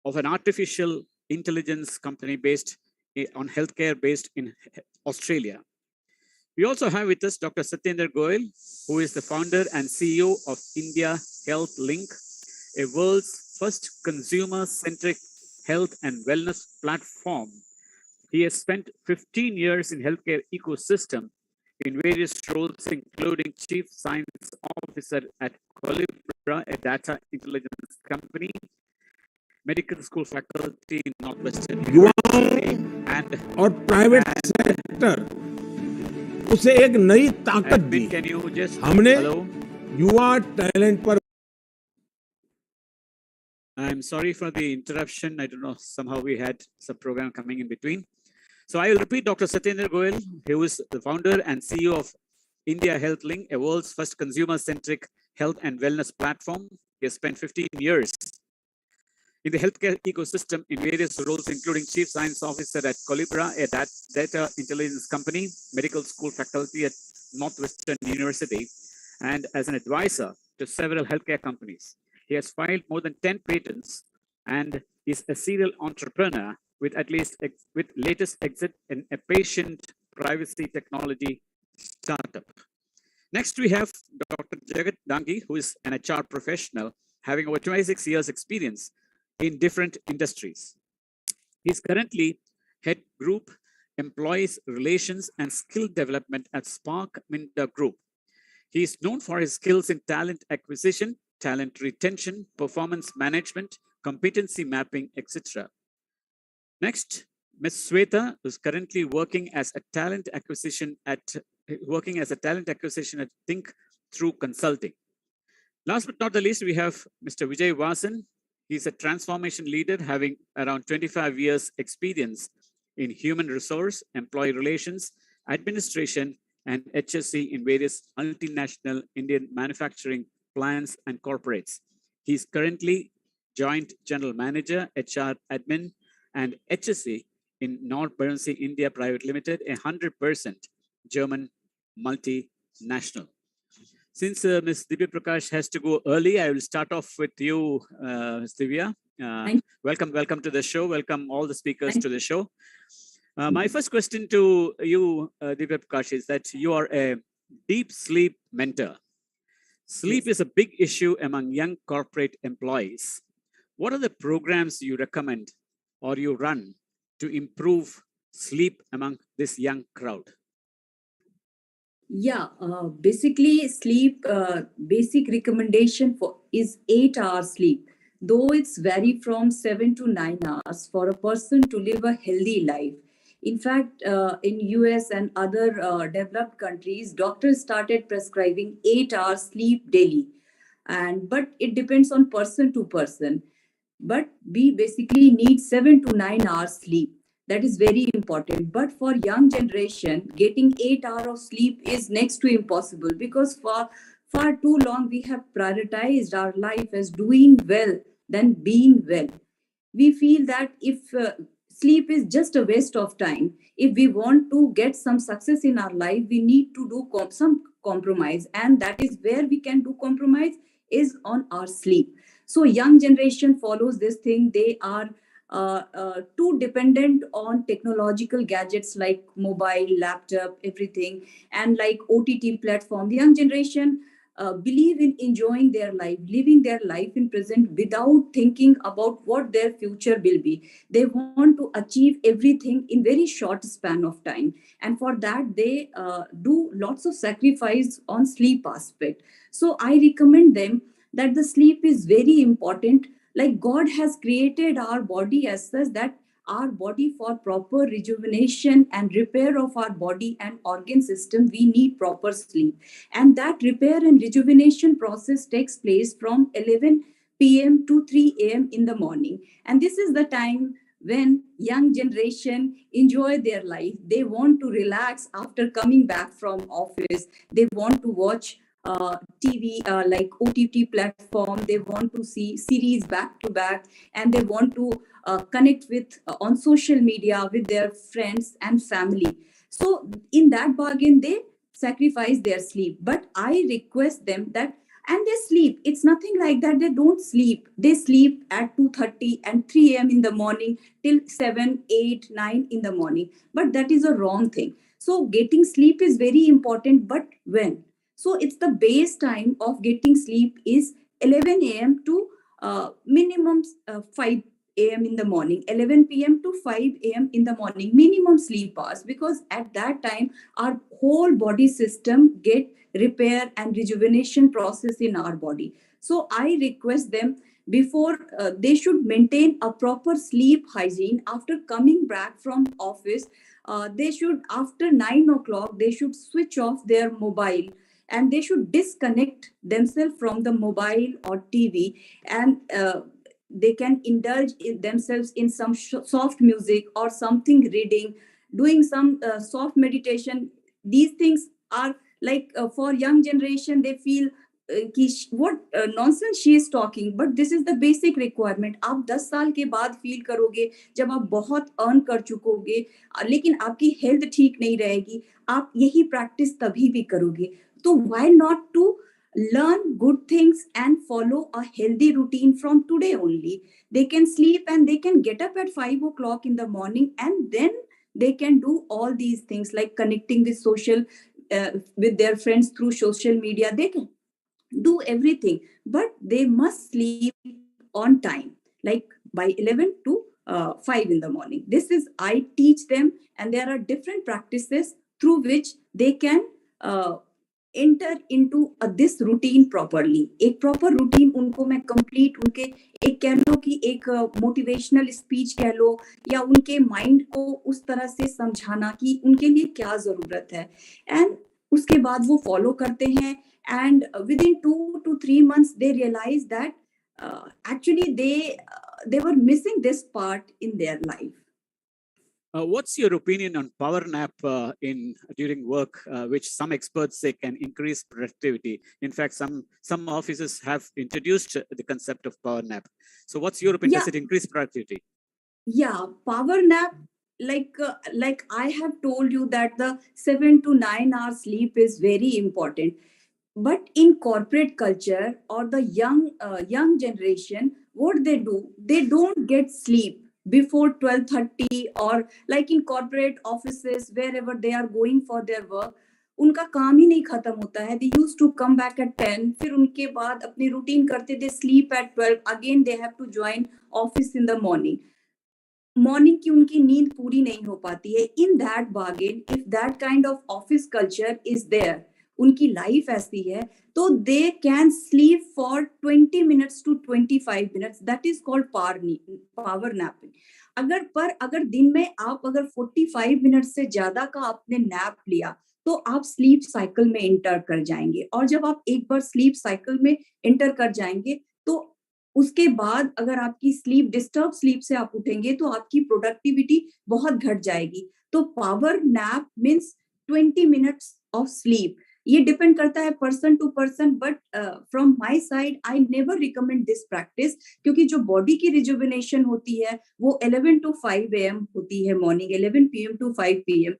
of an artificial intelligence company based on healthcare based in Australia. We also have with us Dr. Satyendra Goyal, who is the founder and CEO of India Health Link, a world's first consumer-centric health and wellness platform. He has spent 15 years in healthcare ecosystem in various roles, including Chief Science Officer at Colibra, a data intelligence company, medical school faculty in Northwestern University, and और private sector उसे एक नई ताकत दी। can you just हमने hello? युवा talent पर I'm sorry for the interruption. I don't know, somehow we had some program coming in between. So I will repeat Dr. Satyendra Goyal, who is the founder and CEO of India Health Link, a world's first consumer-centric health and wellness platform. He has spent 15 years in the healthcare ecosystem in various roles, including Chief Science Officer at Colibra, a data intelligence company, medical school faculty at Northwestern University, and as an advisor to several healthcare companies. He has filed more than 10 patents and is a serial entrepreneur with latest exit in a patient privacy technology startup. Next, we have Dr. Jagat Dangi, who is an HR professional having over 26 years experience in different industries. He's currently head group employees relations and skill development at Spark Minda Group. He is known for his skills in talent acquisition, talent retention, performance management, competency mapping, etc. Next, Ms. Sweta is currently working as a talent acquisition at Think Through Consulting. Last but not the least, we have Mr. Vijay Vasan. He's a transformation leader having around 25 years experience in human resource, employee relations, administration, and HSE in various multinational Indian manufacturing plants and corporates. He's currently Joint General Manager, HR Admin, and HSE in North India Private Limited, a 100% German multinational. Since Ms. Divya Prakash has to go early, I will start off with you, Ms. Divya. Welcome to the show. Welcome all the speakers to the show. My first question to you, Divya Prakash, is that you are a deep sleep mentor. Sleep is a big issue among young corporate employees. What are the programs you recommend or you run to improve sleep among this young crowd? Yeah, basically sleep, basic recommendation for is 8 hours sleep, though it's vary from 7 to 9 hours for a person to live a healthy life. In fact, in US and other developed countries, doctors started prescribing 8 hours sleep daily. But it depends on person to person. But we basically need 7 to 9 hours sleep. That is very important. But for young generation, getting 8 hours of sleep is next to impossible, because for far too long we have prioritized our life as doing well than being well. We feel that if sleep is just a waste of time, if we want to get some success in our life, we need to do some compromise, and that is where we can do compromise is on our sleep. So young generation follows this thing. They are too dependent on technological gadgets like mobile, laptop, everything, and like OTT platform. The young generation believe in enjoying their life, living their life in present without thinking about what their future will be. They want to achieve everything in very short span of time, and for that they do lots of sacrifice on sleep aspect. So I recommend them that the sleep is very important. Like God has created our body as such that our body for proper rejuvenation and repair of our body and organ system, we need proper sleep. And that repair and rejuvenation process takes place from 11 p.m. to 3 a.m. in the morning. And this is the time when young generation enjoy their life. They want to relax after coming back from office. They want to watch TV like OTT platform. They want to see series back to back, and they want to connect with on social media with their friends and family. So in that bargain, they sacrifice their sleep. But I request them that, and they sleep. It's nothing like that. They don't sleep. They sleep at 2:30 and 3 a.m. in the morning till 7, 8, 9 in the morning. But that is a wrong thing. So getting sleep is very important. But when? So it's the base time of getting sleep is 11 a.m. to minimum 5 a.m. in the morning, 11 p.m. to 5 a.m. in the morning, minimum sleep hours, because at that time our whole body system get repair and rejuvenation process in our body. So I request them before they should maintain a proper sleep hygiene after coming back from office. They should, after 9 o'clock, they should switch off their mobile and they should disconnect themselves from the mobile or TV, and they can indulge themselves in some soft music or something reading, doing some soft meditation. These things are like for young generation, they feel what nonsense she is talking, but this is the basic requirement. आप 10 साल के बाद feel करोगे जब आप बहुत earn कर चुकोगे, लेकिन आपकी हेल्थ ठीक नहीं रहेगी, आप यही प्रैक्टिस तभी भी करोगे. तो why not to learn good things and follow a healthy routine from today only? They can sleep and they can get up at 5 o'clock in the morning, and then they can do all these things like connecting with social with their friends through social media. They can do everything, but they must sleep on time, like by 11 to 5 in the morning. This is, I teach them, and there are different practices through which they can enter into this routine properly. एक proper routine उनको मैं complete, उनके एक कह लो कि एक motivational speech कह लो, या उनके mind को उस तरह से समझाना कि उनके लिए क्या जरूरत है, and उसके बाद वो follow करते हैं, and within 2 to 3 months they realize that actually they were missing this part in their life. What's your opinion on power nap in during work, which some experts say can increase productivity? In fact, some offices have introduced the concept of power nap. So, what's your opinion? Yeah. Does it increase productivity? Yeah, power nap, like I have told you that the 7 to 9 hours sleep is very important. But in corporate culture or the young generation, what they do, they don't get sleep before 12:30, or like in corporate offices, wherever they are going for their work, उनका काम ही नहीं खत्म होता है. They used to come back at 10, फिर उनके बाद अपनी routine करते, they sleep at 12, again they have to join office in the morning. Morning की उनकी नींद पूरी नहीं हो पाती है. In that bargain, if that kind of office culture is there, उनकी लाइफ ऐसी है, तो they can sleep for 20 minutes to 25 minutes. That is called power napping. अगर दिन में आप अगर 45 मिनट से ज्यादा का आपने नैप लिया, तो आप स्लीप साइकिल में एंटर कर जाएंगे. और जब आप एक बार स्लीप साइकिल में एंटर कर जाएंगे, तो उसके बाद अगर आपकी स्लीप डिस्टर्ब स्लीप से आप उठेंगे, तो आपकी प्रोडक्टिविटी बहुत घट जाएगी. तो power nap means 20 minutes of sleep. ये डिपेंड करता है person to person, but from my side I never recommend this practice, क्योंकि जो बॉडी की रिजुविनेशन होती है वो 11 टू 5 AM होती है मॉर्निंग, 11 PM टू 5 PM.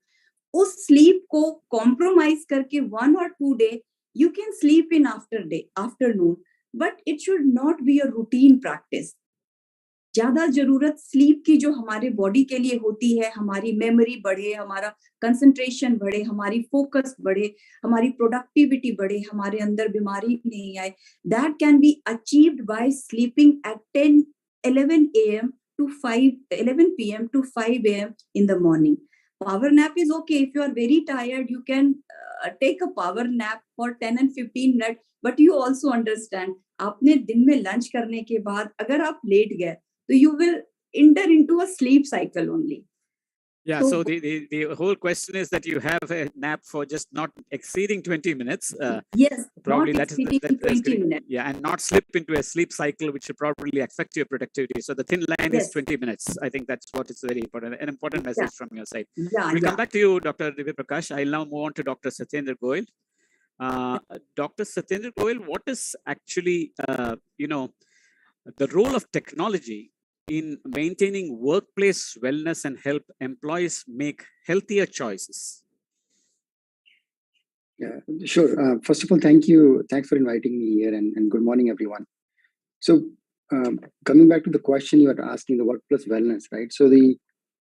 उस स्लीप को कॉम्प्रोमाइज करके 1 or 2 day you can sleep in afternoon, but it should not be a routine practice. ज्यादा जरूरत स्लीप की जो हमारे बॉडी के लिए होती है, हमारी मेमोरी बढ़े, हमारा कंसंट्रेशन बढ़े, हमारी फोकस बढ़े, हमारी प्रोडक्टिविटी बढ़े, हमारे अंदर बीमारी नहीं आए, that can be achieved by sleeping at 11 PM to 5 AM in the morning. Power nap is okay. If you are very tired, you can take a power nap for 10 and 15 minutes. But you also understand, आपने दिन में lunch करने के बाद अगर आप late गए, तो you will enter into a sleep cycle only. Yeah, so the whole question is that you have a nap for just not exceeding 20 minutes. Yes, Probably not that is exceeding 20 minutes. Yeah, and not slip into a sleep cycle, which should probably affect your productivity. So the thin line is 20 minutes. I think that's what is very important, an important message from your side. We'll come back to you, Dr. Divya Prakash. I'll now move on to Dr. Satyendra Goyal. Dr. Satyendra Goyal, what is actually, the role of technology in maintaining workplace wellness and help employees make healthier choices? Yeah, sure. First of all, thank you. Thanks for inviting me here, and good morning, everyone. So, coming back to the question you are asking, the workplace wellness, right? So, the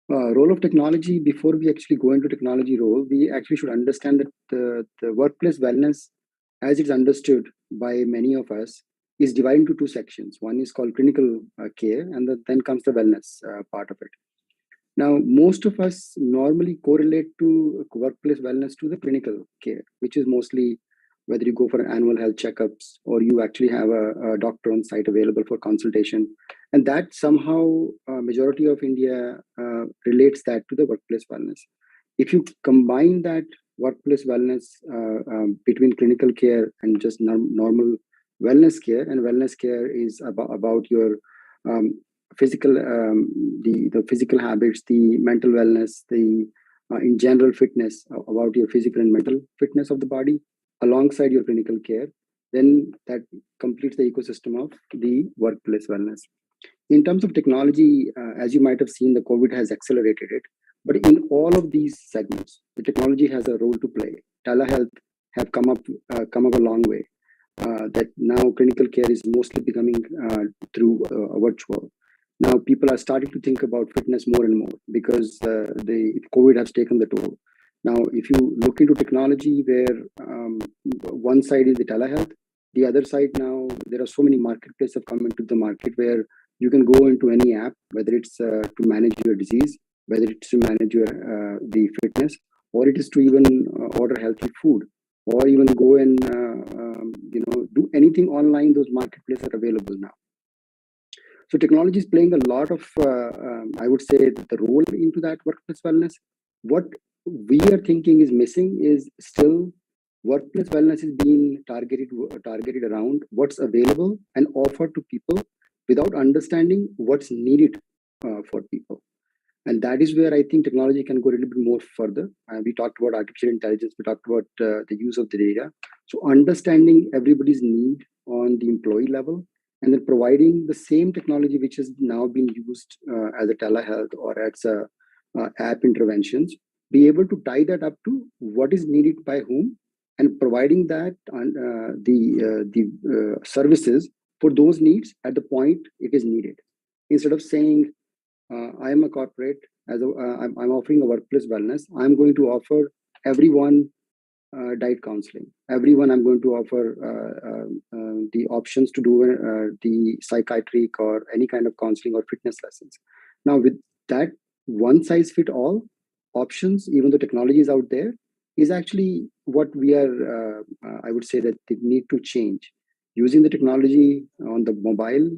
role of technology, before we actually go into technology role, we actually should understand that the workplace wellness, as it's understood by many of us, is divided into two sections. One is called clinical care, and then comes the wellness part of it. Now, most of us normally correlate to workplace wellness to the clinical care, which is mostly whether you go for annual health checkups or you actually have a doctor on site available for consultation. And that somehow, majority of India relates that to the workplace wellness. If you combine that workplace wellness between clinical care and just normal wellness care, and wellness care is about your physical, the physical habits, the mental wellness, the in general fitness, about your physical and mental fitness of the body, alongside your clinical care, then that completes the ecosystem of the workplace wellness. In terms of technology, as you might have seen, the COVID has accelerated it. But in all of these segments, the technology has a role to play. Telehealth have come up a long way. That now clinical care is mostly becoming through virtual. Now people are starting to think about fitness more and more because the COVID has taken the toll. Now, if you look into technology where one side is the telehealth, the other side now, there are so many marketplaces have come into the market where you can go into any app, whether it's to manage your disease, whether it's to manage your the fitness, or it is to even order healthy food, or even go and do anything online. Those marketplaces are available now. So technology is playing a lot of, I would say, the role into that workplace wellness. What we are thinking is missing is still workplace wellness is being targeted around what's available and offered to people without understanding what's needed for people. And that is where I think technology can go a little bit more further. We talked about artificial intelligence, we talked about the use of the data. So understanding everybody's need on the employee level, and then providing the same technology which has now been used as a telehealth or as a app interventions, be able to tie that up to what is needed by whom, and providing that the services for those needs at the point it is needed. Instead of saying, I am a corporate, I'm offering a workplace wellness, I'm going to offer everyone diet counseling. Everyone, I'm going to offer the options to do the psychiatric or any kind of counseling or fitness lessons. Now, with that one size fit all options, even though technology is out there, is actually what we are, I would say that they need to change. Using the technology on the mobile,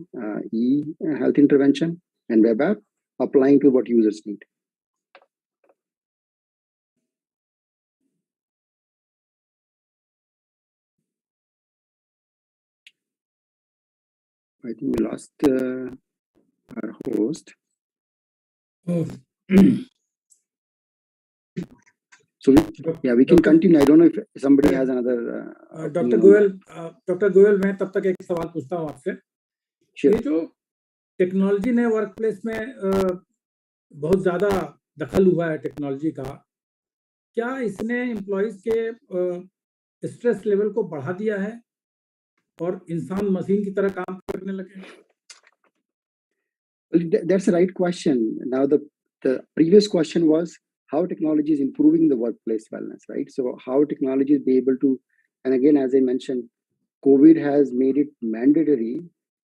e-health intervention and web app, applying to what users need. I think we lost our host. Oh. So we can continue. I don't know if somebody has another. Dr. Goyal, मैं तब तक एक सवाल पूछता हूँ आपसे. ये जो टेक्नोलॉजी ने वर्क प्लेस में बहुत ज़्यादा दखल हुआ है टेक्नोलॉजी का, क्या इसने एम्प्लॉइज के स्ट्रेस लेवल को बढ़ा दिया है और इंसान मशीन की तरह काम करने लगे? That's the right question. Now, the previous question was how technology is improving the workplace wellness, right? So how technology is be able to, and again, as I mentioned, COVID has made it mandatory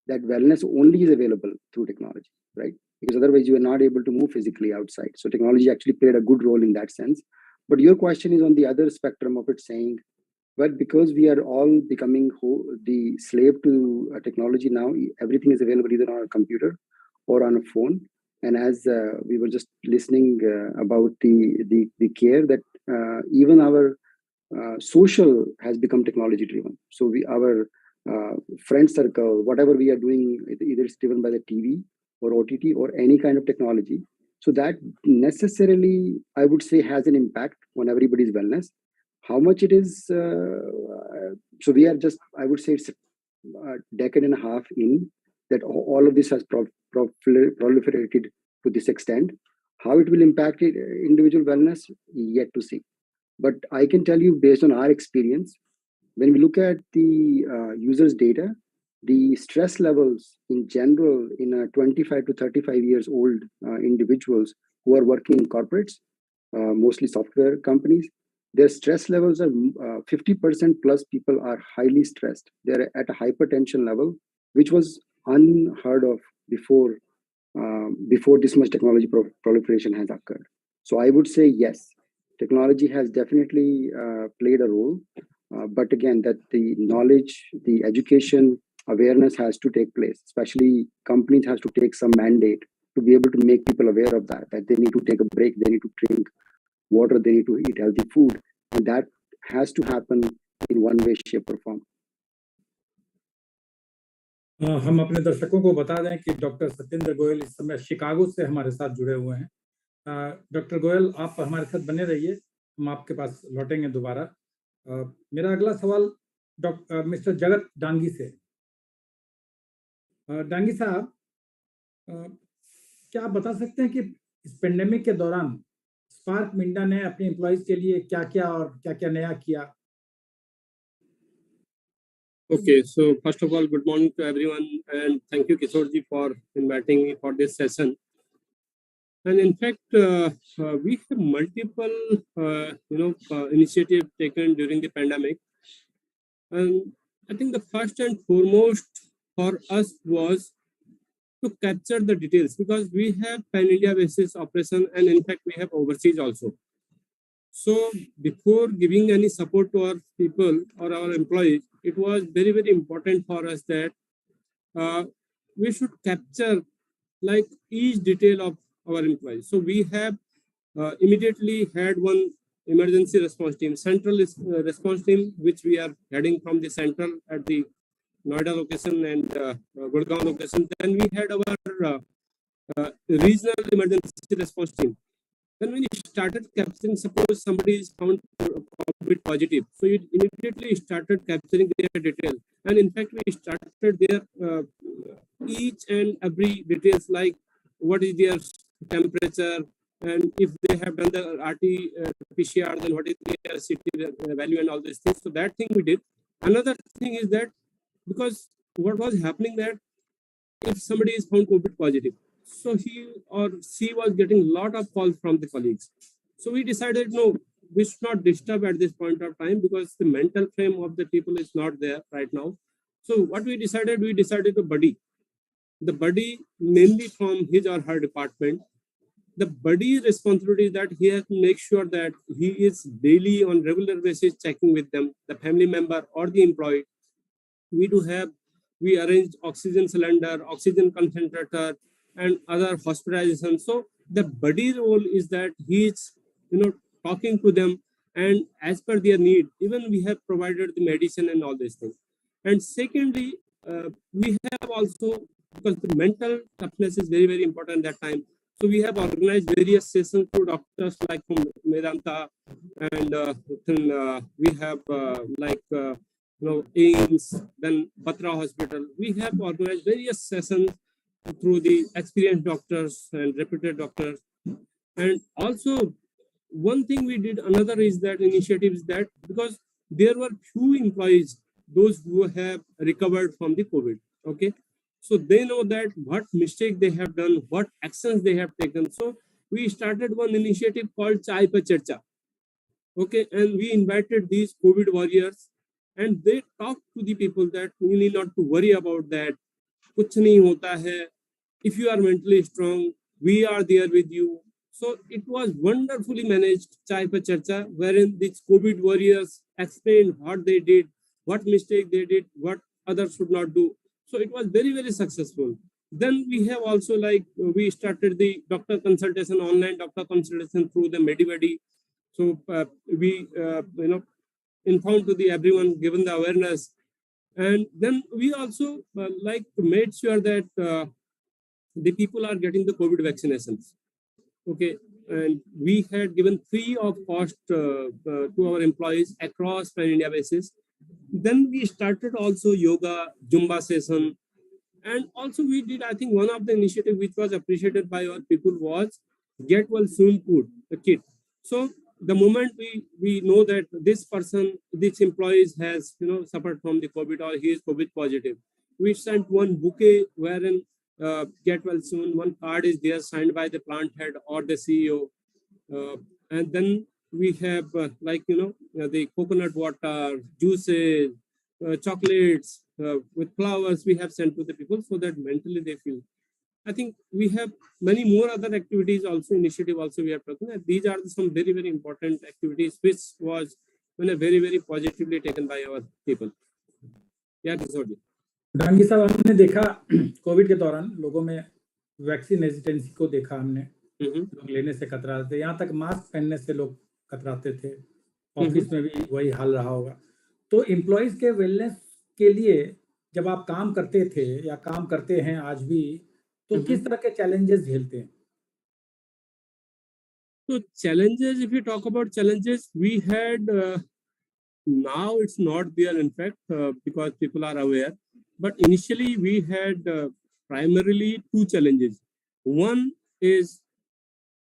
that wellness only is available through technology, right? Because otherwise you are not able to move physically outside. So technology actually played a good role in that sense. But your question is on the other spectrum of it, saying, but because we are all becoming the slave to technology now, everything is available either on a computer or on a phone. And as we were just listening about the care that even our social has become technology driven. So our friend circle, whatever we are doing, either it's driven by the TV or OTT or any kind of technology. So that necessarily, I would say, has an impact on everybody's wellness. How much it is? So we are just, I would say, it's a decade and a half in that all of this has proliferated to this extent. How it will impact individual wellness, yet to see. But I can tell you, based on our experience, when we look at the users' data, the stress levels in general in 25 to 35 years old individuals who are working in corporates, mostly software companies, their stress levels are 50% plus people are highly stressed. They're at a hypertension level, which was unheard of before this much technology proliferation has occurred. So I would say yes, technology has definitely played a role, but again, that the knowledge, the education, awareness has to take place. Especially companies has to take some mandate to be able to make people aware of that they need to take a break, they need to drink water, they need to eat healthy food, and that has to happen in one way, shape, or form. हम अपने दर्शकों को बता दें कि doctor Satyendra Goyal इस समय Chicago से हमारे साथ जुड़े हुए हैं। डॉक्टर गोयल, आप हमारे साथ बने रहिए, हम आपके पास लौटेंगे दोबारा। मेरा अगला सवाल मिस्टर जगत डांगी से। डांगी साहब, क्या आप बता सकते हैं कि इस पेंडेमिक के दौरान स्पार्क मिंडा ने अपने एम्प्लॉइज के लिए क्या क्या और क्या क्या नया किया? Okay, so first of all, good morning to everyone, and thank you, Kishore ji, for inviting me for this session. And in fact, we have multiple, initiatives taken during the pandemic. And I think the first and foremost for us was to capture the details, because we have pan-India basis operation, and in fact, we have overseas also. So before giving any support to our people or our employees, it was very, very important for us that we should capture like each detail of our employees. So we have immediately had one emergency response team, central response team, which we are heading from the central at the Noida location and Gurgaon location. Then we had our regional emergency response team. Then when we started capturing, suppose somebody is found COVID positive, so it immediately started capturing their details. And in fact, we started their each and every details, like what is their temperature, and if they have done the RT PCR, then what is their CT value and all these things. So that thing we did. Another thing is that, because what was happening that if somebody is found COVID positive, so he or she was getting a lot of calls from the colleagues. So we decided, no, we should not disturb at this point of time, because the mental frame of the people is not there right now. So what we decided to buddy. The buddy, mainly from his or her department, the buddy responsibility is that he has to make sure that he is daily on regular basis checking with them, the family member or the employee. We arranged oxygen cylinder, oxygen concentrator, and other hospitalization. So the buddy role is that he is, talking to them, and as per their need, even we have provided the medicine and all these things. And secondly, we have also, because the mental toughness is very, very important that time. So we have organized various sessions to doctors like from Medanta, and then we have AIMS, then Batra Hospital. We have organized various sessions through the experienced doctors and reputed doctors. And also, one thing we did, another is that initiative is that, because there were few employees, those who have recovered from the COVID, okay? So they know that what mistake they have done, what actions they have taken. So we started one initiative called Chai Pe Charcha, okay? And we invited these COVID warriors, and they talked to the people that you need not to worry about that. Kuch nahi hota hai. If you are mentally strong, we are there with you. So it was wonderfully managed, Chai Pe Charcha, wherein these COVID warriors explained what they did, what mistake they did, what others should not do. So it was very, very successful. Then we have also we started the doctor consultation, online doctor consultation through the MediVedi. So we informed to the everyone, given the awareness, and then we also made sure that the people are getting the COVID vaccinations. Okay, and we had given free of cost to our employees across pan India basis. Then we started also yoga, Zumba session, and also we did, I think one of the initiative which was appreciated by our people was Get Well Soon Food, the kit. So the moment we know that this person, this employee has suffered from the COVID or he is COVID positive, we sent one bouquet wherein Get Well Soon, one card is there signed by the plant head or the CEO, and then we have the coconut water, juices, chocolates with flowers we have sent to the people so that mentally they feel. I think we have many more other activities also, initiative also we are talking. These are some very, very important activities which was very, very positively taken by our people. Yeah, Kiशोर. Dangi साहब, हमने देखा Covid के दौरान लोगों में vaccine hesitancy को देखा हमने, लोग लेने से कतराते थे, यहाँ तक मास्क पहनने से लोग कतराते थे, ऑफिस में भी वही हाल रहा होगा। तो एम्प्लॉइज के वेलनेस के लिए जब आप काम करते थे या काम करते हैं आज भी, तो किस तरह के चैलेंजेस झेलते हैं? So challenges, if you talk about challenges, we had now it's not there in fact because people are aware, but initially we had primarily two challenges. One is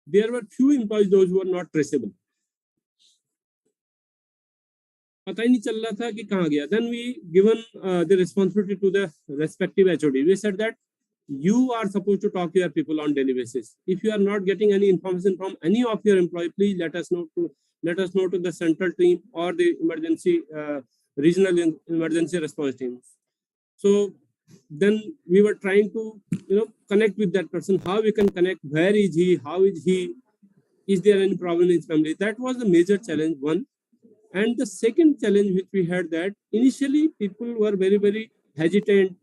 there were few employees those who were not traceable. पता ही नहीं चल रहा था कि कहाँ गया. Then we given the responsibility to the respective HOD. We said that you are supposed to talk to your people on daily basis. If you are not getting any information from any of your employee, please let us know to the central team or the emergency regional emergency response team. So then we were trying to connect with that person. How we can connect? Where is he? How is he? Is there any problem in his family? That was the major challenge one. And the second challenge which we had, that initially people were very, very hesitant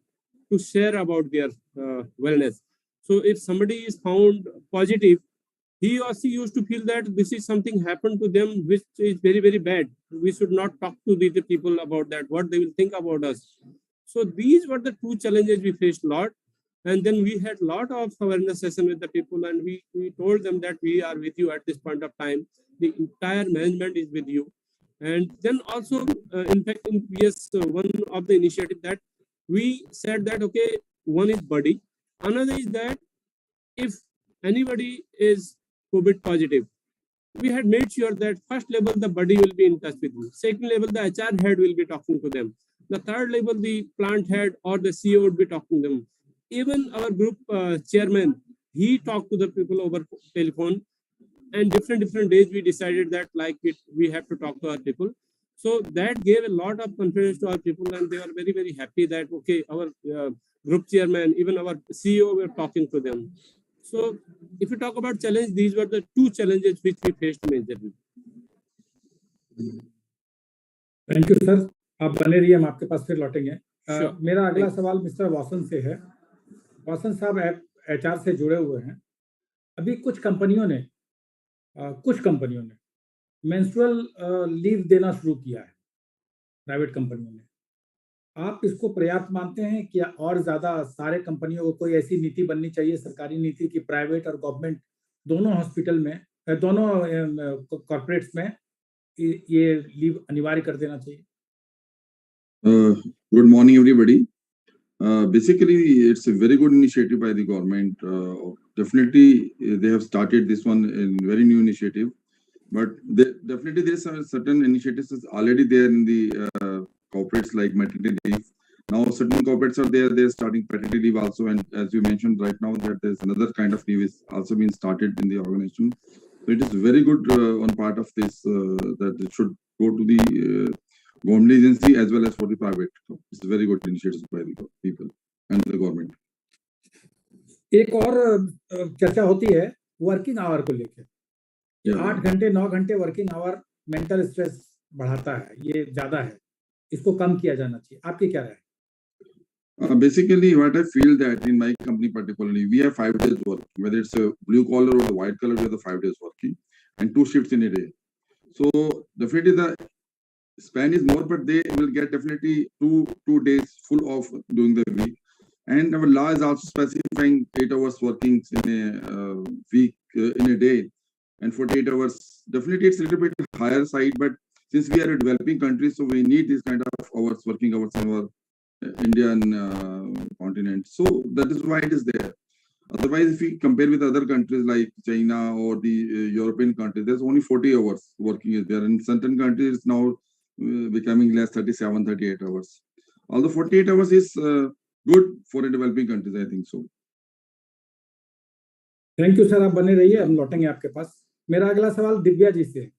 to share about their wellness. So if somebody is found positive, he or she used to feel that this is something happened to them which is very, very bad. We should not talk to the people about that, what they will think about us. So these were the two challenges we faced a lot. And then we had a lot of awareness session with the people, and we told them that we are with you at this point of time. The entire management is with you. And then also, in fact, in PS, one of the initiative that we said that, okay, one is body. Another is that if anybody is COVID positive, we had made sure that first level, the body will be in touch with you. Second level, the HR head will be talking to them. The third level, the plant head or the CEO would be talking to them. Even our group chairman, he talked to the people over telephone. And different days we decided that we have to talk to our people. So that gave a lot of confidence to our people, and they were very, very happy that, okay, our group chairman, even our CEO were talking to them. So if you talk about challenge, these were the two challenges which we faced majorly. Thank you sir, आप बने रहिए, हम आपके पास फिर लौटेंगे. मेरा अगला सवाल मिस्टर वासन से है. वासन साहब HR से जुड़े हुए हैं. अभी कुछ कंपनियों ने मेंस्ट्रुअल लीव देना शुरू किया है, प्राइवेट कंपनियों ने. आप इसको पर्याप्त मानते हैं कि और ज्यादा सारे कंपनियों को कोई ऐसी नीति बननी चाहिए, सरकारी नीति, कि प्राइवेट और गवर्नमेंट दोनों हॉस्पिटल में, दोनों कॉर्पोरेट्स में ये लीव अनिवार्य कर देना चाहिए? Good morning, everybody. Basically, it's a very good initiative by the government. Definitely, they have started this one in very new initiative. But definitely, there are certain initiatives already there in the corporates like maternity leave. Now, certain corporates are there; they're starting paternity leave also. And as you mentioned right now, that there's another kind of leave is also being started in the organization. So it is very good on part of this that it should go to the government agency as well as for the private. So it's a very good initiative by the people and the government. एक और चर्चा होती है working hour को लेकर. 8 घंटे 9 घंटे working hour mental stress बढ़ाता है, ये ज्यादा है, इसको कम किया जाना चाहिए. आपकी क्या राय है? Basically, what I feel that in my company particularly, we have 5 days work, whether it's a blue collar or the white collar, we have the 5 days working and 2 shifts in a day. So definitely the span is more, but they will get definitely two days full of during the week. And our law is also specifying 8 hours working in a week, in a day, and 48 hours. Definitely it's a little bit higher side, but since we are a developing country, so we need this kind of hours, working hours in our Indian continent. So that is why it is there. Otherwise, if we compare with other countries like China or the European countries, there's only 40 hours working is there. In certain countries, it's now becoming less, 37, 38 hours. Although 48 hours is good for a developing countries, I think so. Thank you sir, आप बने रहिए, हम लौटेंगे आपके पास। मेरा अगला सवाल दिव्या जी से।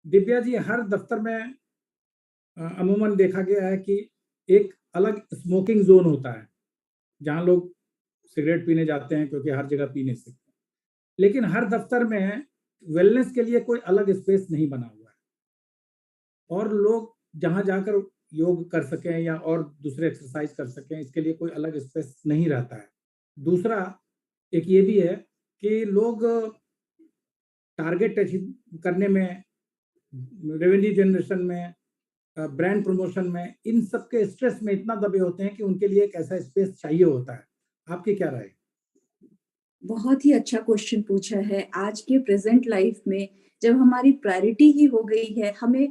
दिव्या जी, हर दफ्तर में अमूमन देखा गया है कि एक अलग स्मोकिंग जोन होता है जहां लोग सिगरेट पीने जाते हैं, क्योंकि हर जगह पी नहीं सकते, लेकिन हर दफ्तर में वेलनेस के लिए कोई अलग स्पेस नहीं बना हुआ है और लोग जहां जाकर योग कर सकें या और दूसरे एक्सरसाइज कर सकें, इसके लिए कोई अलग स्पेस नहीं रहता है। दूसरा एक ये भी है कि लोग टारगेट अचीव करने में, रेवेन्यू जनरेशन में, ब्रांड प्रमोशन में, इन सब के स्ट्रेस में इतना दबे होते हैं कि उनके लिए एक ऐसा स्पेस चाहिए होता है। आपकी क्या राय? बहुत ही अच्छा क्वेश्चन पूछा है। आज के प्रेजेंट लाइफ में जब हमारी प्रायोरिटी ही हो गई है हमें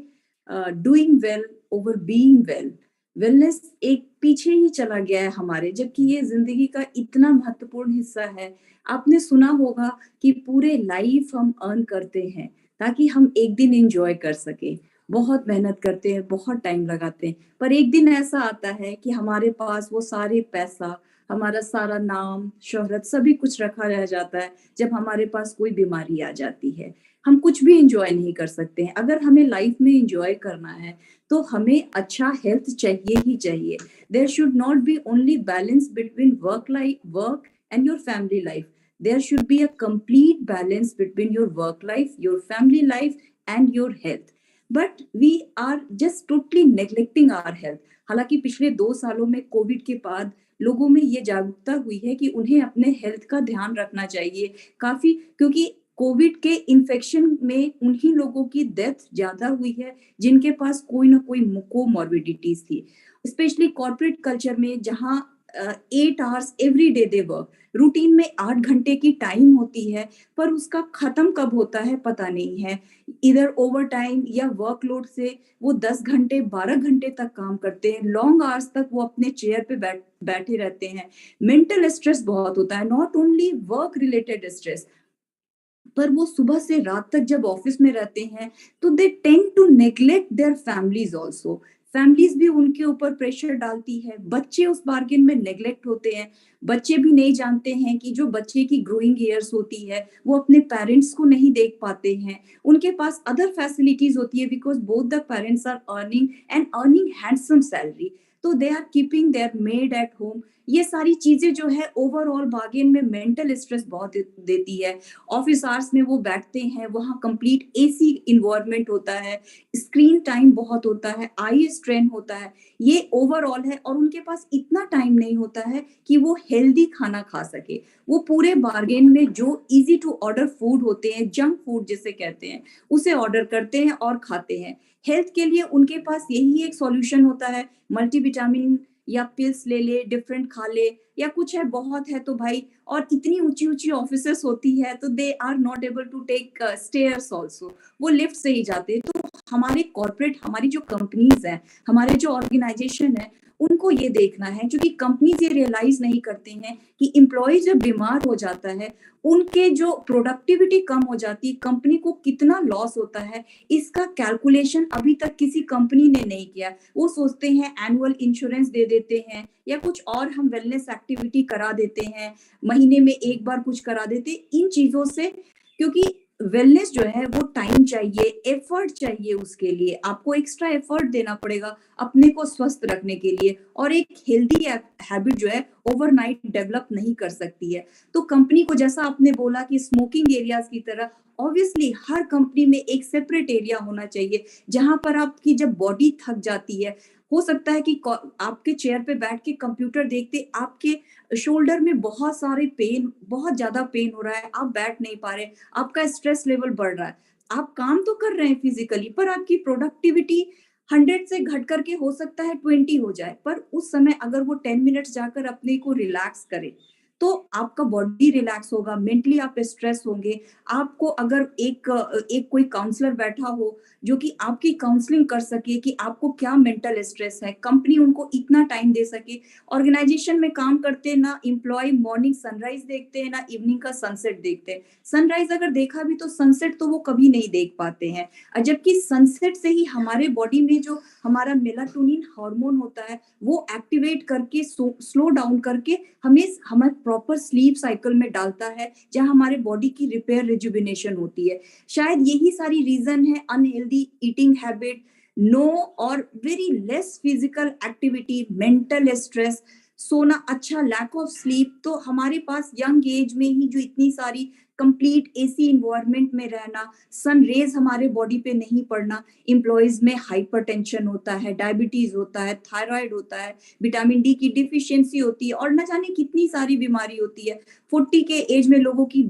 doing well over being well, wellness एक पीछे ही चला गया है हमारे, जबकि ये जिंदगी का इतना महत्वपूर्ण हिस्सा है। आपने सुना होगा कि पूरे लाइफ हम अर्न करते हैं ताकि हम एक दिन एंजॉय कर सके, बहुत मेहनत करते हैं, बहुत टाइम लगाते हैं, पर एक दिन ऐसा आता है कि हमारे पास वो सारे पैसा, हमारा सारा नाम, शोहरत, सभी कुछ रखा रह जाता है। जब हमारे पास कोई बीमारी आ जाती है, हम कुछ भी एंजॉय नहीं कर सकते हैं। अगर हमें लाइफ में एंजॉय करना है तो हमें अच्छा हेल्थ चाहिए ही चाहिए। There should not be only balance between work and your family life. There should be a complete balance between your work life, your family life, and your health. But we are just totally neglecting our health. हालांकि पिछले 2 सालों में Covid के बाद लोगों में ये जागरूकता हुई है कि उन्हें अपने हेल्थ का ध्यान रखना चाहिए काफी, क्योंकि कोविड के इन्फेक्शन में उन्हीं लोगों की डेथ ज्यादा हुई है जिनके पास कोई ना कोई कोमॉर्बिडिटीज थी। स्पेशली कॉर्पोरेट कल्चर में जहाँ 8 hours every day they work, routine में 8 घंटे की टाइम होती है, पर उसका खत्म कब होता है पता नहीं है। इधर ओवर टाइम या वर्कलोड से वो 10 घंटे 12 घंटे तक काम करते हैं, लॉन्ग आवर्स तक वो अपने चेयर पे बैठे रहते हैं। मेंटल स्ट्रेस बहुत होता है, not only work related stress, पर वो सुबह से रात तक जब ऑफिस में रहते हैं तो they tend to neglect their families also. Families भी उनके ऊपर प्रेशर डालती है, बच्चे उस बार्गेन में नेग्लेक्ट होते हैं। बच्चे भी नहीं जानते हैं कि जो बच्चे की ग्रोइंग ईयर्स होती है वो अपने पेरेंट्स को नहीं देख पाते हैं। उनके पास अदर फैसिलिटीज होती है because both the parents are earning handsome salary, तो they are keeping their maid at home. ये सारी चीजें जो है ओवरऑल बार्गेन में मेंटल स्ट्रेस बहुत देती है। ऑफिस आवर्स में वो बैठते हैं, वहाँ कंप्लीट एसी इन्वायरमेंट होता है, स्क्रीन टाइम बहुत होता है, आई स्ट्रेन होता है, ये ओवरऑल है। और उनके पास इतना टाइम नहीं होता है कि वो हेल्दी खाना खा सके। वो पूरे बार्गेन में जो इजी टू ऑर्डर फूड होते हैं, जंक फूड जिसे कहते हैं, उसे ऑर्डर करते हैं और खाते हैं। हेल्थ के लिए उनके पास यही एक सॉल्यूशन होता है, मल्टीविटामिन या पिल्स ले ले, डिफरेंट खा ले, या कुछ है बहुत है तो भाई, और इतनी ऊंची ऊंची ऑफिसेस होती है तो they are not able to take stairs also, वो लिफ्ट से ही जाते हैं। तो हमारे कॉर्पोरेट, हमारी जो कंपनीज हैं, हमारे जो ऑर्गेनाइजेशन है, उनको ये देखना है, क्योंकि कंपनीज ये रियलाइज नहीं करते हैं कि एम्प्लॉय जब बीमार हो जाता है उनके जो प्रोडक्टिविटी कम हो जाती है, कंपनी को कितना लॉस होता है, इसका कैलकुलेशन अभी तक किसी कंपनी ने नहीं किया। वो सोचते हैं एनुअल इंश्योरेंस दे देते हैं या कुछ और हम वेलनेस एक्टिविटी करा देते हैं, महीने में एक बार कुछ करा देते, इन चीजों से, क्योंकि वेलनेस जो है वो टाइम चाहिए, एफर्ट चाहिए, उसके लिए आपको एक्स्ट्रा एफर्ट देना पड़ेगा अपने को स्वस्थ रखने के लिए। और एक हेल्दी हैबिट जो है ओवरनाइट डेवलप नहीं कर सकती है। तो कंपनी को, जैसा आपने बोला कि स्मोकिंग एरियाज की तरह ऑब्वियसली हर कंपनी में एक सेपरेट एरिया होना चाहिए जहां पर आपकी जब बॉडी थक जाती है, हो सकता है कि आपके चेयर पे बैठ के कंप्यूटर देखते आपके शोल्डर में बहुत सारे पेन, बहुत ज्यादा पेन हो रहा है, आप बैठ नहीं पा रहे, आपका स्ट्रेस लेवल बढ़ रहा है, आप काम तो कर रहे हैं फिजिकली पर आपकी प्रोडक्टिविटी 100 से घट करके हो सकता है 20 हो जाए, पर उस समय अगर वो 10 मिनट्स जाकर अपने को रिलैक्स करे तो आपका बॉडी रिलैक्स होगा, मेंटली आप स्ट्रेस होंगे। आपको अगर एक कोई काउंसलर बैठा हो जो कि आपकी काउंसलिंग कर सके कि आपको क्या मेंटल स्ट्रेस है, कंपनी उनको इतना टाइम दे सके। ऑर्गेनाइजेशन में काम करते हैं ना, एम्प्लॉय मॉर्निंग सनराइज देखते हैं ना इवनिंग का सनसेट देखते हैं। सनराइज अगर देखा भी तो सनसेट तो वो कभी नहीं देख पाते हैं, जबकि सनसेट से ही हमारे बॉडी में जो हमारा मेलाटोनिन हार्मोन होता है वो एक्टिवेट करके स्लो डाउन करके हमें प्रॉपर स्लीप साइकिल में डालता है, जहां हमारे बॉडी की रिपेयर रिजुविनेशन होती है। शायद यही सारी रीजन है अनहेल्दी ईटिंग हैबिट, नो और very less physical activity, mental stress, सोना अच्छा, लैक ऑफ स्लीप। तो हमारे पास यंग एज में ही जो इतनी सारी कंप्लीट एसी इन्वायरमेंट में रहना, सन रेज हमारे बॉडी पे नहीं पड़ना, एम्प्लॉयज में हाइपरटेंशन होता है, डायबिटीज होता है, थायराइड होता है, विटामिन डी की डिफिशियंसी होती है और न जाने कितनी सारी बीमारी होती है। 40 के एज में लोगों की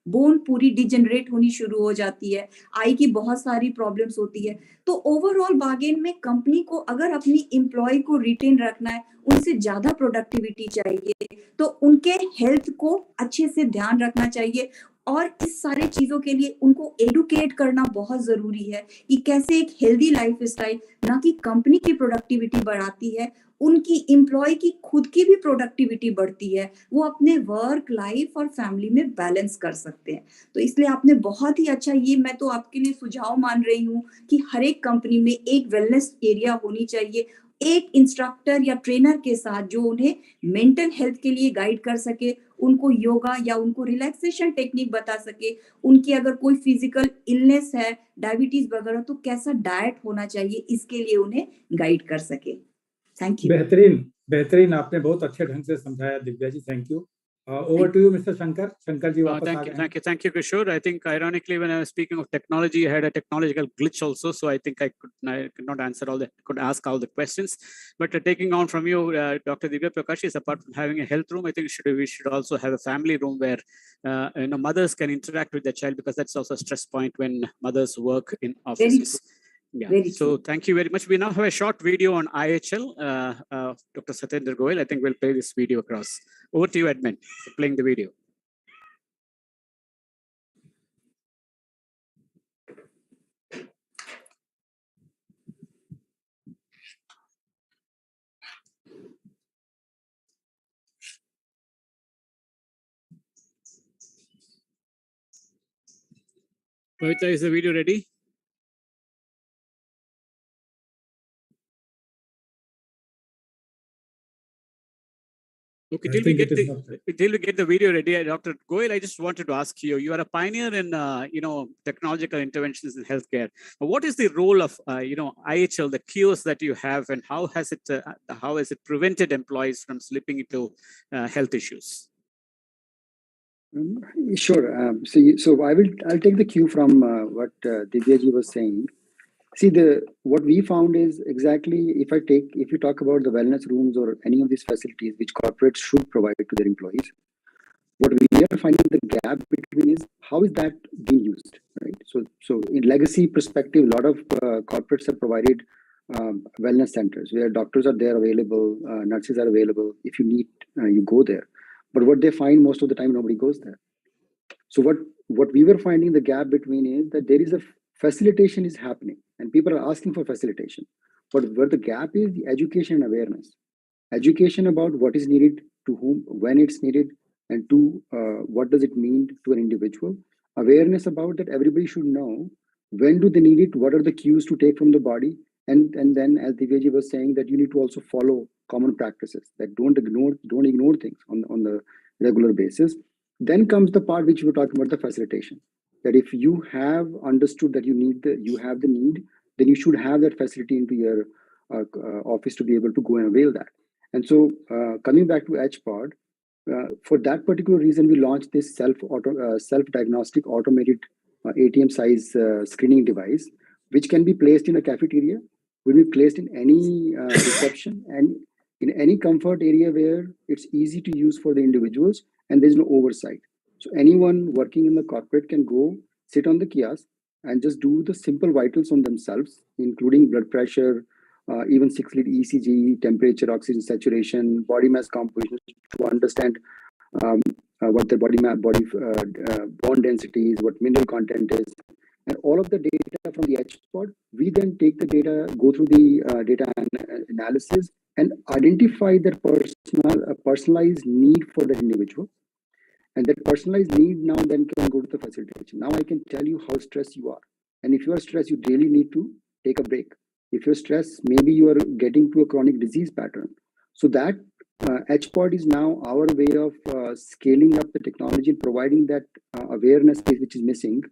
बोन पूरी डिजेनरेट होनी शुरू हो जाती है, आई की बहुत सारी प्रॉब्लम्स होती है। तो ओवरऑल बार्गेन में कंपनी को अगर अपनी एम्प्लॉय को रिटेन रखना है, उनसे ज्यादा प्रोडक्टिविटी चाहिए, तो उनके हेल्थ को अच्छे से ध्यान रखना चाहिए और इस सारे चीजों के लिए उनको एडुकेट करना बहुत जरूरी है कि कैसे एक हेल्दी लाइफ स्टाइल ना कि कंपनी की प्रोडक्टिविटी बढ़ाती है, उनकी एम्प्लॉय की खुद की भी प्रोडक्टिविटी बढ़ती है, वो अपने वर्क लाइफ और फैमिली में बैलेंस कर सकते हैं। तो इसलिए आपने बहुत ही अच्छा, ये मैं तो आपके लिए सुझाव मान रही हूँ कि हर एक कंपनी में एक वेलनेस एरिया होनी चाहिए, एक इंस्ट्रक्टर या ट्रेनर के साथ जो उन्हें मेंटल हेल्थ के लिए गाइड कर सके, उनको योगा या उनको रिलैक्सेशन टेक्निक बता सके, उनकी अगर कोई फिजिकल इलनेस है, डायबिटीज वगैरह, तो कैसा डाइट होना चाहिए इसके लिए उन्हें गाइड कर सके। Thank you. बेहतरीन, आपने बहुत अच्छे ढंग से समझाया Divya ji, thank you. Over to you, Mr. Shankar. Shankar ji, वापस आ गए हैं। Thank you, Kishore. I think ironically, when I was speaking of technology, I had a technological glitch also, so I think I could not answer could ask all the questions. But taking on from you, Dr. Divya Prakash, apart from having a health room, I think we should also have a family room where mothers can interact with their child, because that's also a stress point when mothers work in offices. Yeah. So thank you very much. We now have a short video on IHL. Dr. Satyendra Goyal, I think we'll play this video across. Over to you, Edmund, for playing the video. Pavitra, is the video ready? Okay, till we get the video ready, Dr. Goyal, I just wanted to ask you, you are a pioneer in, technological interventions in healthcare. What is the role of, IHL, the kiosks that you have, and how has it prevented employees from slipping into health issues? Sure. So I'll take the cue from what Divya ji was saying. See, what we found is exactly, if you talk about the wellness rooms or any of these facilities which corporates should provide to their employees, what we are finding the gap between is how is that being used, right? So in legacy perspective, a lot of corporates have provided wellness centers where doctors are there available, nurses are available. If you need, you go there. But what they find most of the time, nobody goes there. So what we were finding the gap between is that there is a facilitation is happening and people are asking for facilitation. But where the gap is the education and awareness. Education about what is needed, to whom, when it's needed, and to what does it mean to an individual. Awareness about that everybody should know when do they need it, what are the cues to take from the body, and then as Divyaji was saying that you need to also follow common practices, that don't ignore things on the regular basis. Then comes the part which we were talking about, the facilitation. That if you have understood that you have the need, then you should have that facility into your office to be able to go and avail that. And so coming back to HPod, for that particular reason, we launched this self-diagnostic automated ATM size screening device, which can be placed in a cafeteria, will be placed in any reception and in any comfort area where it's easy to use for the individuals and there's no oversight. So anyone working in the corporate can go sit on the kiosk and just do the simple vitals on themselves, including blood pressure, even 6-lead ECG, temperature, oxygen saturation, body mass composition, to understand what their body bone density is, what mineral content is, and all of the data from the HPOD. We then take the data, go through the data analysis, and identify their personalized need for that individual. And that personalized need now then can go to the facilitation. Now I can tell you how stressed you are. And if you are stressed, you really need to take a break. If you're stressed, maybe you are getting to a chronic disease pattern. So that HPOD is now our way of scaling up the technology and providing that awareness which is missing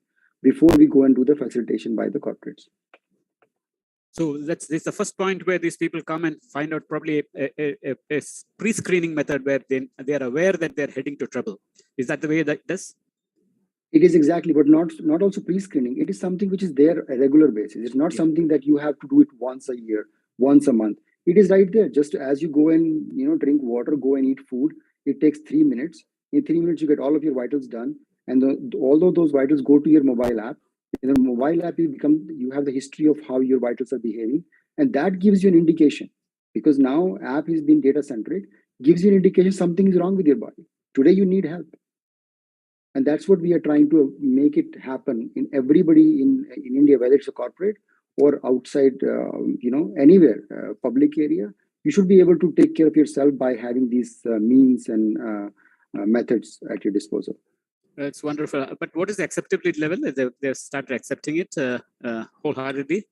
before we go and do the facilitation by the corporates. So that's the first point where these people come and find out probably a pre-screening method where they are aware that they're heading to trouble. Is that the way that it is? It is exactly, but not also pre-screening. It is something which is there a regular basis. It's not something that you have to do it once a year, once a month. It is right there. Just as you go and drink water, go and eat food, it takes 3 minutes. In 3 minutes, you get all of your vitals done. And although those vitals go to your mobile app, in the mobile app, you have the history of how your vitals are behaving. And that gives you an indication, because now app is being data-centric, gives you an indication something is wrong with your body. Today, you need help. And that's what we are trying to make it happen in everybody in India, whether it's a corporate or outside, anywhere, public area. You should be able to take care of yourself by having these means and methods at your disposal. That's wonderful. But what is the acceptability level? They've started accepting it wholeheartedly?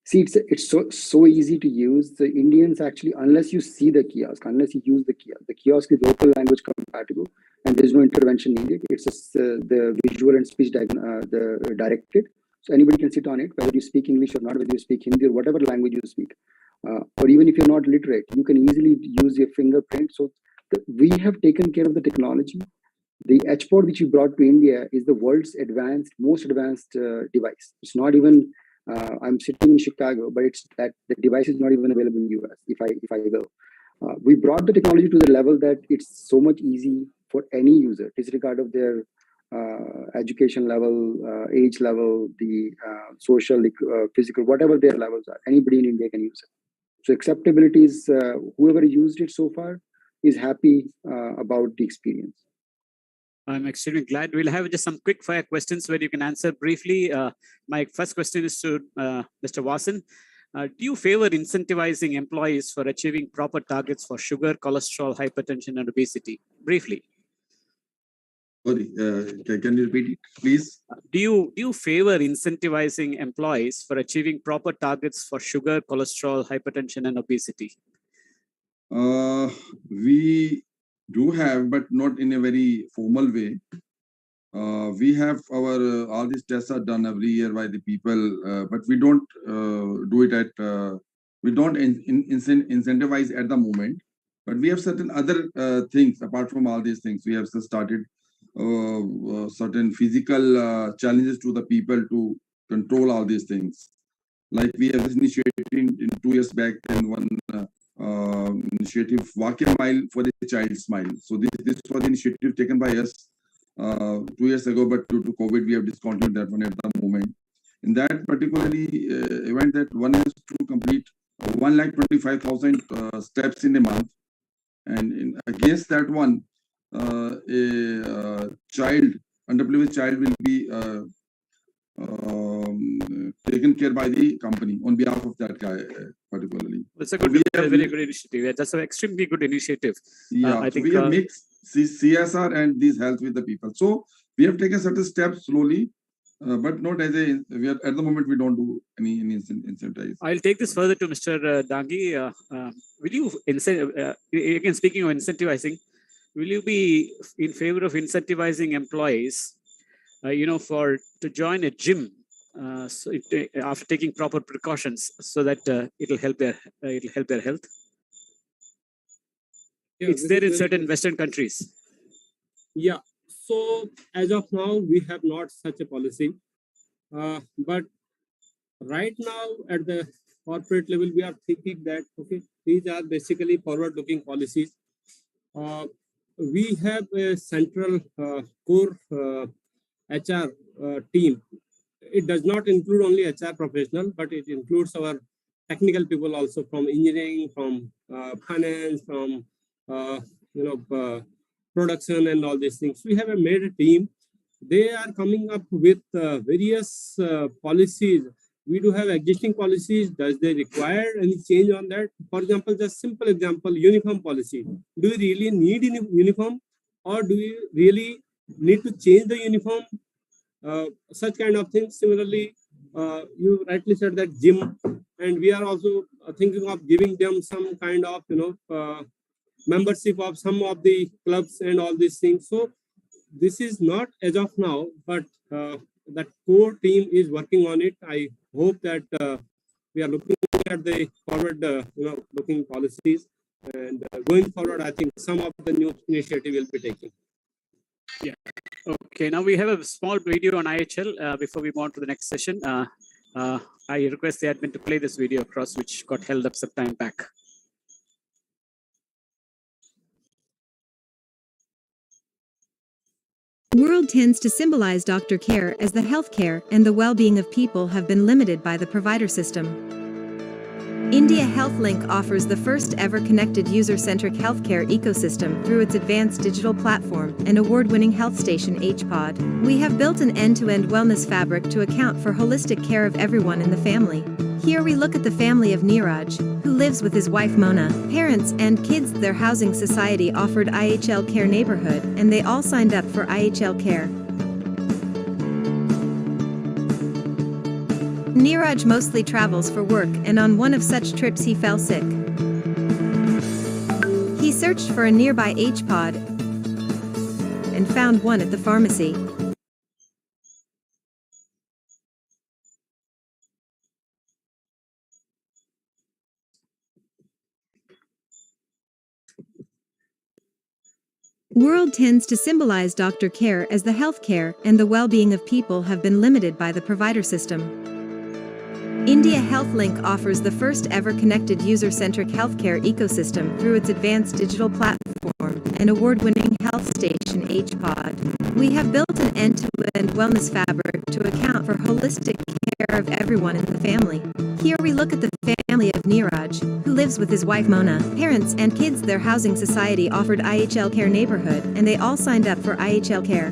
See, it's so easy to use. The Indians actually, unless you see the kiosk, unless you use the kiosk is local language compatible, and there's no intervention needed. It's just the visual and speech directed. So anybody can sit on it, whether you speak English or not, whether you speak Hindi or whatever language you speak. Or even if you're not literate, you can easily use your fingerprint. So we have taken care of the technology. The HPOD which we brought to India is the world's most advanced device. It's not even, I'm sitting in Chicago, but it's that the device is not even available in the US if I go. We brought the technology to the level that it's so much easy for any user, disregard of their education level, age level, the social, physical, whatever their levels are. Anybody in India can use it. So acceptability is, whoever used it so far is happy about the experience. I'm extremely glad. We'll have just some quick fire questions where you can answer briefly. My first question is to Mr. Vasan. Do you favor incentivizing employees for achieving proper targets for sugar, cholesterol, hypertension, and obesity? Briefly. Sorry, can you repeat it, please? Do you favor incentivizing employees for achieving proper targets for sugar, cholesterol, hypertension, and obesity? We do have, but not in a very formal way. We have all these tests are done every year by the people, but we don't do it at, we don't incentivize at the moment. But we have certain other things apart from all these things. We have started certain physical challenges to the people to control all these things. Like we have this initiative in 2 years back, and one initiative, Walk a Mile for the Child Smile. So this was the initiative taken by us 2 years ago, but due to COVID, we have discontinued that one at the moment. In that particularly event, that one has to complete 125,000 steps in a month, and against that one, a child, underprivileged child, will be taken care by the company on behalf of that guy particularly. That's a good, very good initiative. Yeah, that's an extremely good initiative. Yeah, I think we have mixed CSR and these health with the people. So we have taken certain steps slowly, but not as a. We are at the moment we don't do any incentives. I'll take this further to Mr. Dangi. Will you again speaking of incentivizing? Will you be in favor of incentivizing employees? To join a gym after taking proper precautions, so that it'll help their health. Yeah, it's there in certain Western countries. Yeah. So as of now, we have not such a policy. But right now at the corporate level, we are thinking that, okay, these are basically forward-looking policies. We have a central core HR team. It does not include only HR professional, but it includes our technical people also, from engineering, from finance, from production and all these things. We have made a team. They are coming up with various policies. We do have existing policies. Does they require any change on that? For example, just simple example, uniform policy. Do we really need any uniform, or do we really need to change the uniform? Such kind of things. Similarly, you rightly said that gym, and we are also thinking of giving them some kind of membership of some of the clubs and all these things. So this is not as of now, but that core team is working on it. I hope that we are looking at the forward, looking policies, and going forward, I think some of the new initiative will be taken. Yeah. Okay. Now we have a small video on IHL before we move on to the next session. I request the admin to play this video across, which got held up some time back. World tends to symbolize doctor care as the healthcare and the well-being of people have been limited by the provider system. India HealthLink offers the first ever connected user-centric healthcare ecosystem through its advanced digital platform and award-winning health station HPod. We have built an end-to-end wellness fabric to account for holistic care of everyone in the family. Here we look at the family of Neeraj, who lives with his wife Mona, parents and kids. Their housing society offered IHL Care Neighborhood, and they all signed up for IHL Care. Neeraj mostly travels for work, and on one of such trips he fell sick. He searched for a nearby HPod and found one at the pharmacy. World tends to symbolize doctor care as the healthcare and the well-being of people have been limited by the provider system. India HealthLink offers the first ever connected user-centric healthcare ecosystem through its advanced digital platform and award-winning health station HPod. We have built an end-to-end wellness fabric to account for holistic care of everyone in the family. Here we look at the family of Neeraj, who lives with his wife Mona, parents and kids. Their housing society offered IHL Care Neighborhood, and they all signed up for IHL Care.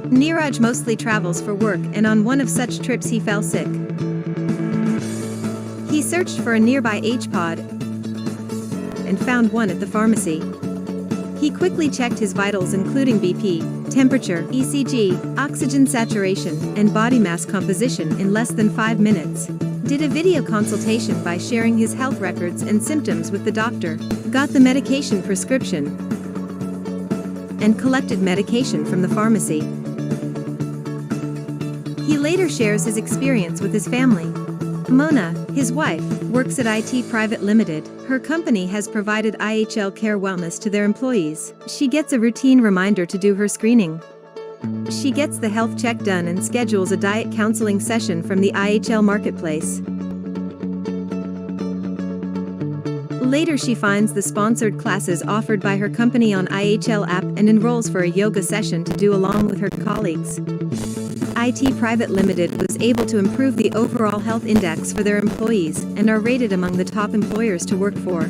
Neeraj mostly travels for work, and on one of such trips he fell sick. He searched for a nearby HPod and found one at the pharmacy. He quickly checked his vitals, including BP, temperature, ECG, oxygen saturation, and body mass composition in less than 5 minutes. Did a video consultation by sharing his health records and symptoms with the doctor, got the medication prescription, and collected medication from the pharmacy. He later shares his experience with his family. Mona, his wife, works at IT Private Limited. Her company has provided IHL Care Wellness to their employees. She gets a routine reminder to do her screening. She gets the health check done and schedules a diet counseling session from the IHL Marketplace. Later she finds the sponsored classes offered by her company on IHL app and enrolls for a yoga session to do along with her colleagues. IT Private Limited was able to improve the overall health index for their employees and are rated among the top employers to work for.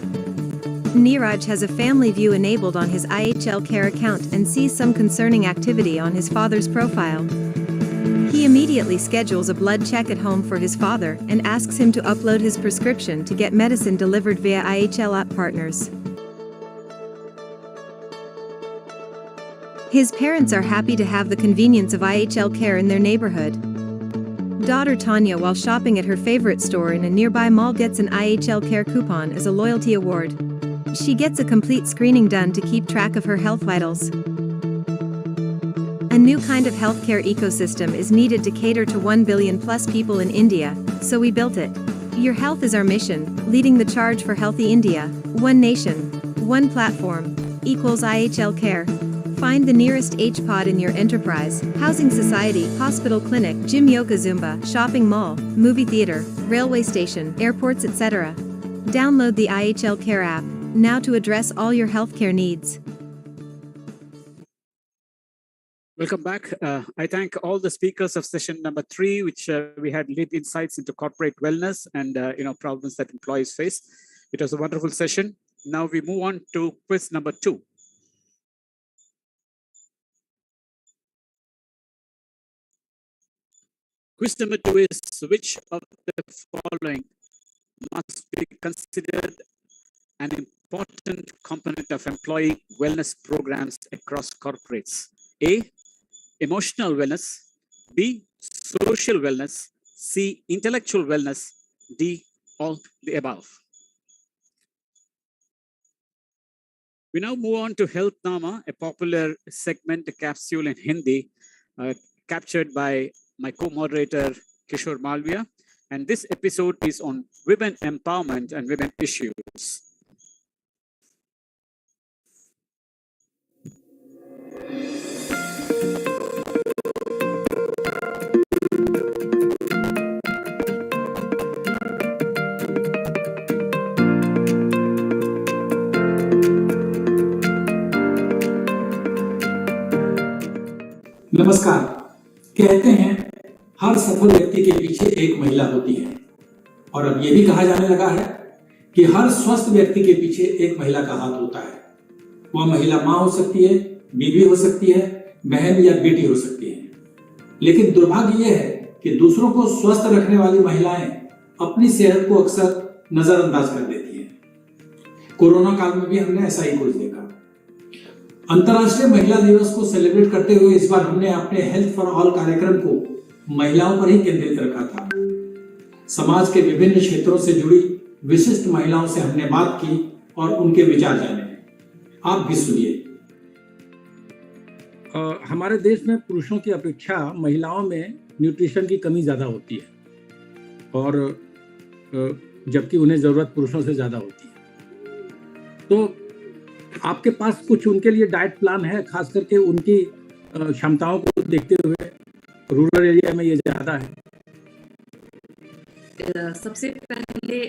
Neeraj has a family view enabled on his IHL Care account and sees some concerning activity on his father's profile. He immediately schedules a blood check at home for his father and asks him to upload his prescription to get medicine delivered via IHL app partners. His parents are happy to have the convenience of IHL Care in their neighborhood. Daughter Tanya, while shopping at her favorite store in a nearby mall, gets an IHL Care coupon as a loyalty award. She gets a complete screening done to keep track of her health vitals. A new kind of healthcare ecosystem is needed to cater to 1 billion plus people in India, so we built it. Your health is our mission, leading the charge for healthy India. One nation, one platform. equals IHL Care. Find the nearest HPOD in your enterprise, housing society, hospital clinic, gym, yoga, Zumba, shopping mall, movie theater, railway station, airports, etc. Download the IHL Care app now to address all your healthcare needs. Welcome back. I thank all the speakers of session number 3, which we had lead insights into corporate wellness and problems that employees face. It was a wonderful session. Now we move on to quiz number 2. Quiz number 2 is, which of the following must be considered an important component of employee wellness programs across corporates? A, emotional wellness, B, social wellness, C, intellectual wellness, D, all the above. We now move on to Health Nama, a popular segment capsule in Hindi, captured by my co-moderator Kishore Malviya. And this episode is on women empowerment and women issues. नमस्कार। कहते हैं हर सफल व्यक्ति के पीछे एक महिला होती है, और अब ये भी कहा जाने लगा है कि हर स्वस्थ व्यक्ति के पीछे एक महिला का हाथ होता है। वह महिला माँ हो सकती है, बीवी हो सकती है, बहन या बेटी हो सकती है। लेकिन दुर्भाग्य यह है कि दूसरों को स्वस्थ रखने वाली महिलाएं अपनी सेहत को अक्सर नजरअंदाज कर देती हैं। कोरोना काल में भी हमने ऐसा ही कुछ देखा। अंतर्राष्ट्रीय महिला दिवस को सेलिब्रेट करते हुए इस बार हमने अपने हेल्थ फॉर ऑल कार्यक्रम को महिलाओं पर ही केंद्रित रखा था। समाज के विभिन्न क्षेत्रों से जुड़ी विशिष्ट महिलाओं से हमने बात की और उनके विचार जाने। आप भी सुनिए। हमारे देश में पुरुषों की अपेक्षा महिलाओं में न्यूट्रिशन की कमी ज्यादा होती है, और जबकि उन्हें जरूरत पुरुषों से ज्यादा होती है। तो आपके पास कुछ उनके लिए डाइट प्लान है, खास करके उनकी क्षमताओं को देखते हुए? रूरल एरिया में ये ज्यादा है। सबसे पहले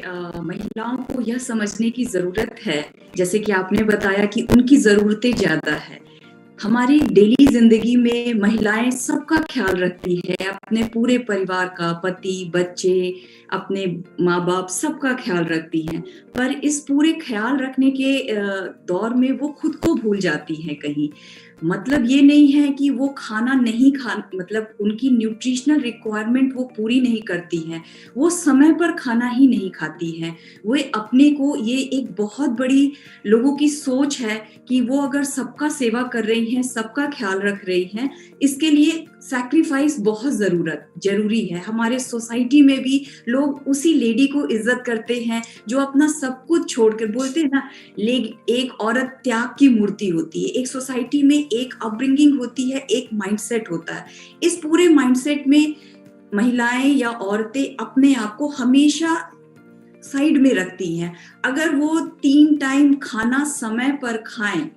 महिलाओं को यह समझने की जरूरत है, जैसे कि आपने बताया कि उनकी जरूरतें ज्यादा है। हमारी डेली जिंदगी में महिलाएं सबका ख्याल रखती है, अपने पूरे परिवार का, पति, बच्चे, अपने माँ बाप, सबका ख्याल रखती हैं। पर इस पूरे ख्याल रखने के दौर में वो खुद को भूल जाती हैं कहीं। मतलब ये नहीं है कि वो खाना नहीं मतलब उनकी न्यूट्रिशनल रिक्वायरमेंट वो पूरी नहीं करती हैं, वो समय पर खाना ही नहीं खाती हैं। वो अपने को, ये एक बहुत बड़ी लोगों की सोच है कि वो अगर सबका सेवा कर रही हैं, सबका ख्याल रख रही हैं, इसके लिए सैक्रिफाइस बहुत जरूरी है। हमारे सोसाइटी में भी लोग उसी लेडी को इज्जत करते हैं जो अपना सब कुछ छोड़कर, बोलते हैं ना, एक औरत त्याग की मूर्ति होती है। एक सोसाइटी में एक अपब्रिंगिंग होती है, एक माइंडसेट होता है। इस पूरे माइंडसेट में महिलाएं या औरतें अपने आप को हमेशा साइड में रखती हैं। अगर वो 3 टाइम खाना समय पर खाएं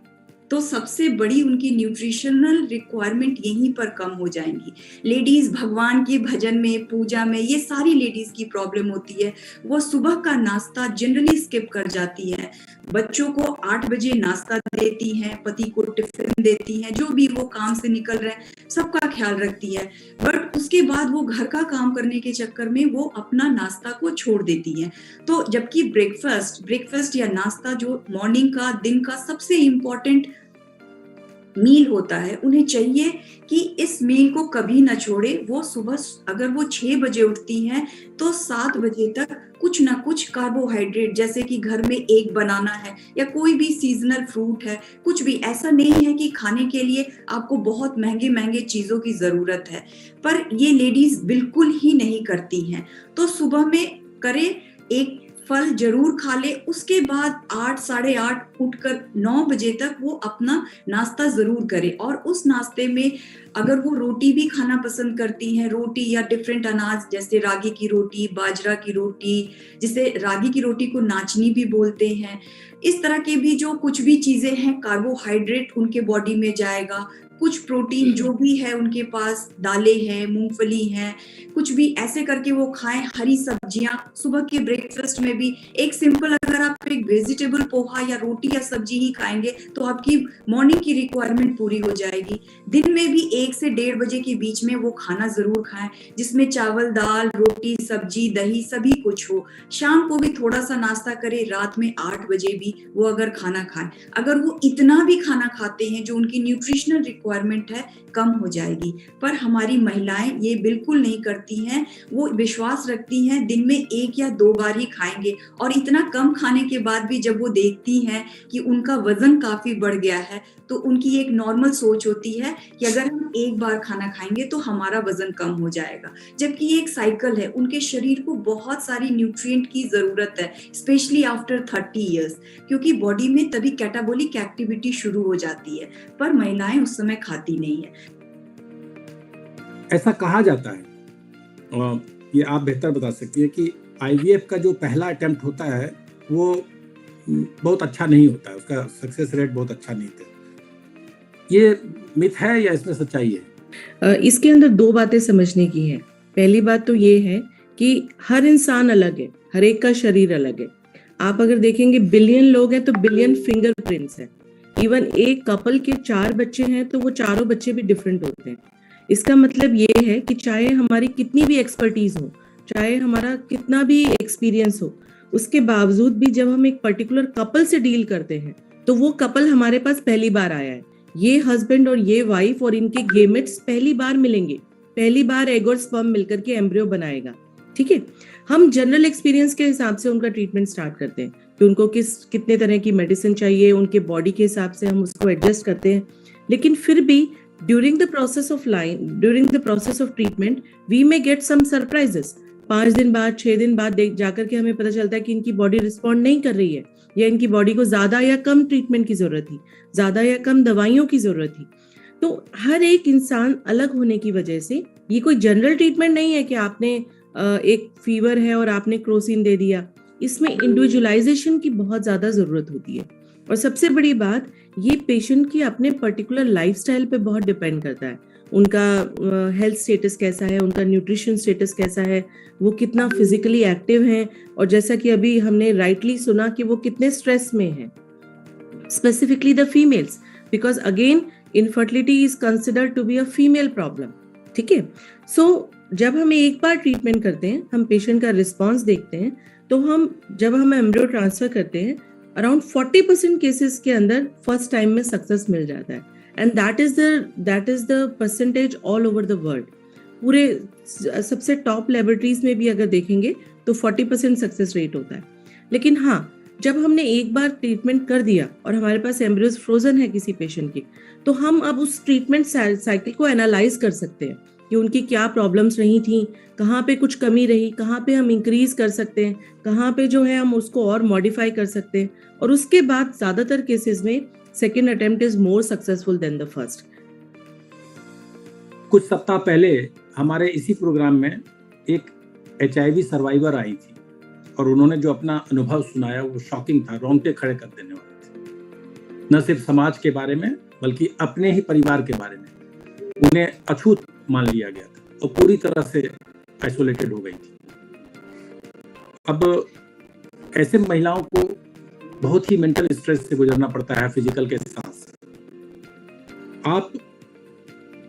तो सबसे बड़ी उनकी न्यूट्रिशनल रिक्वायरमेंट यहीं पर कम हो जाएंगी। लेडीज भगवान के भजन में, पूजा में, ये सारी लेडीज की प्रॉब्लम होती है। वो सुबह का नाश्ता जनरली स्किप कर जाती है। बच्चों को 8 बजे नाश्ता देती हैं, पति को टिफिन देती हैं, जो भी वो काम से निकल रहे हैं सबका ख्याल रखती है। बट उसके बाद वो घर का काम करने के चक्कर में वो अपना नाश्ता को छोड़ देती हैं। तो जबकि ब्रेकफास्ट या नाश्ता जो मॉर्निंग का, दिन का सबसे इम्पोर्टेंट मील होता है, उन्हें चाहिए कि इस मील को कभी ना छोड़े। वो सुबह अगर वो 6 बजे उठती हैं तो 7 बजे तक कुछ ना कुछ कार्बोहाइड्रेट, जैसे कि घर में एक बनाना है या कोई भी सीजनल फ्रूट है, कुछ भी। ऐसा नहीं है कि खाने के लिए आपको बहुत महंगे चीजों की जरूरत है, पर ये लेडीज बिल्कुल ही नहीं करती हैं। तो सुबह में करे एक फल जरूर खा ले, उसके बाद 8 साढ़े 8 उठकर 9 बजे तक वो अपना नाश्ता जरूर करे। और उस नाश्ते में अगर वो रोटी भी खाना पसंद करती हैं, रोटी या डिफरेंट अनाज जैसे रागी की रोटी, बाजरा की रोटी, जिसे रागी की रोटी को नाचनी भी बोलते हैं, इस तरह के भी जो कुछ भी चीजें हैं, कार्बोहाइड्रेट उनके बॉडी में जाएगा। कुछ प्रोटीन जो भी है उनके पास, दालें हैं, मूंगफली हैं, कुछ भी ऐसे करके वो खाएं। हरी सब्जियां सुबह के ब्रेकफास्ट में भी एक सिंपल, अगर आप एक वेजिटेबल पोहा या रोटी या सब्जी ही खाएंगे तो आपकी मॉर्निंग की रिक्वायरमेंट पूरी हो जाएगी। दिन में भी 1 से 1:30 बजे के बीच में वो खाना जरूर खाएं, जिसमें चावल, दाल, रोटी, सब्जी, दही सभी कुछ हो। शाम को भी थोड़ा सा नाश्ता करें, रात में 8 बजे भी वो अगर खाना खाएं। अगर वो इतना भी खाना खाते हैं, जो उनकी न्यूट्रिशनल रिक्वायरमेंट है कम हो जाएगी। पर हमारी महिलाएं ये बिल्कुल नहीं करती हैं। वो विश्वास रखती हैं दिन में 1 या 2 बार ही खाएंगे, और इतना कम खाने के बाद भी जब वो देखती हैं कि उनका वजन काफी बढ़ गया है, तो उनकी एक नॉर्मल सोच होती है कि अगर हम 1 बार खाना खाएंगे तो हमारा वजन कम हो जाएगा। जबकि ये एक साइकिल है, उनके शरीर को बहुत सारी न्यूट्रिएंट की जरूरत है, स्पेशली आफ्टर 30 इयर्स, क्योंकि बॉडी में तभी कैटाबॉलिक एक्टिविटी शुरू हो जाती है, पर महिलाएं उस समय खाती नहीं है। ऐसा कहा जाता है, ये आप बेहतर बता सकती है, कि आईवीएफ का जो पहला अटेम्प्ट होता है वो बहुत अच्छा नहीं होता है, उसका सक्सेस रेट बहुत अच्छा नहीं था। ये मिथ है या इसमें सच्चाई है? इसके अंदर 2 बातें समझने की है। पहली बात तो ये है कि हर इंसान अलग है, हर एक का शरीर अलग है। आप अगर देखेंगे बिलियन लोग हैं तो बिलियन फिंगरप्रिंट्स हैं। इवन एक कपल के 4 बच्चे हैं तो वो चारों बच्चे भी डिफरेंट होते हैं। इसका मतलब ये है कि चाहे हमारी कितनी भी एक्सपर्टीज हो, चाहे हमारा कितना भी एक्सपीरियंस हो, उसके बावजूद भी जब हम एक पर्टिकुलर कपल से डील करते हैं तो वो कपल हमारे पास पहली बार आया है। ये हस्बैंड और ये वाइफ और इनके गेमेट्स पहली बार मिलेंगे, पहली बार एग और स्पर्म मिलकर के एम्ब्रियो बनाएगा। ठीक है, हम जनरल एक्सपीरियंस के हिसाब से उनका ट्रीटमेंट स्टार्ट करते हैं कि उनको कितने तरह की मेडिसिन चाहिए, उनके बॉडी के हिसाब से हम उसको एडजस्ट करते हैं। लेकिन फिर भी during the process of treatment we may get some surprises। 5 दिन बाद, 6 दिन बाद जाकर के हमें पता चलता है कि इनकी बॉडी रिस्पॉन्ड नहीं कर रही है, या इनकी बॉडी को ज्यादा या कम ट्रीटमेंट की जरूरत थी, ज्यादा या कम दवाइयों की जरूरत थी। तो हर एक इंसान अलग होने की वजह से ये कोई जनरल ट्रीटमेंट नहीं है कि आपने एक फीवर है और आपने क्रोसिन दे दिया। इसमें इंडिविजुअलाइजेशन की बहुत ज्यादा जरूरत होती है। और सबसे बड़ी बात, ये पेशेंट की अपने पर्टिकुलर लाइफस्टाइल पे बहुत डिपेंड करता है। उनका हेल्थ स्टेटस कैसा है, उनका न्यूट्रिशन स्टेटस कैसा है, वो कितना फिजिकली एक्टिव हैं, और जैसा कि अभी हमने राइटली सुना कि वो कितने स्ट्रेस में हैं, specifically the females, because again infertility is considered to be a female problem. ठीक है, सो जब हम एक बार ट्रीटमेंट करते हैं, हम पेशेंट का रिस्पॉन्स देखते हैं, तो जब हम एम्ब्रियो ट्रांसफर करते हैं, अराउंड 40% केसेस के अंदर फर्स्ट टाइम में सक्सेस मिल जाता है, and that is the percentage all over the world. पूरे सबसे टॉप लेबोरेटरीज में भी अगर देखेंगे तो 40% सक्सेस रेट होता है। लेकिन हाँ, जब हमने एक बार ट्रीटमेंट कर दिया और हमारे पास एम्ब्रियोज फ्रोजन है किसी पेशेंट की, तो हम अब उस ट्रीटमेंट साइकिल को एनालाइज कर सकते हैं कि उनकी क्या प्रॉब्लम्स रही थी, कहाँ पे कुछ कमी रही, कहाँ पे हम इंक्रीज कर सकते हैं, कहाँ पे जो है हम उसको और मॉडिफाई कर सकते हैं। और उसके बाद ज्यादातर केसेस में second attempt is more successful than the first. कुछ सप्ताह पहले हमारे इसी प्रोग्राम में एक HIV सर्वाइवर आई थी, और उन्होंने जो अपना अनुभव सुनाया वो शॉकिंग था, रोंगटे खड़े कर देने वाले थे। न सिर्फ समाज के बारे में बल्कि अपने ही परिवार के बारे में उन्हें अछूत मान लिया गया था और पूरी तरह से आइसोलेटेड हो गई थी। अब ऐसे महिलाओं को बहुत ही मेंटल स्ट्रेस से गुजरना पड़ता है, फिजिकल के साथ। आप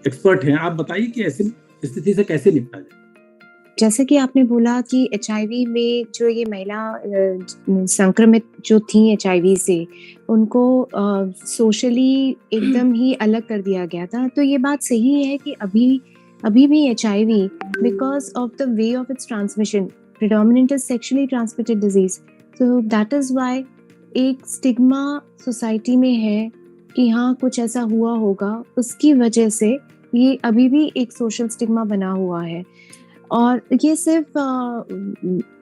एक्सपर्ट हैं, आप बताइए कि ऐसी स्थिति से कैसे निपटा जाए। जैसे कि आपने बोला कि HIV में जो ये महिला संक्रमित जो थी HIV से, उनको सोशली एकदम ही अलग कर दिया गया था। तो ये बात सही है कि अभी भी HIV, because of the way of its transmission, predominant is sexually transmitted disease, so that is why एक स्टिग्मा सोसाइटी में है कि हाँ कुछ ऐसा हुआ होगा, उसकी वजह से ये अभी भी एक सोशल स्टिग्मा बना हुआ है। और ये सिर्फ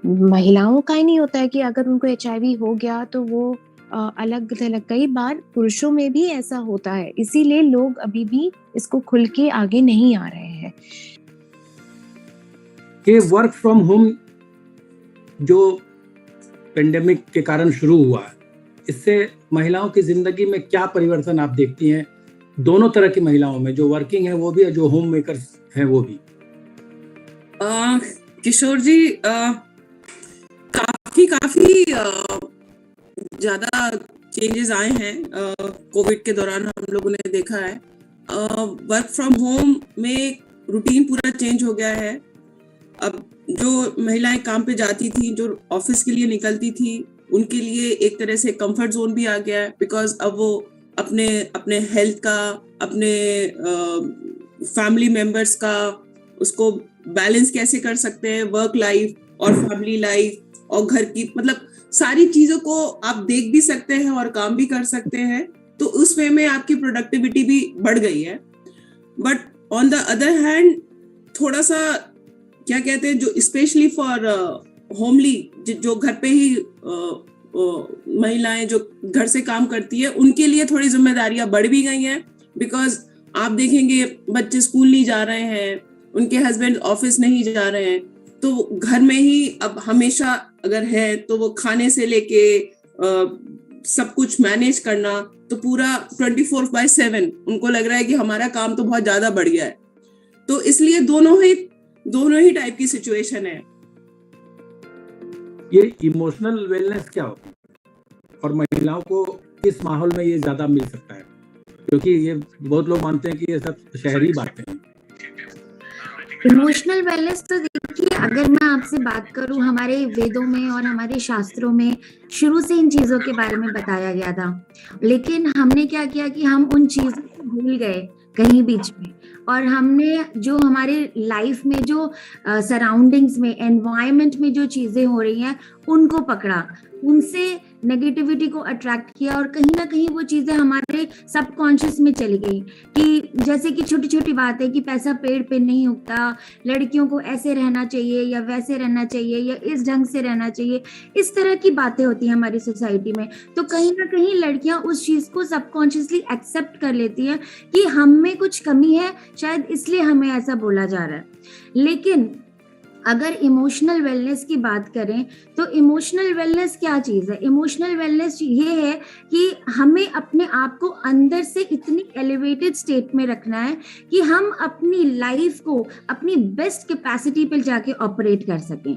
महिलाओं का ही नहीं होता है कि अगर उनको HIV हो गया तो वो अलग थलग, कई बार पुरुषों में भी ऐसा होता है, इसीलिए लोग अभी भी इसको खुल के आगे नहीं आ रहे हैं। ये वर्क फ्रॉम होम जो पेंडेमिक के कारण शुरू हुआ है, इससे महिलाओं की जिंदगी में क्या परिवर्तन आप देखती हैं? दोनों तरह की महिलाओं में, जो वर्किंग है वो भी और जो होम मेकर्स हैं वो भी। किशोर जी, काफी ज्यादा चेंजेस आए हैं कोविड के दौरान, हम लोगों ने देखा है। वर्क फ्रॉम होम में रूटीन पूरा चेंज हो गया है। अब जो महिलाएं काम पे जाती थी, जो ऑफिस के लिए निकलती थी, उनके लिए एक तरह से कंफर्ट जोन भी आ गया है, बिकॉज अब वो अपने हेल्थ का, अपने फैमिली मेंबर्स का, उसको बैलेंस कैसे कर सकते हैं, वर्क लाइफ और फैमिली लाइफ और घर की, मतलब सारी चीजों को आप देख भी सकते हैं और काम भी कर सकते हैं। तो उस वे में आपकी प्रोडक्टिविटी भी बढ़ गई है। But on the other hand थोड़ा सा क्या कहते हैं, जो स्पेशली फॉर होमली, जो घर पे ही महिलाएं जो घर से काम करती है, उनके लिए थोड़ी जिम्मेदारियां बढ़ भी गई हैं। बिकॉज आप देखेंगे बच्चे स्कूल नहीं जा रहे हैं, उनके हस्बैंड ऑफिस नहीं जा रहे हैं, तो घर में ही अब हमेशा अगर है तो वो खाने से लेके सब कुछ मैनेज करना, तो पूरा 24/7 उनको लग रहा है कि हमारा काम तो बहुत ज्यादा बढ़ गया है। तो इसलिए दोनों ही टाइप की सिचुएशन है। ये इमोशनल वेलनेस क्या होती है और महिलाओं को किस माहौल में ये ज्यादा मिल सकता है? क्योंकि ये बहुत लोग मानते हैं कि ये सब शहरी बातें हैं। इमोशनल वेलनेस तो देखिए, अगर मैं आपसे बात करूं, हमारे वेदों में और हमारे शास्त्रों में शुरू से इन चीजों के बारे में बताया गया था, लेकिन हमने क्या किया कि हम उन चीजों को भूल गए कहीं बीच में, और हमने जो हमारे लाइफ में जो सराउंडिंग्स में, एनवायरनमेंट में जो चीजें हो रही हैं उनको पकड़ा, उनसे नेगेटिविटी को अट्रैक्ट किया, और कहीं ना कहीं वो चीजें हमारे सबकॉन्शियस में चली गई कि जैसे कि छोटी छोटी बात है कि पैसा पेड़ पे नहीं उगता, लड़कियों को ऐसे रहना चाहिए या वैसे रहना चाहिए या इस ढंग से रहना चाहिए, इस तरह की बातें होती हैं हमारी सोसाइटी में। तो कहीं ना कहीं लड़कियां उस चीज को सबकॉन्शियसली एक्सेप्ट कर लेती हैं कि हम में कुछ कमी है, शायद इसलिए हमें ऐसा बोला जा रहा है। लेकिन अगर इमोशनल वेलनेस की बात करें तो इमोशनल वेलनेस क्या चीज़ है? इमोशनल वेलनेस ये है कि हमें अपने आप को अंदर से इतनी एलिवेटेड स्टेट में रखना है कि हम अपनी लाइफ को अपनी बेस्ट कैपेसिटी पे जाके ऑपरेट कर सकें,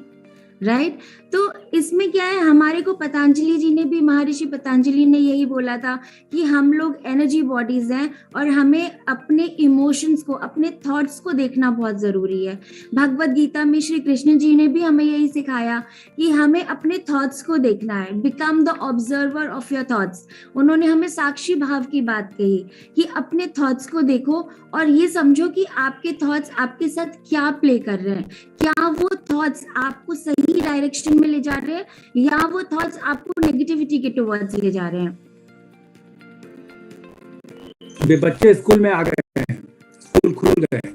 राइट? तो इसमें क्या है, हमारे को पतंजलि जी ने भी, महर्षि पतंजलि ने यही बोला था कि हम लोग एनर्जी बॉडीज हैं और हमें अपने इमोशंस को, अपने थॉट्स को देखना बहुत जरूरी है। भगवत गीता में श्री कृष्ण जी ने भी हमें यही सिखाया कि हमें अपने थॉट्स को देखना है, become the observer of your thoughts. उन्होंने हमें साक्षी भाव की बात कही कि अपने थॉट्स को देखो और ये समझो कि आपके थॉट्स आपके साथ क्या प्ले कर रहे हैं, क्या वो थॉट्स आपको सही डायरेक्शन में ले जा रहे हैं या वो थॉट्स आपको नेगेटिविटी के टुवर्ड्स ले जा रहे हैं। बच्चे स्कूल में आ गए हैं, स्कूल खुल गए हैं,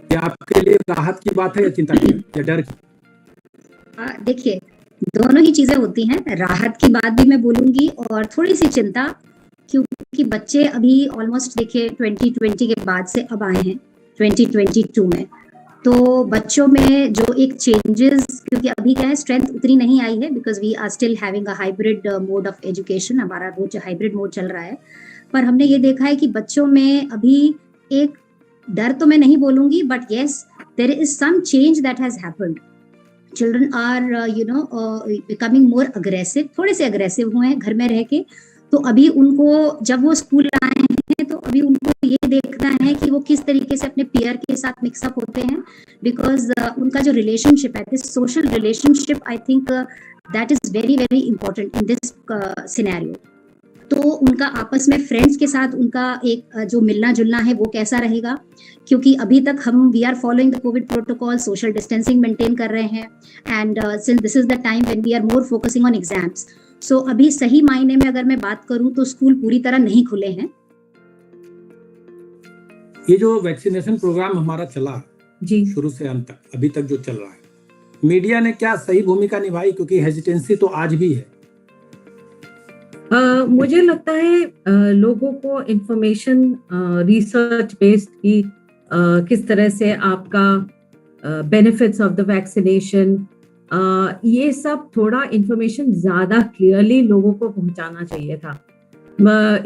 क्या आपके लिए राहत की बात है या चिंता की या डर की? देखिए, दोनों ही चीजें होती हैं। राहत की बात भी मैं बोलूंगी और थोड़ी सी चिंता, क्योंकि बच्चे अभी ऑलमोस्ट देखिए 2020 के बाद से अब आए हैं 2022 में, तो बच्चों में जो एक चेंजेस, क्योंकि अभी क्या है, स्ट्रेंथ उतनी नहीं आई है because we are still having a hybrid mode of education, हमारा वो जो हाइब्रिड मोड चल रहा है। पर हमने ये देखा है कि बच्चों में अभी एक डर, तो मैं नहीं बोलूंगी, but yes there is some change that has happened. Children are becoming more aggressive, थोड़े से अग्रेसिव हुए हैं घर में रह के। तो अभी उनको, जब वो स्कूल आए हैं तो अभी उनको ये देखना है कि वो किस तरीके से अपने पीयर के साथ मिक्सअप होते हैं, बिकॉज उनका जो रिलेशनशिप है, this social relationship, I think that is very very important in this scenario. तो उनका आपस में फ्रेंड्स के साथ उनका एक जो मिलना जुलना है वो कैसा रहेगा, क्योंकि अभी तक हम we are following the covid protocol, social distancing maintain कर रहे हैं, and since this is the time when we are more focusing on exams. So अभी सही मायने में अगर मैं बात करूं तो स्कूल पूरी तरह नहीं खुले हैं। ये जो वैक्सीनेशन प्रोग्राम हमारा चला, जी शुरू से अंत तक अभी तक जो चल रहा है, मीडिया ने क्या सही भूमिका निभाई? क्योंकि हेजिटेंसी तो आज भी है। मुझे लगता है लोगों को इंफॉर्मेशन रिसर्च बेस्ड की किस तरह से आपका बेनिफिट्स ऑफ द वैक्सीनेशन, ये सब थोड़ा इंफॉर्मेशन ज्यादा क्लियरली लोगों को पहुंचाना चाहिए था।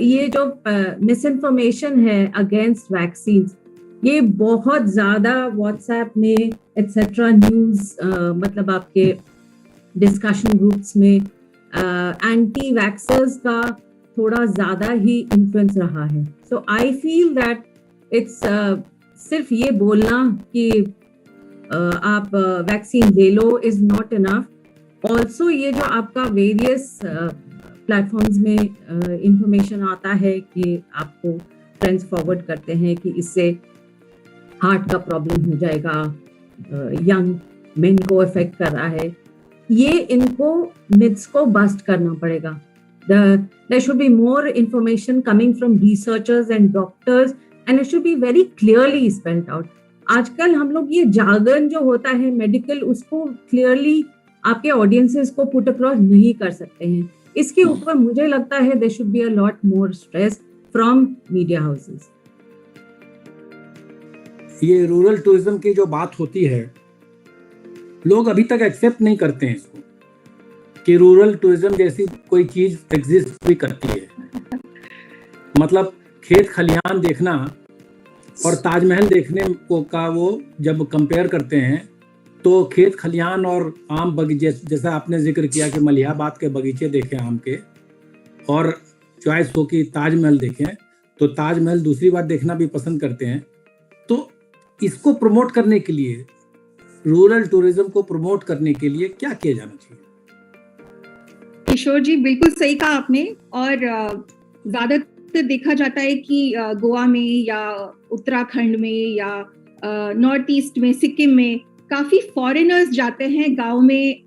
ये जो मिस इन्फॉर्मेशन है अगेंस्ट वैक्सीन, ये बहुत ज्यादा व्हाट्सएप में एटसेट्रा न्यूज, मतलब आपके डिस्कशन ग्रुप्स में एंटी वैक्सर्स का थोड़ा ज्यादा ही इन्फ्लुएंस रहा है। सो आई फील दैट इट्स सिर्फ ये बोलना कि आप वैक्सीन ले लो इज नॉट इनफ। ऑल्सो ये जो आपका वेरियस प्लेटफॉर्म्स में इंफॉर्मेशन आता है कि आपको फ्रेंड्स फॉरवर्ड करते हैं कि इससे हार्ट का प्रॉब्लम हो जाएगा, यंग मेन को इफेक्ट कर रहा है, ये इनको मिथ्स को बस्ट करना पड़ेगा। There should be more information coming from researchers and doctors and it should be very clearly spelled out. आजकल हम लोग ये जार्गन जो होता है मेडिकल, उसको क्लियरली आपके ऑडियंसेस को पुट अक्रॉस नहीं कर सकते हैं। इसके ऊपर मुझे लगता है there should be a lot more stress from media houses. ये रूरल टूरिज्म की जो बात होती है, लोग अभी तक एक्सेप्ट नहीं करते हैं इसको कि रूरल टूरिज्म जैसी कोई चीज एग्जिस्ट भी करती है। मतलब खेत खलिहान देखना और ताजमहल देखने को का वो जब कंपेयर करते हैं तो खेत खलिहान और आम बगीचे, जैसा आपने जिक्र किया कि मलिहाबाद के बगीचे देखें आम के, और चॉइस हो कि ताजमहल देखें, तो ताजमहल दूसरी बार देखना भी पसंद करते हैं। तो इसको प्रमोट करने के लिए, रूरल टूरिज्म को प्रमोट करने के लिए क्या किया जाना चाहिए? किशोर जी, बिल्कुल सही कहा आपने। और ज्यादातर देखा जाता है कि गोवा में या उत्तराखंड में या नॉर्थ ईस्ट में, सिक्किम में काफी फॉरेनर्स जाते हैं गांव में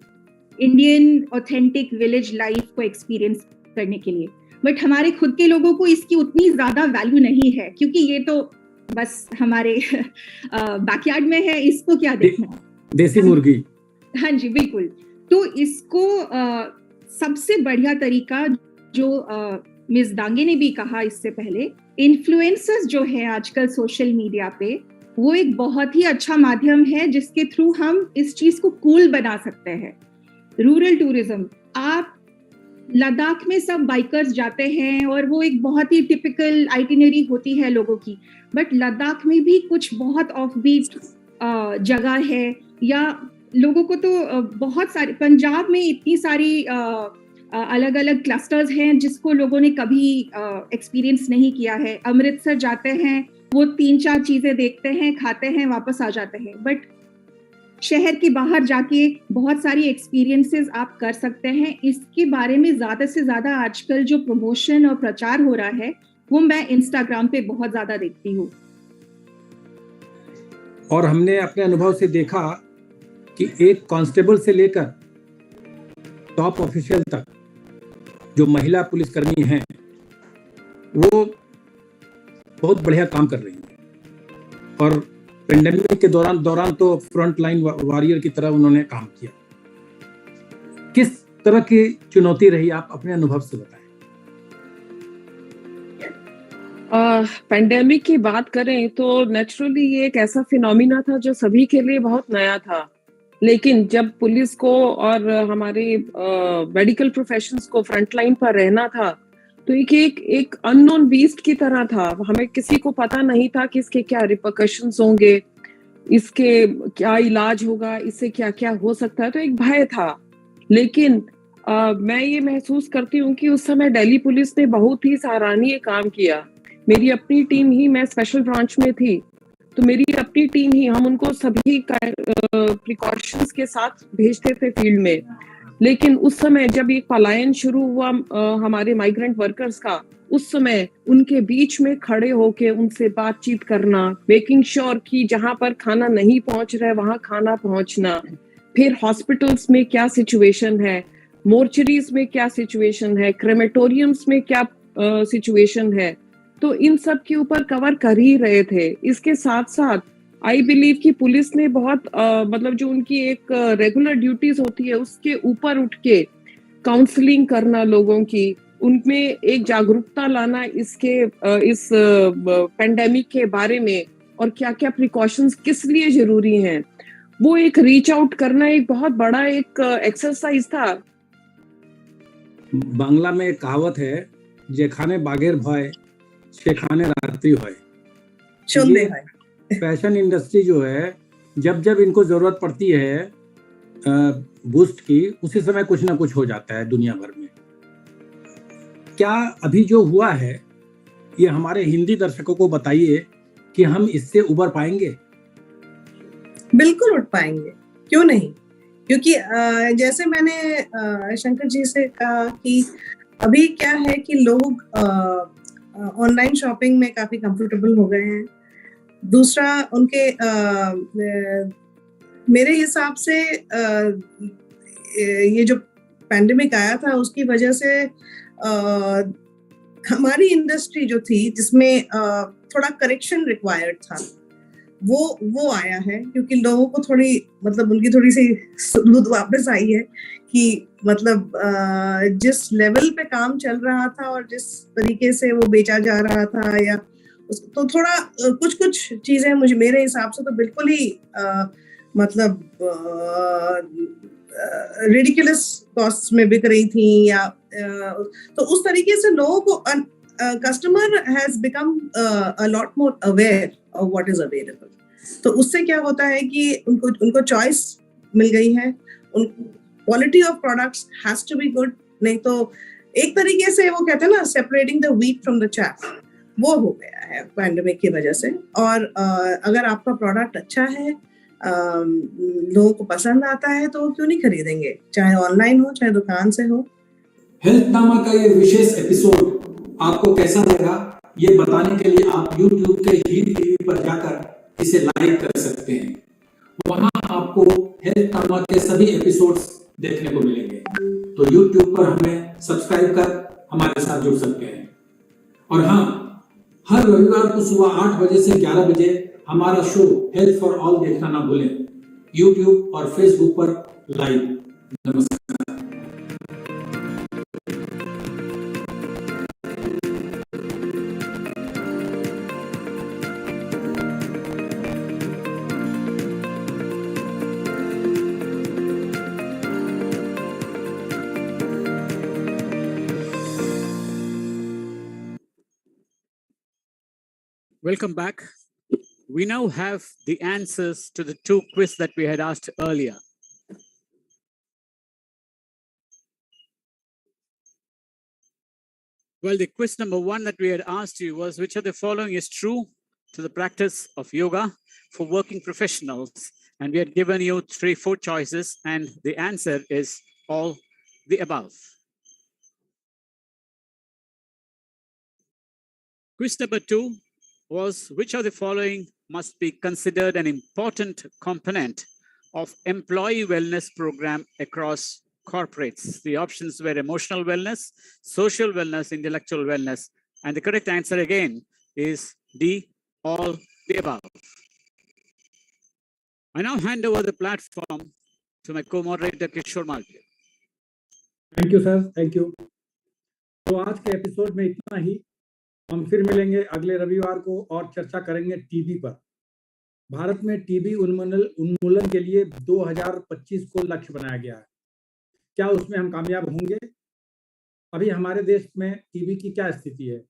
इंडियन ऑथेंटिक विलेज लाइफ को एक्सपीरियंस करने के लिए। बट हमारे खुद के लोगों को इसकी उतनी ज्यादा वैल्यू नहीं है, क्योंकि ये तो बस हमारे बैकयार्ड में है, इसको क्या देखना, देसी मुर्गी। हाँ जी, बिल्कुल। तो इसको सबसे बढ़िया तरीका जो मिस दांगे ने भी कहा इससे पहले, इन्फ्लुएंसर्स जो है आजकल सोशल मीडिया पे, वो एक बहुत ही अच्छा माध्यम है जिसके थ्रू हम इस चीज को कूल बना सकते हैं। रूरल टूरिज्म, आप लद्दाख में सब बाइकर्स जाते हैं और वो एक बहुत ही टिपिकल आइटिनरी होती है लोगों की, बट लद्दाख में भी कुछ बहुत ऑफ बीट जगह है, या लोगों को तो बहुत सारे, पंजाब में इतनी सारी अलग अलग क्लस्टर्स हैं जिसको लोगों ने कभी एक्सपीरियंस नहीं किया है। अमृतसर जाते हैं, वो 3-4 चीजें देखते हैं, खाते हैं, वापस आ जाते हैं, बट शहर के बाहर जाके बहुत सारी एक्सपीरियंसेस आप कर सकते हैं। इसके बारे में ज्यादा से ज्यादा आजकल जो प्रमोशन और प्रचार हो रहा है वो मैं इंस्टाग्राम पे बहुत ज्यादा देखती हूँ। और हमने अपने अनुभव से देखा कि एक कांस्टेबल से लेकर टॉप ऑफिशियल तक जो महिला पुलिसकर्मी हैं, वो बहुत बढ़िया काम कर रही हैं। और पेंडेमिक के दौरान तो फ्रंट लाइन वॉरियर की तरह उन्होंने काम किया। किस तरह की चुनौती रही, आप अपने अनुभव से बताएं। पेंडेमिक की बात करें तो नेचुरली ये एक ऐसा फिनोमिना था जो सभी के लिए बहुत नया था, लेकिन जब पुलिस को और हमारे मेडिकल प्रोफेशंस को फ्रंट लाइन पर रहना था तो एक अननोन बीस्ट की तरह था। हमें किसी को पता नहीं था कि इसके क्या रिपरकशंस होंगे, इसके क्या इलाज होगा, इससे क्या क्या हो सकता है, तो एक भय था। लेकिन मैं ये महसूस करती हूँ कि उस समय दिल्ली पुलिस ने बहुत ही सराहनीय काम किया। मेरी अपनी टीम ही, मैं स्पेशल ब्रांच में थी, तो मेरी अपनी टीम ही, हम उनको सभी प्रिकॉशंस के साथ भेजते थे फील्ड में। लेकिन उस समय जब एक पलायन शुरू हुआ हमारे माइग्रेंट वर्कर्स का, उस समय उनके बीच में खड़े होके उनसे बातचीत करना, मेकिंग श्योर कि जहां पर खाना नहीं पहुंच रहा है वहां खाना पहुंचना, फिर हॉस्पिटल्स में क्या सिचुएशन है, मोर्चरीज में क्या सिचुएशन है, क्रेमेटोरियम्स में क्या सिचुएशन है, तो इन सब के ऊपर कवर कर ही रहे थे। इसके साथ साथ आई बिलीव कि पुलिस ने बहुत मतलब जो उनकी एक रेगुलर ड्यूटीज होती है उसके ऊपर उठ के काउंसलिंग करना लोगों की, उनमें एक जागरूकता लाना इस पेंडेमिक के बारे में और क्या क्या प्रिकॉशंस किस लिए जरूरी हैं, वो एक रीच आउट करना एक बहुत बड़ा एक एक्सरसाइज था। बांग्ला में एक कहावत है, जेखाने बागेर भय शेखाने रात्रि भय। फैशन इंडस्ट्री जो है, जब जब इनको जरूरत पड़ती है बूस्ट की, उसी समय कुछ ना कुछ हो जाता है दुनिया भर में। क्या अभी जो हुआ है, ये हमारे हिंदी दर्शकों को बताइए कि हम इससे उबर पाएंगे? बिल्कुल उठ पाएंगे, क्यों नहीं? क्योंकि जैसे मैंने शंकर जी से कहा कि अभी क्या है कि लोग ऑनलाइन शॉपिंग में काफी कंफर्टेबल हो गए हैं। दूसरा, उनके मेरे हिसाब से ये जो पैंडेमिक आया था उसकी वजह से हमारी इंडस्ट्री जो थी जिसमें थोड़ा करेक्शन रिक्वायर्ड था, वो आया है, क्योंकि लोगों को थोड़ी मतलब उनकी थोड़ी सी सुध वापस आई है कि मतलब जिस लेवल पे काम चल रहा था और जिस तरीके से वो बेचा जा रहा था, या तो थोड़ा कुछ चीजें मेरे हिसाब से तो बिल्कुल ही मतलब रिडिकुलस कॉस्ट में बिक रही थी, या तो उस तरीके से लोगों को customer has become a lot more aware of what is available. तो उससे क्या होता है कि उनको चॉइस मिल गई है, quality of products has to be good. नहीं तो एक तरीके से वो कहते हैं ना, separating the wheat from the chaff, वो हो गया है पैंडेमिक की वजह से। और अगर आपका प्रोडक्ट अच्छा है, लोगों को पसंद आता है, तो वो क्यों नहीं खरीदेंगे, चाहे ऑनलाइन हो चाहे दुकान से हो। हेल्थनामा का ये विशेष एपिसोड आपको कैसा लगा, ये बताने के लिए आप YouTube के हील टीवी पर जाकर इसे लाइक कर सकते हैं। वहां आपको हेल्थनामा के सभी एपिसोड्स देखने को मिलेंगे। तो YouTube पर हमें सब्सक्राइब कर हमारे साथ जुड़ सकते हैं। और हाँ, हर रविवार को सुबह 8 बजे से 11 बजे हमारा शो हेल्थ फॉर ऑल देखना ना भूलें, YouTube और Facebook पर लाइव। नमस्कार। Welcome back. We now have the answers to the 2 quiz that we had asked earlier. Well, the quiz number 1 that we had asked you was, which of the following is true to the practice of yoga for working professionals? And we had given you 3-4 choices, and the answer is all the above. Quiz number 2 was, which of the following must be considered an important component of employee wellness program across corporates? The options were emotional wellness, social wellness, intellectual wellness, and the correct answer again is D, all the above. I now hand over the platform to my co-moderator Kishore Malviya. Thank you sir, thank you. तो आज के episode में इतना ही। हम फिर मिलेंगे अगले रविवार को और चर्चा करेंगे टीबी पर। भारत में टीबी उन्मूलन के लिए 2025 को लक्ष्य बनाया गया है। क्या उसमें हम कामयाब होंगे? अभी हमारे देश में टीबी की क्या स्थिति है?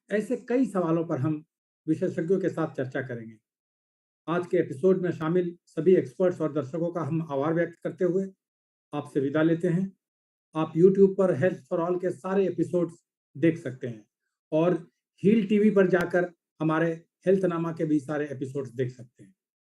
ऐसे कई सवालों पर हम विशेषज्ञों के साथ चर्चा करेंगे। आज के एपिसोड में शामिल सभी एक्सपर्ट्स और दर्शकों का हम आभार व्यक्त करते हुए आपसे विदा लेते हैं। आप YouTube पर हेल्थ फॉर ऑल के सारे एपिसोड्स देख सकते हैं और हील टीवी पर जाकर हमारे हेल्थनामा के भी सारे एपिसोड्स देख सकते हैं।